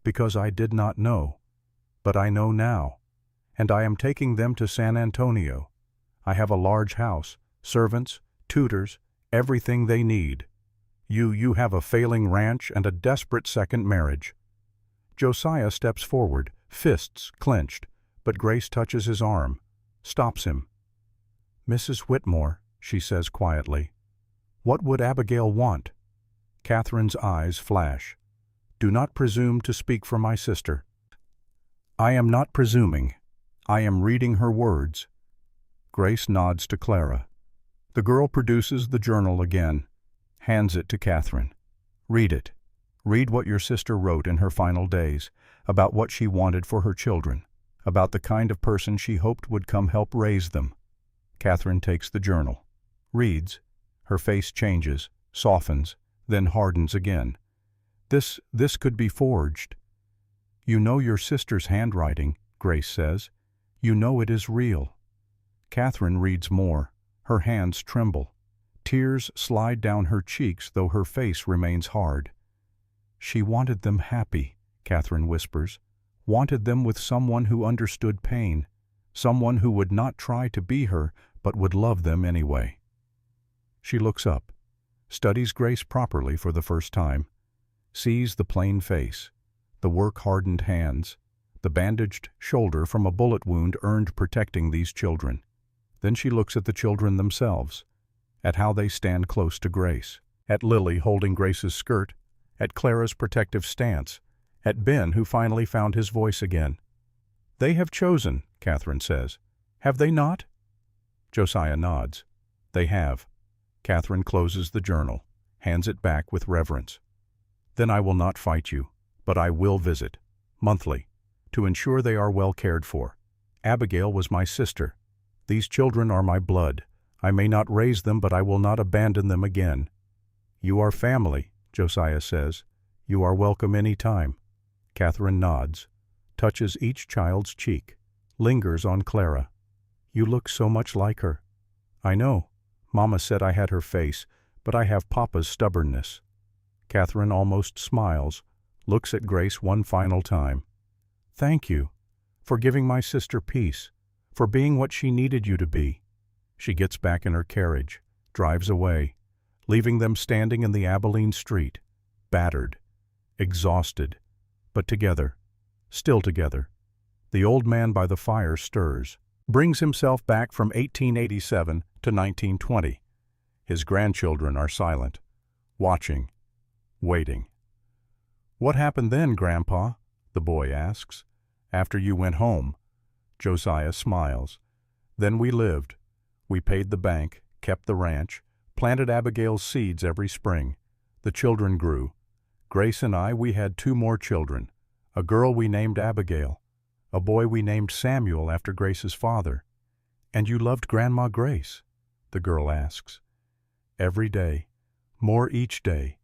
Because I did not know, but I know now, and I am taking them to San Antonio. I have a large house, servants, tutors, everything they need. You have a failing ranch and a desperate second marriage. Josiah steps forward, fists clenched, but Grace touches his arm, stops him. Mrs. Whitmore, she says quietly, what would Abigail want? Catherine's eyes flash. Do not presume to speak for my sister. I am not presuming. I am reading her words. Grace nods to Clara. The girl produces the journal again, hands it to Catherine. Read it. Read what your sister wrote in her final days, about what she wanted for her children, about the kind of person she hoped would come help raise them. Catherine takes the journal, reads. Her face changes, softens, then hardens again. This could be forged. You know your sister's handwriting, Grace says. You know it is real. Catherine reads more. Her hands tremble. Tears slide down her cheeks, though her face remains hard. She wanted them happy, Catherine whispers. Wanted them with someone who understood pain, someone who would not try to be her, but would love them anyway. She looks up, studies Grace properly for the first time, sees the plain face, the work-hardened hands, the bandaged shoulder from a bullet wound earned protecting these children. Then she looks at the children themselves, at how they stand close to Grace, at Lily holding Grace's skirt, at Clara's protective stance, at Ben who finally found his voice again. They have chosen, Catherine says. Have they not? Josiah nods. They have. Catherine closes the journal, hands it back with reverence. Then I will not fight you, but I will visit, monthly, to ensure they are well cared for. Abigail was my sister. These children are my blood. I may not raise them, but I will not abandon them again. You are family, Josiah says. You are welcome any time. Catherine nods, touches each child's cheek, lingers on Clara. You look so much like her. I know. Mama said I had her face, but I have Papa's stubbornness. Catherine almost smiles, looks at Grace one final time. Thank you for giving my sister peace, for being what she needed you to be. She gets back in her carriage, drives away, leaving them standing in the Abilene street, battered, exhausted, but together, still together. The old man by the fire stirs, brings himself back from 1887 to 1920. His grandchildren are silent, watching, waiting. What happened then, Grandpa? The boy asks. After you went home. Josiah smiles. Then we lived. We paid the bank, kept the ranch, planted Abigail's seeds every spring. The children grew. Grace and I, we had 2 more children. A girl we named Abigail. A boy we named Samuel after Grace's father. And you loved Grandma Grace? The girl asks. Every day, more each day,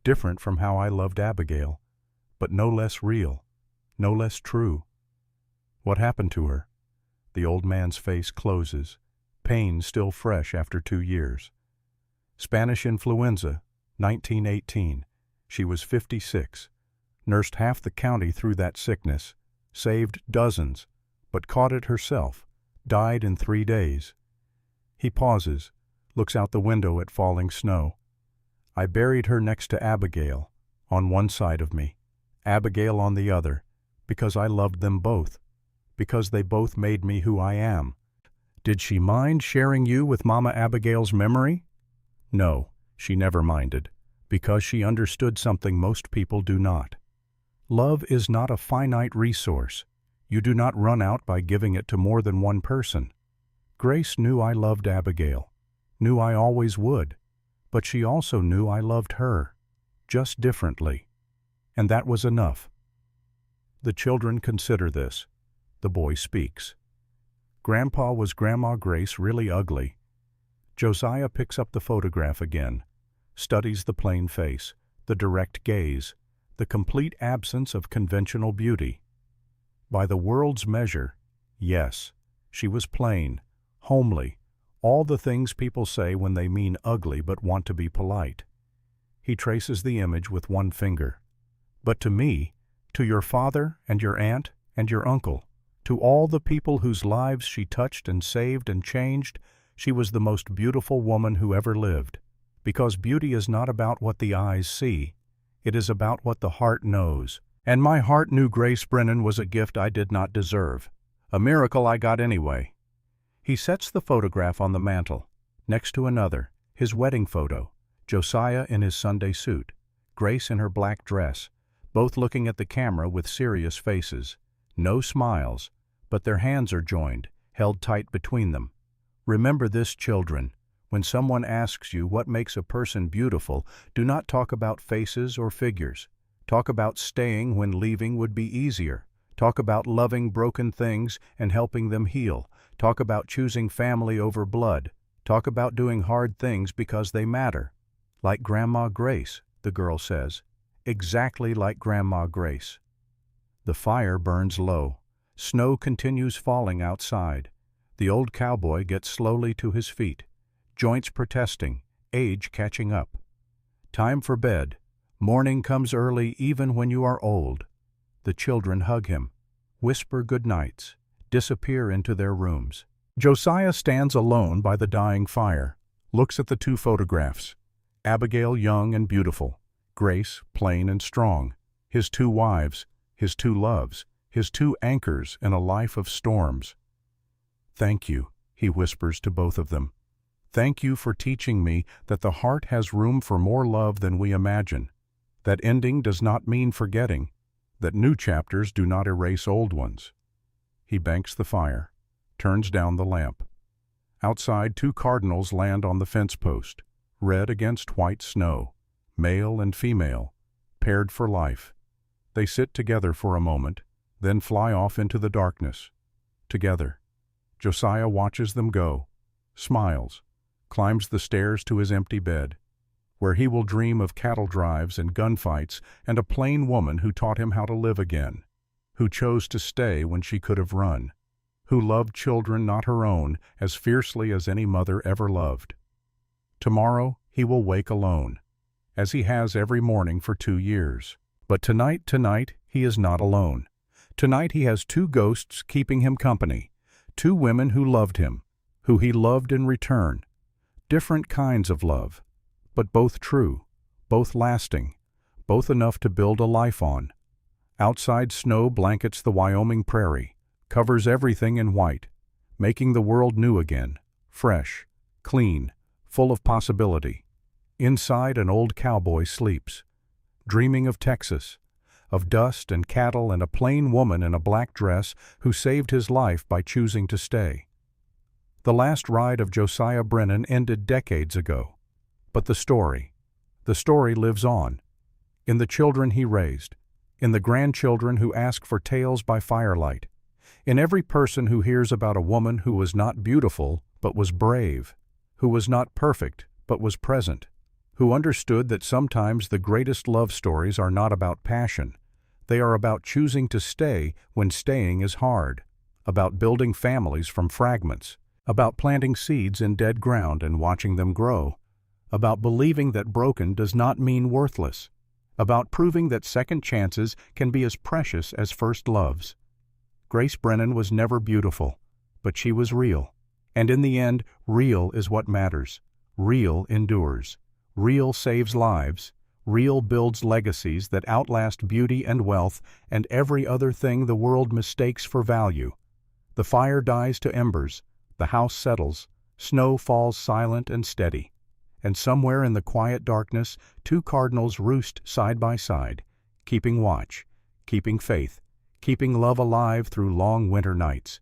different from how I loved Abigail, but no less real, no less true. What happened to her? The old man's face closes, pain still fresh after 2 years. Spanish influenza, 1918. She was 56, nursed half the county through that sickness, saved dozens, but caught it herself, died in 3 days. He pauses, looks out the window at falling snow. I buried her next to Abigail, on one side of me, Abigail on the other, because I loved them both, because they both made me who I am. Did she mind sharing you with Mama Abigail's memory? No, she never minded, because she understood something most people do not. Love is not a finite resource. You do not run out by giving it to more than one person. Grace knew I loved Abigail, knew I always would, but she also knew I loved her, just differently. And that was enough. The children consider this. The boy speaks. Grandpa, was Grandma Grace really ugly? Josiah picks up the photograph again, studies the plain face, the direct gaze, the complete absence of conventional beauty. By the world's measure, yes, she was plain, homely, all the things people say when they mean ugly but want to be polite. He traces the image with one finger. But to me, to your father and your aunt and your uncle, to all the people whose lives she touched and saved and changed, she was the most beautiful woman who ever lived. Because beauty is not about what the eyes see, it is about what the heart knows. And my heart knew Grace Brennan was a gift I did not deserve, a miracle I got anyway. He sets the photograph on the mantel, next to another, his wedding photo, Josiah in his Sunday suit, Grace in her black dress, both looking at the camera with serious faces. No smiles, but their hands are joined, held tight between them. Remember this, children. When someone asks you what makes a person beautiful, do not talk about faces or figures. Talk about staying when leaving would be easier. Talk about loving broken things and helping them heal. Talk about choosing family over blood. Talk about doing hard things because they matter. Like Grandma Grace, the girl says. Exactly like Grandma Grace. The fire burns low. Snow continues falling outside. The old cowboy gets slowly to his feet, joints protesting, age catching up. Time for bed. Morning comes early even when you are old. The children hug him, whisper good nights, disappear into their rooms. Josiah stands alone by the dying fire, looks at the 2 photographs. Abigail young and beautiful, Grace plain and strong, his 2 wives, his 2 loves, his 2 anchors in a life of storms. Thank you, he whispers to both of them. Thank you for teaching me that the heart has room for more love than we imagine, that ending does not mean forgetting, that new chapters do not erase old ones. He banks the fire, turns down the lamp. Outside, 2 cardinals land on the fence post, red against white snow, male and female, paired for life. They sit together for a moment, then fly off into the darkness. Together. Josiah watches them go, smiles, climbs the stairs to his empty bed, where he will dream of cattle drives and gunfights and a plain woman who taught him how to live again, who chose to stay when she could have run. who loved children not her own as fiercely as any mother ever loved. Tomorrow he will wake alone, as he has every morning for 2 years. But tonight, he is not alone. Tonight he has 2 ghosts keeping him company, 2 women who loved him, who he loved in return. Different kinds of love, but both true, both lasting, both enough to build a life on. Outside snow blankets the Wyoming prairie, covers everything in white, making the world new again, fresh, clean, full of possibility. Inside, an old cowboy sleeps, dreaming of Texas, of dust and cattle and a plain woman in a black dress who saved his life by choosing to stay. The last ride of Josiah Brennan ended decades ago, but the story lives on, in the children he raised, in the grandchildren who ask for tales by firelight, in every person who hears about a woman who was not beautiful but was brave, who was not perfect but was present, who understood that sometimes the greatest love stories are not about passion. They are about choosing to stay when staying is hard, about building families from fragments, about planting seeds in dead ground and watching them grow, about believing that broken does not mean worthless, about proving that second chances can be as precious as first loves. Grace Brennan was never beautiful, but she was real. And in the end, real is what matters. Real endures. Real saves lives. Real builds legacies that outlast beauty and wealth and every other thing the world mistakes for value. The fire dies to embers. The house settles. Snow falls silent and steady. And somewhere in the quiet darkness, 2 cardinals roost side by side, keeping watch, keeping faith, keeping love alive through long winter nights.